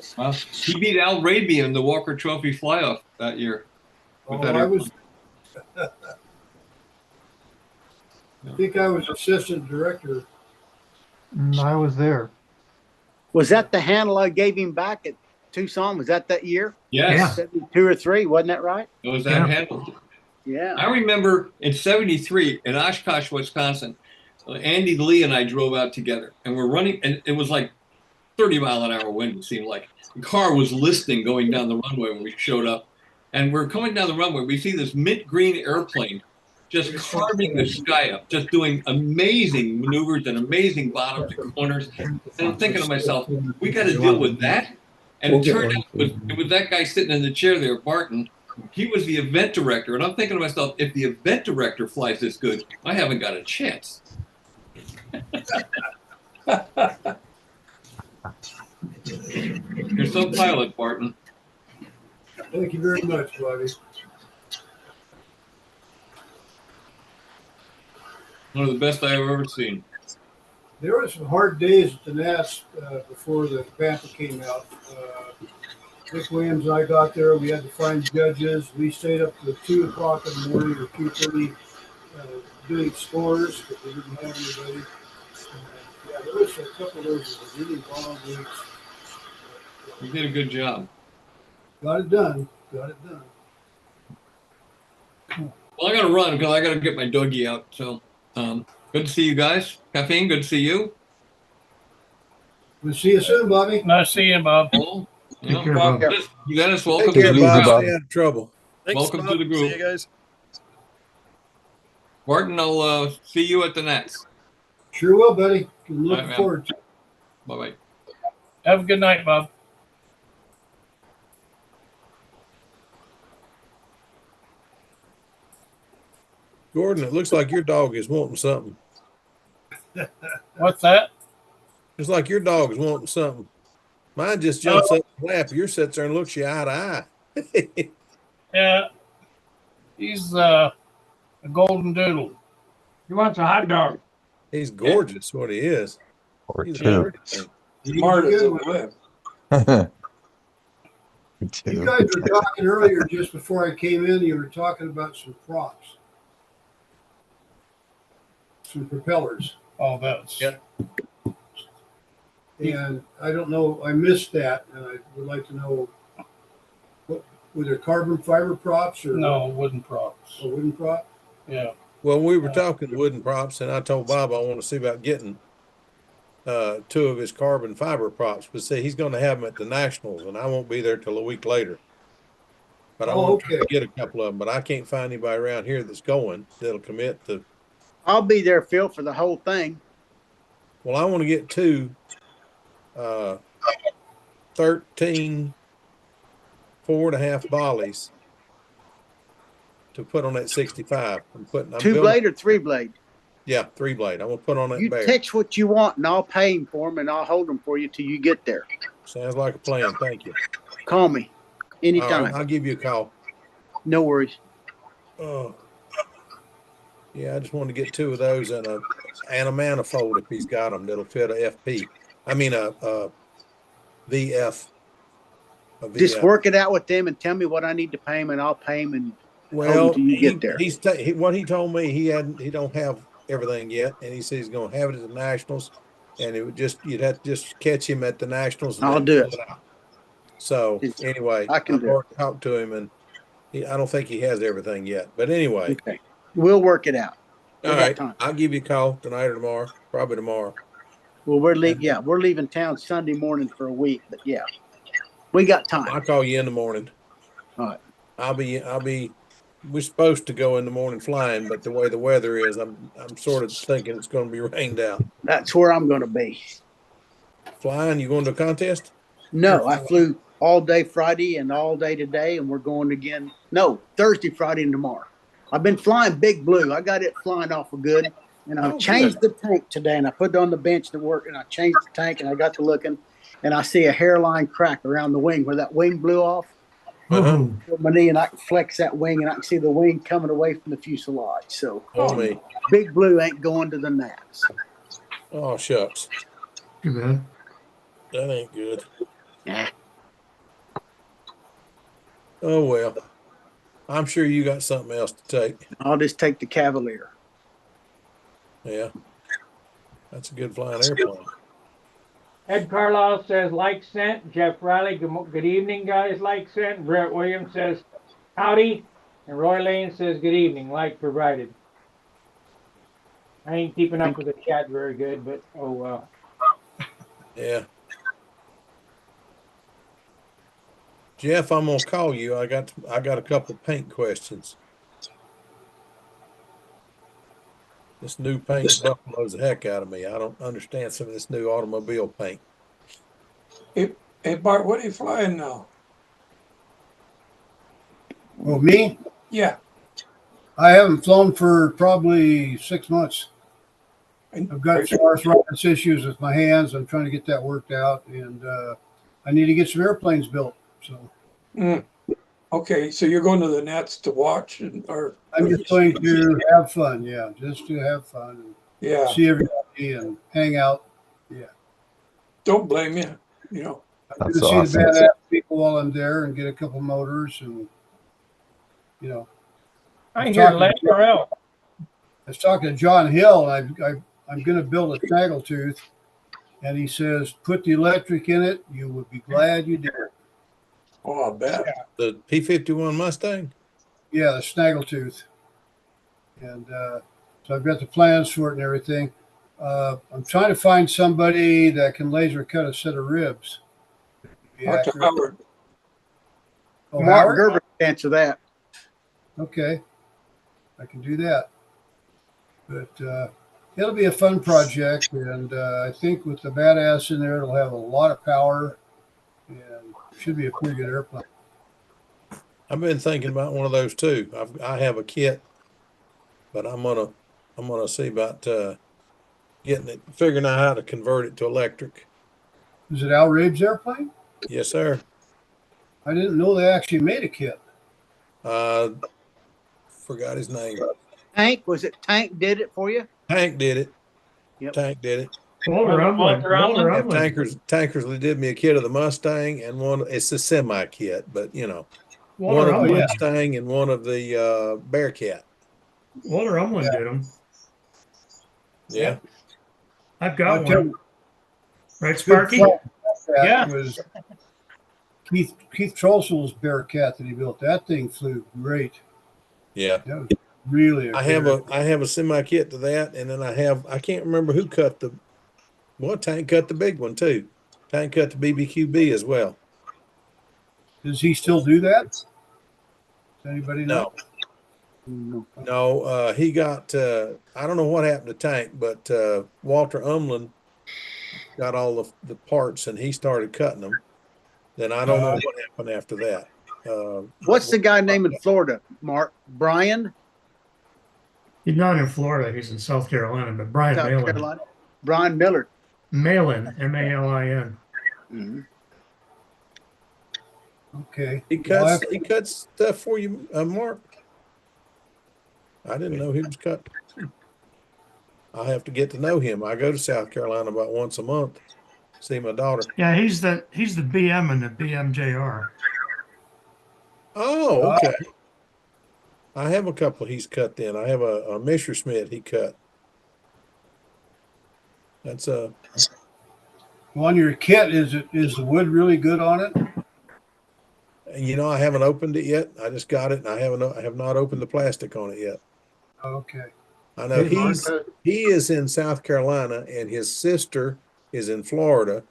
So, Well, he beat Al Raby in the Walker Trophy fly-off that year. I think I was assistant director. I was there. Was that the handle I gave him back at Tucson? Was that year? Yes. 72 or 3, wasn't that right? It was that handle. Yeah. I remember in 73 in Oshkosh, Wisconsin, Andy Lee and I drove out together and we're running, and it was like 30-mile-an-hour wind, it seemed like. The car was listing going down the runway when we showed up. And we're coming down the runway. We see this mint green airplane just carving the sky up, just doing amazing maneuvers and amazing bottoms and corners. And I'm thinking to myself, we got to deal with that. And it turned out it was that guy sitting in the chair there, Barton. He was the event director. And I'm thinking to myself, if the event director flies this good, I haven't got a chance. You're some pilot, Barton. Thank you very much, Bobby. One of the best I've ever seen. There were some hard days at the Nats before the Panther came out. Dick Williams and I got there. We had to find judges. We stayed up to 2 o'clock in the morning or 2:30 doing scores because we didn't have anybody. Yeah, there was a couple of those really long weeks. You did a good job. Got it done. Got it done. Well, I got to run because I got to get my doggy out. So, good to see you guys. Caffeine, good to see you. We'll see you soon, Bobby. Nice seeing you, Bob. Oh, Take care, Bob. Dennis, welcome Take care, to the Bob. group. Stay out of trouble. Thanks, Welcome Bob. to the group. See you guys. Martin, I'll see you at the Nats. Sure will, buddy. Looking All right, forward to it. Bye-bye. Have a good night, Bob. Gordon, it looks like your dog is wanting something. What's that? It's like your dog is wanting something. Mine just jumps up in the lap. Yours sits there and looks you eye to eye. Yeah. He's a golden doodle. He wants a hot dog. He's gorgeous, what he is. Or He's two. Smart as a whip. You guys were talking earlier, just before I came in, you were talking about some props. Some propellers. Oh, that's. Yeah. And I don't know, I missed that, and I would like to know, were there carbon fiber props or? No, wooden props. A wooden prop? Yeah. Well, we were talking wooden props, and I told Bob I want to see about getting 2 of his carbon fiber props. But see, he's going to have them at the Nationals, and I won't be there till a week later. But I want to try to get a couple of them, but I can't find anybody around here that's going that'll commit to. I'll be there, Phil, for the whole thing. Well, I want to get 2 13 4.5 volleys to put on that 65. I'm 2-blade or 3-blade? Yeah, 3-blade. I'm gonna put on that You bear. text what you want, and I'll pay him for them, and I'll hold them for you till you get there. Sounds like a plan. Thank you. Call me anytime. All right, I'll give you a call. No worries. Oh, yeah. I just want to get 2 of those and a manifold if he's got them that'll fit a FP. I mean a VF. Just work it out with them and tell me what I need to pay him, and I'll pay him and hold Well, him till you get there. What he told me, he don't have everything yet, and he says he's gonna have it at the Nationals, and it would you'd have to just catch him at the Nationals. And I'll then do fill it. out. So anyway, I can I've already talked to him, and I don't think he has everything yet. But anyway, okay, we'll work it out. All right, I'll give you a call tonight or tomorrow, probably tomorrow. Well, we're leaving town Sunday morning for a week, but yeah, we got time. I'll call you in the morning. All right. We're supposed to go in the morning flying, but the way the weather is, I'm sort of thinking it's going to be rained out. That's where I'm going to be. Flying? You going to a contest? No, I flew all day Friday and all day today, and we're going again. No, Thursday, Friday, and tomorrow. I've been flying Big Blue. I got it flying off of good, and I've changed the tank today, and I put it on the bench to work, and I changed the tank, and I got to looking, and I see a hairline crack around the wing where that wing blew off. With my knee, and I can flex that wing, and I can see the wing coming away from the fuselage. So, me. Big Blue ain't going to the Nats. Oh, shucks. Too bad. That ain't good. Nah. Oh, well. I'm sure you got something else to take. I'll just take the Cavalier. Yeah. That's a good flying airplane. Ed Carlisle says, like sent. Jeff Riley, good evening, guys, like sent. Brett Williams says, howdy. And Roy Lane says, good evening, like provided. I ain't keeping up with the chat very good, but oh well. Yeah. Jeff, I'm gonna call you. I got a couple of paint questions. This new paint buffaloes the heck out of me. I don't understand some of this new automobile paint. Hey Bart, what are you flying now? Well, me? Yeah. I haven't flown for probably 6 months. I've got some arthritis issues with my hands. I'm trying to get that worked out, and I need to get some airplanes built. So, Okay, so you're going to the Nats to watch, or I'm just going to have fun. Yeah, just to have fun. And see everybody and hang out. Yeah. Don't blame you. You know, I'm going to see the badass people while I'm there and get a couple motors, and you know. I hear Len Morrell. I was talking to John Hill, and I'm going to build a snaggletooth, and he says, put the electric in it. You would be glad you did. Oh, I bet. The P-51 Mustang? Yeah, the snaggletooth. And so I've got the plans for it and everything. I'm trying to find somebody that can laser cut a set of ribs. Dr. Howard. Oh, Mark Howard? Gerber can answer that. Okay. I can do that. But it'll be a fun project, and I think with the badass in there, it'll have a lot of power, and should be a pretty good airplane. I've been thinking about one of those too. I have a kit, but I'm gonna see about figuring out how to convert it to electric. Is it Al Rabe's airplane? Yes, sir. I didn't know they actually made a kit. Forgot his name. Tank, was it Tank did it for you? Tank did it. Yep. Tank did it. Walter Umland. Tankers did me a kit of the Mustang and one. It's a semi kit, but you know, Walter one of the Umland. Mustang and one of the Bearcat. Walter Umland did them. Yeah, I've got I'll tell one. you, Right, Sparky? that was Keith Trolsol's Bearcat that he built. That thing flew great. yeah. That was really. I have a semi kit to that, and then I can't remember who cut Tank cut the big one too. Tank cut the BBQB as well. Does he still do that? Does anybody know? No, he got, I don't know what happened to Tank, but Walter Umland got all the parts and he started cutting them. Then I don't know what happened after that. What's the guy named in Florida, Mark? Brian? He's not in Florida. He's in South Carolina, but Brian South Malin. Carolina? Brian Miller. Malin, M-A-L-I-N. Mm-hmm. Okay. He cuts stuff for you, Mark. I didn't know he was cut. I have to get to know him. I go to South Carolina about once a month, see my daughter. Yeah, he's the BM in the BMJR. Oh, okay. I have a couple he's cut then. I have a Messerschmitt he cut. That's on your kit, is the wood really good on it? You know, I haven't opened it yet. I just got it, and I have not opened the plastic on it yet. Okay. I know he is in South Carolina, and his sister is in Florida,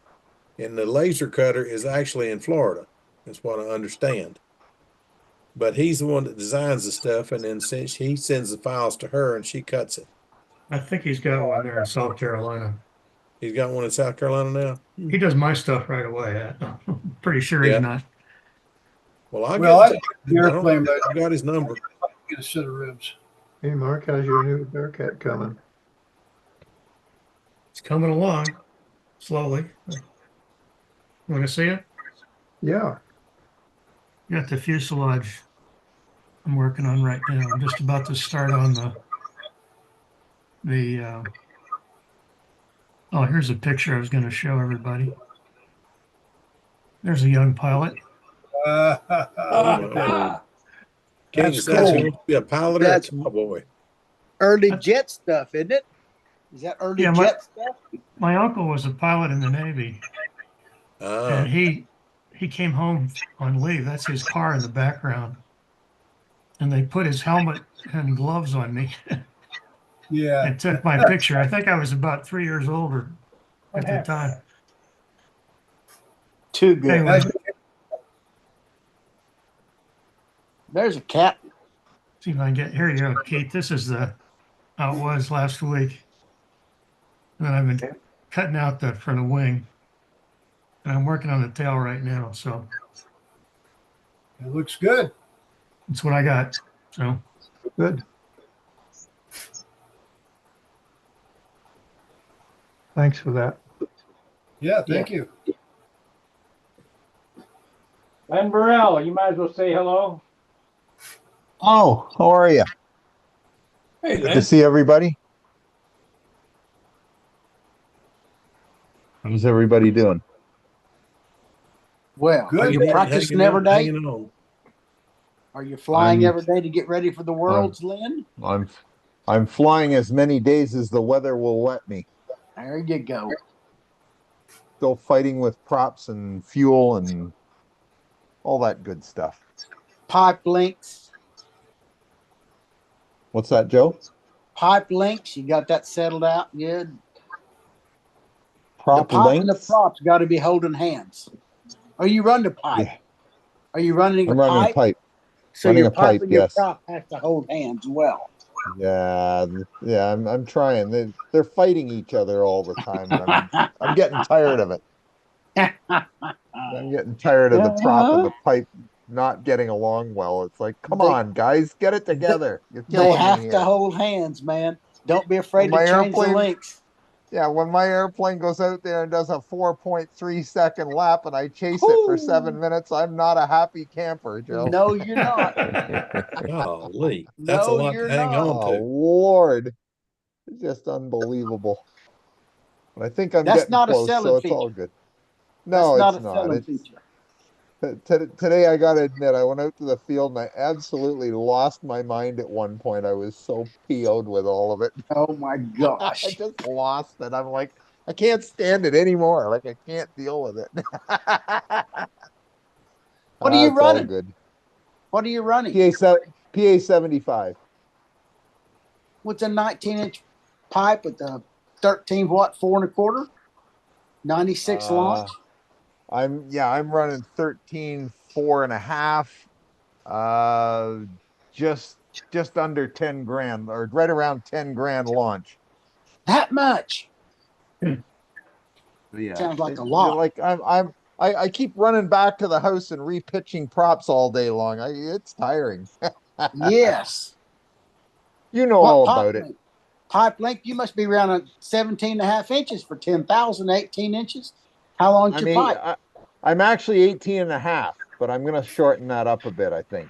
and the laser cutter is actually in Florida. That's what I understand. But he's the one that designs the stuff, and then he sends the files to her, and she cuts it. I think he's got one there in South Carolina. He's got one in South Carolina now. He does my stuff right away. I'm pretty sure Yeah. he's not. Well, I Well, I got the airplane, but I got his number. get a set of ribs. Hey, Mark, how's your new Bearcat coming? It's coming along slowly. Want to see it? Yeah. Got the fuselage I'm working on right now. I'm just about to start on oh, here's a picture I was going to show everybody. There's a young pilot. Kansas, cool. that's who wants to be a pilot or a That's cowboy. early jet stuff, isn't it? Is that early Yeah, jet stuff? My uncle was a pilot in the Navy, and he came home on leave. That's his car in the background, and they put his helmet and gloves on me. Yeah. And took my picture. I think I was about 3 years older at the time. Too good. Anyway, There's a cat. see if I can get here. You go, Kate. This is how it was last week. And then I've been cutting out for the wing, and I'm working on the tail right now. So It looks good. that's what I got. So good. Thanks for that. Yeah, thank you. Len Burrell, you might as well say hello. Oh, how are you? Hey, Good to see everybody. How's everybody doing? Well, Good. are you practicing every day? Are you flying I'm- every day to get ready for the worlds, Lynn? I'm flying as many days as the weather will let me. There you go. Still fighting with props and fuel and all that good stuff. Pipe links. What's that, Joe? Pipe links. You got that settled out good. Prop the pipe and the links? props got to be holding hands. Or you run the pipe. Yeah. Are you running I'm a running a pipe? pipe. So Running your a pipe pipe, and your yes. prop have to hold hands well. Yeah, I'm trying. They're fighting each other all the time, and I'm getting tired of it. I'm getting tired of the prop and the pipe not getting along well. It's like, come on, guys, get it together. You're They killing have me to here. hold hands, man. Don't be afraid When to my change the airplane- links. Yeah, when my airplane goes out there and does a 4.3 second lap and I chase it for 7 minutes, I'm not a happy camper, Joe. No, you're not. Golly, that's a No, lot you're to hang not. on Oh, to. Lord. It's just unbelievable. But I think I'm That's getting not a close, selling so it's feature. all good. No, That's it's not a not. selling It's feature. today I gotta admit, I went out to the field and I absolutely lost my mind at one point. I was so PO'd with all of it. Oh my gosh. I just lost it. I'm like, I can't stand it anymore. Like I can't deal with it. What are you It's all running? good. What are you running? PA 75. What's a 19-inch pipe with a 13 watt 4 1/4? 96 launch? I'm running 13 4.5. Just under 10 grand or right around 10 grand launch. That much. Yeah. Sounds like a lot. Like I keep running back to the house and repitching props all day long. It's tiring. Yes. You know What all pipe about it. length? Pipe length, you must be around a 17.5 inches for 10,000, 18 inches. How long's your pipe? I'm actually 18.5, but I'm gonna shorten that up a bit, I think.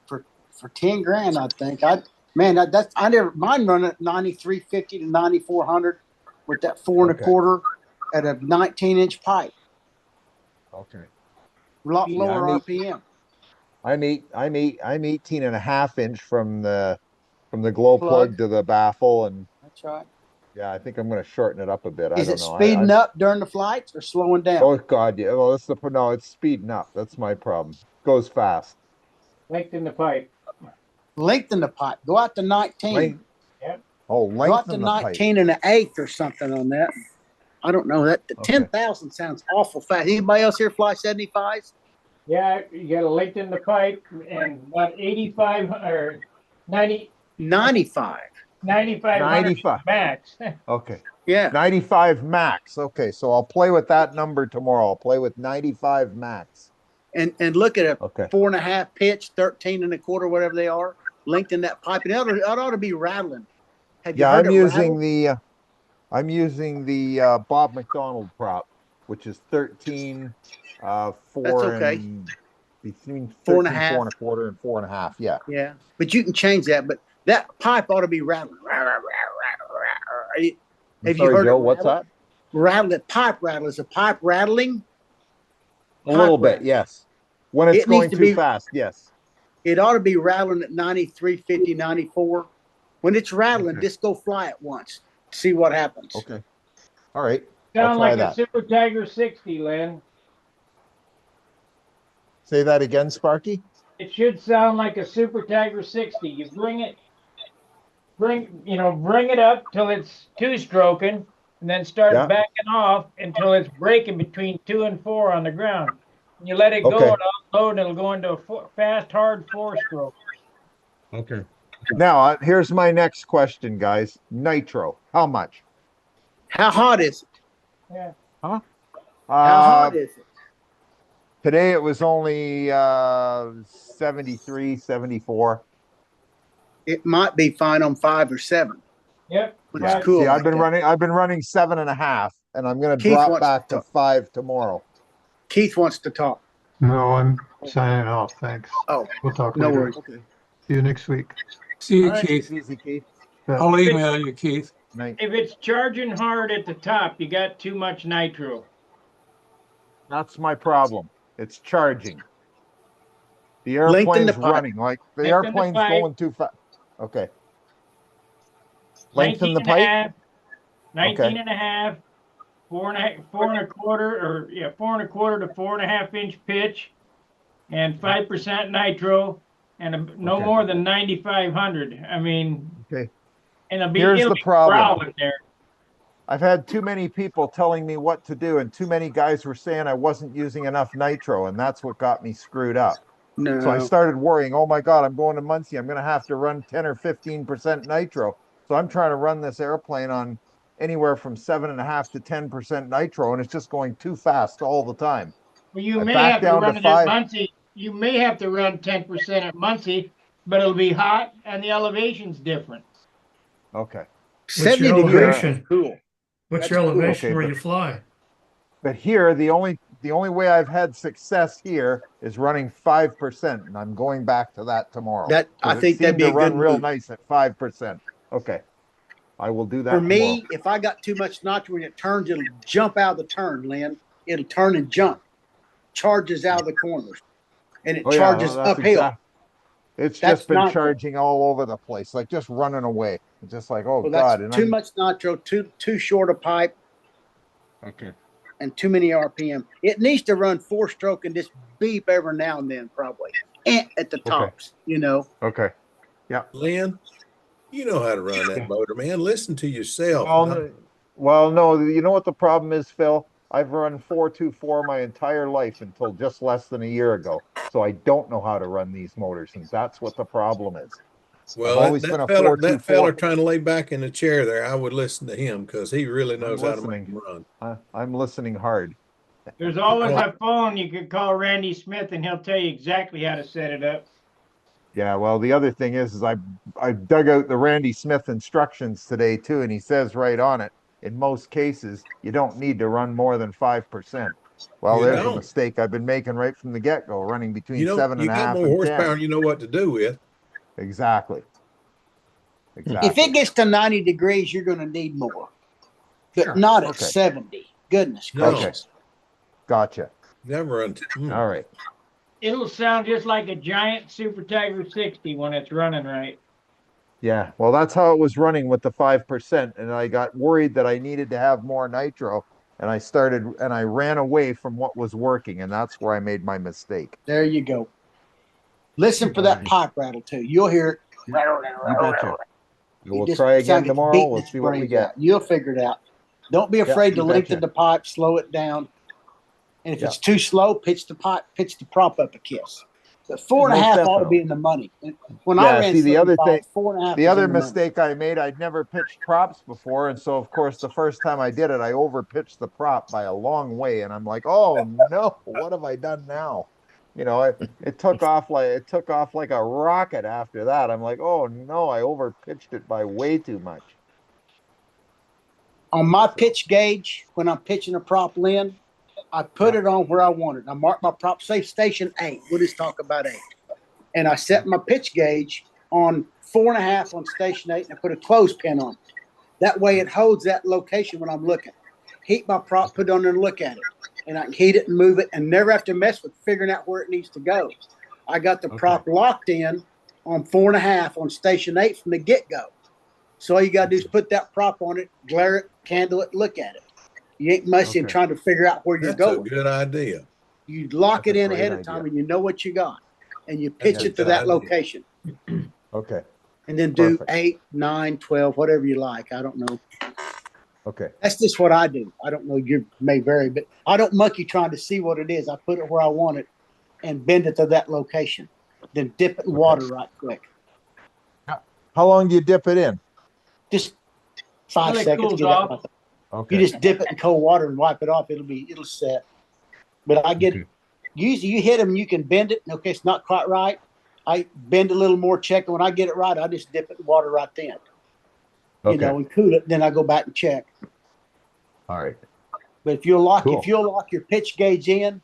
For 10 grand, I think. I never mind running at 9350 to 9400 with that 4 1/4 at a 19-inch pipe. Okay. A lot Yeah, lower RPM. I'm 18.5 inch from the glow Plug. plug to the baffle, and That's right. yeah, I think I'm gonna shorten it up a bit. I Is don't it know. speeding up during the flights or slowing down? Oh God, yeah. Well, no, it's speeding up. That's my problem. Goes fast. Length in the pipe. Lengthen the pipe. Go out to 19. Oh, Go out to lengthen the pipe. 19 and an eighth or something on that. I don't know that Okay. 10,000 sounds awful fast. Anybody else here fly 75s? Yeah, you got a linked in the pipe and about 85 or 90, 95. 9,500 95. max. Okay. Yeah. 95 max. Okay, so I'll play with that number tomorrow. I'll play with 95 max. And look at a Okay. 4.5 pitch, 13 1/4, whatever they are, linked in that pipe. And it ought to be rattling. Have you Yeah, heard I'm it using rattle? the Bob McDonald prop, which is 13 That's 4 okay. and between 4 13 1/2. 4 1/4 and 4.5. Yeah. Yeah. But you can change that. But that pipe ought to be rattling. Have you Sorry, heard Joe, it what's rattle? that? Rattle it. Pipe rattle. Is a pipe rattling? A little Pipe bit, rattle. yes. When it's It needs going to too be, fast, yes. it ought to be rattling at 93, 50, 94. When it's rattling, Okay. just go fly it once. See what happens. Okay. All right. I'll Sound try like a that. Super Tiger 60, Lynn. Say that again, Sparky. It should sound like a Super Tiger 60. You bring it up till it's two-stroking, and then start Yeah. backing off until it's breaking between 2 and 4 on the ground. And you let it go Okay. and offload, and it'll go into a fast, hard 4-stroke. Okay. Now, here's my next question, guys. Nitro, how much? How hot is it? Yeah. Huh? How hot is it? Today it was only 73, 74. It might be fine on 5 or 7. Yep. When Yeah. it's cool See, like that. I've been running 7.5, and I'm gonna Keith drop wants back to to talk. 5 tomorrow. Keith wants to talk. No, I'm signing off. Thanks. Oh, We'll talk no later. worries. Okay. See you next week. See you, All right. Keith. Easy, Keith. I'll email you, Keith. Night. If it's charging hard at the top, you got too much nitro. That's my problem. It's charging. The Lengthen the airplane's pipe. running like the Lengthen the airplane's pipe. going too fast. Okay. 19 Lengthen the and a pipe. half, 19 Okay. and a half, 4 1/4, or yeah, 4 1/4 to 4.5 inch pitch, and 5% nitro, and no Okay. more than 9,500. I mean, Okay. and Here's it'll the be problem. growling there. I've had too many people telling me what to do, and too many guys were saying I wasn't using enough nitro, and that's what got me screwed up. No. So I started worrying, oh my God, I'm going to Muncie. I'm going to have to run 10 or 15% nitro. So I'm trying to run this airplane on anywhere from 7.5 to 10% nitro, and it's just going too fast all the time. Well, you I may backed have to down to run it at 5. Muncie. You may have to run 10% at Muncie, but it'll be hot and the elevation's different. Okay. 70 your degrees elevation? is cool. What's That's your cool. elevation Okay, where but- you fly? But here, the only way I've had success here is running 5%, and I'm going back to that tomorrow. That I 'Cause it think that'd seemed be to a run good real move. nice at 5%. Okay. I will do that For me, tomorrow. if I got too much nitro when it turns, it'll jump out of the turn, Lynn. It'll turn and jump. Charges out of the corners. And it Oh, yeah, charges well, that's uphill. It's That's just been nitro. charging all over the place, like just running away. It's just like, oh Well, that's God. And too much nitro, too short a pipe, Okay. and too many RPM. It needs to run 4-stroke and just beep every now and then, probably. At the tops, you know. Okay. Yeah. Lynn, you know how to run that motor, man. Listen to yourself. Well, no, you know what the problem is, Phil? I've run 424 my entire life until just less than a year ago. So I don't know how to run these motors, and that's what the problem is. Well, I've always been a that fella 424. trying to lay back in the chair there, I would listen to him because he really knows how to make listening. them run. I'm listening hard. There's always a phone you could call Randy Smith, and he'll tell you exactly how to set it up. Yeah, well, the other thing is I dug out the Randy Smith instructions today too, and he says right on it, in most cases, you don't need to run more than 5%. Well, You there's a don't. mistake I've been making right from the get-go, running between You seven got and a half more and horsepower 10. and you know what to do with. Exactly. If it gets to 90 degrees, you're going to need more, but Sure. not at Okay. 70. Goodness No. gracious. Gotcha. Never run. All right. It'll sound just like a giant Super Tiger 60 when it's running right. Yeah, well, that's how it was running with the 5%, and I got worried that I needed to have more nitro, and I ran away from what was working, and that's where I made my mistake. There you go. Listen for that pipe rattle too. You'll hear it. You betcha. It We'll just try sounds again like it's tomorrow. beating We'll its see what we brains get. out. You'll figure it out. Don't be afraid to you lengthen betcha. the pipe, slow it down. And if Yeah. it's too slow, pitch the prop up a kiss. But 4.5 Most ought to be definitely. in the money. And when I Yeah, ran see, the other 75, thing, 4.5 the was other in the money. mistake I made, I'd never pitched props before. And so, of course, the first time I did it, I over pitched the prop by a long way. And I'm like, oh no, what have I done now? You know, it took off like a rocket after that. I'm like, oh no, I over pitched it by way too much. On my pitch gauge, when I'm pitching a prop Lynn, I put it on where I want it. I mark my prop, say station 8. We'll just talk about 8. And I set my pitch gauge on 4.5 on station 8, and I put a clothespin on it. That way it holds that location when I'm looking. Heat my prop, put it on there and look at it. And I can heat it and move it and never have to mess with figuring out where it needs to go. I got the prop locked in on 4.5 on station 8 from the get-go. So all you got to do is put that prop on it, glare it, candle it, look at it. You ain't messing trying to figure out where you're That's a going. good idea. You lock That's it a in great ahead of idea. time and you know what you got. And you pitch That's it to a that good idea. location. Okay. And then do Perfect. 8, 9, 12, whatever you like. I don't know. Okay. That's just what I do. I don't know. You may vary, but I don't monkey trying to see what it is. I put it where I want it and bend it to that location. Then dip it in water right quick. How long do you dip it in? Just 5 Till it seconds. cools Get off. out. Okay. You just dip it in cold water and wipe it off. It'll set. But I get usually you hit them, you can bend it. Okay, it's not quite right. I bend a little more, check, and when I get it right, I just dip it in water right then. You know, and cool it. Then I go back and check. All right. But if you'll lock Cool. your pitch gauge in,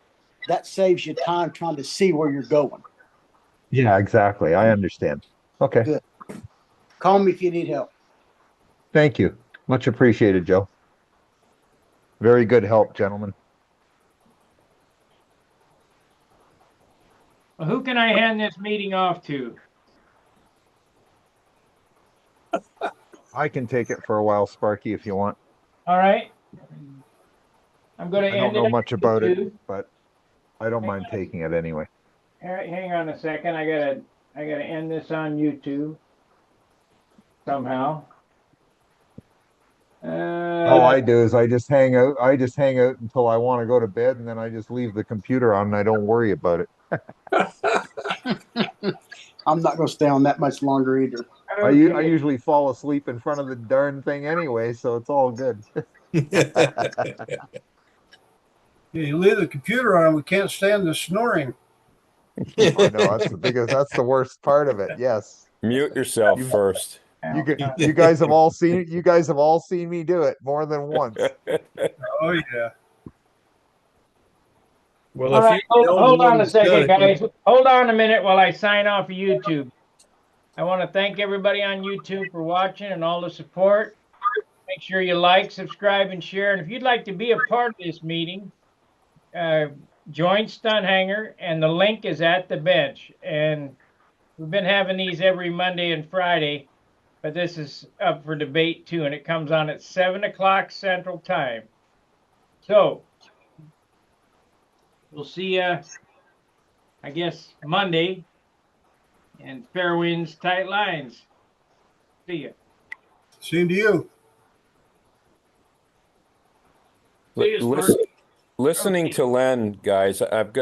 that saves you time trying to see where you're going. Yeah, exactly. I understand. Okay. Good. Call me if you need help. Thank you. Much appreciated, Joe. Very good help, gentlemen. Well, who can I hand this meeting off to? I can take it for a while, Sparky, if you want. All right. I'm going to I don't end it know on much about it, YouTube. but I don't mind taking it anyway. All right, hang on a second. I gotta end this on YouTube somehow. All I do is I just hang out. I just hang out until I want to go to bed, and then I just leave the computer on and I don't worry about it. I'm not going to stay on that much longer either. I usually fall asleep in front of the darn thing anyway, so it's all good. You leave the computer on, we can't stand the snoring. I know that's the worst part of it. Yes. Mute yourself first. You guys have all seen me do it more than once. Oh yeah. Well, All if right, you hold on a second, done it, guys. Hold on a minute while I sign off of YouTube. I want to thank everybody on YouTube for watching and all the support. Make sure you like, subscribe, and share. And if you'd like to be a part of this meeting, join Stunt Hangar, and the link is at the bench. And we've been having these every Monday and Friday, but this is up for debate too, and it comes on at 7 o'clock Central Time. So we'll see you, I guess, Monday. And fair winds, tight lines. See ya. Same to you. Listening to Len, guys, I've got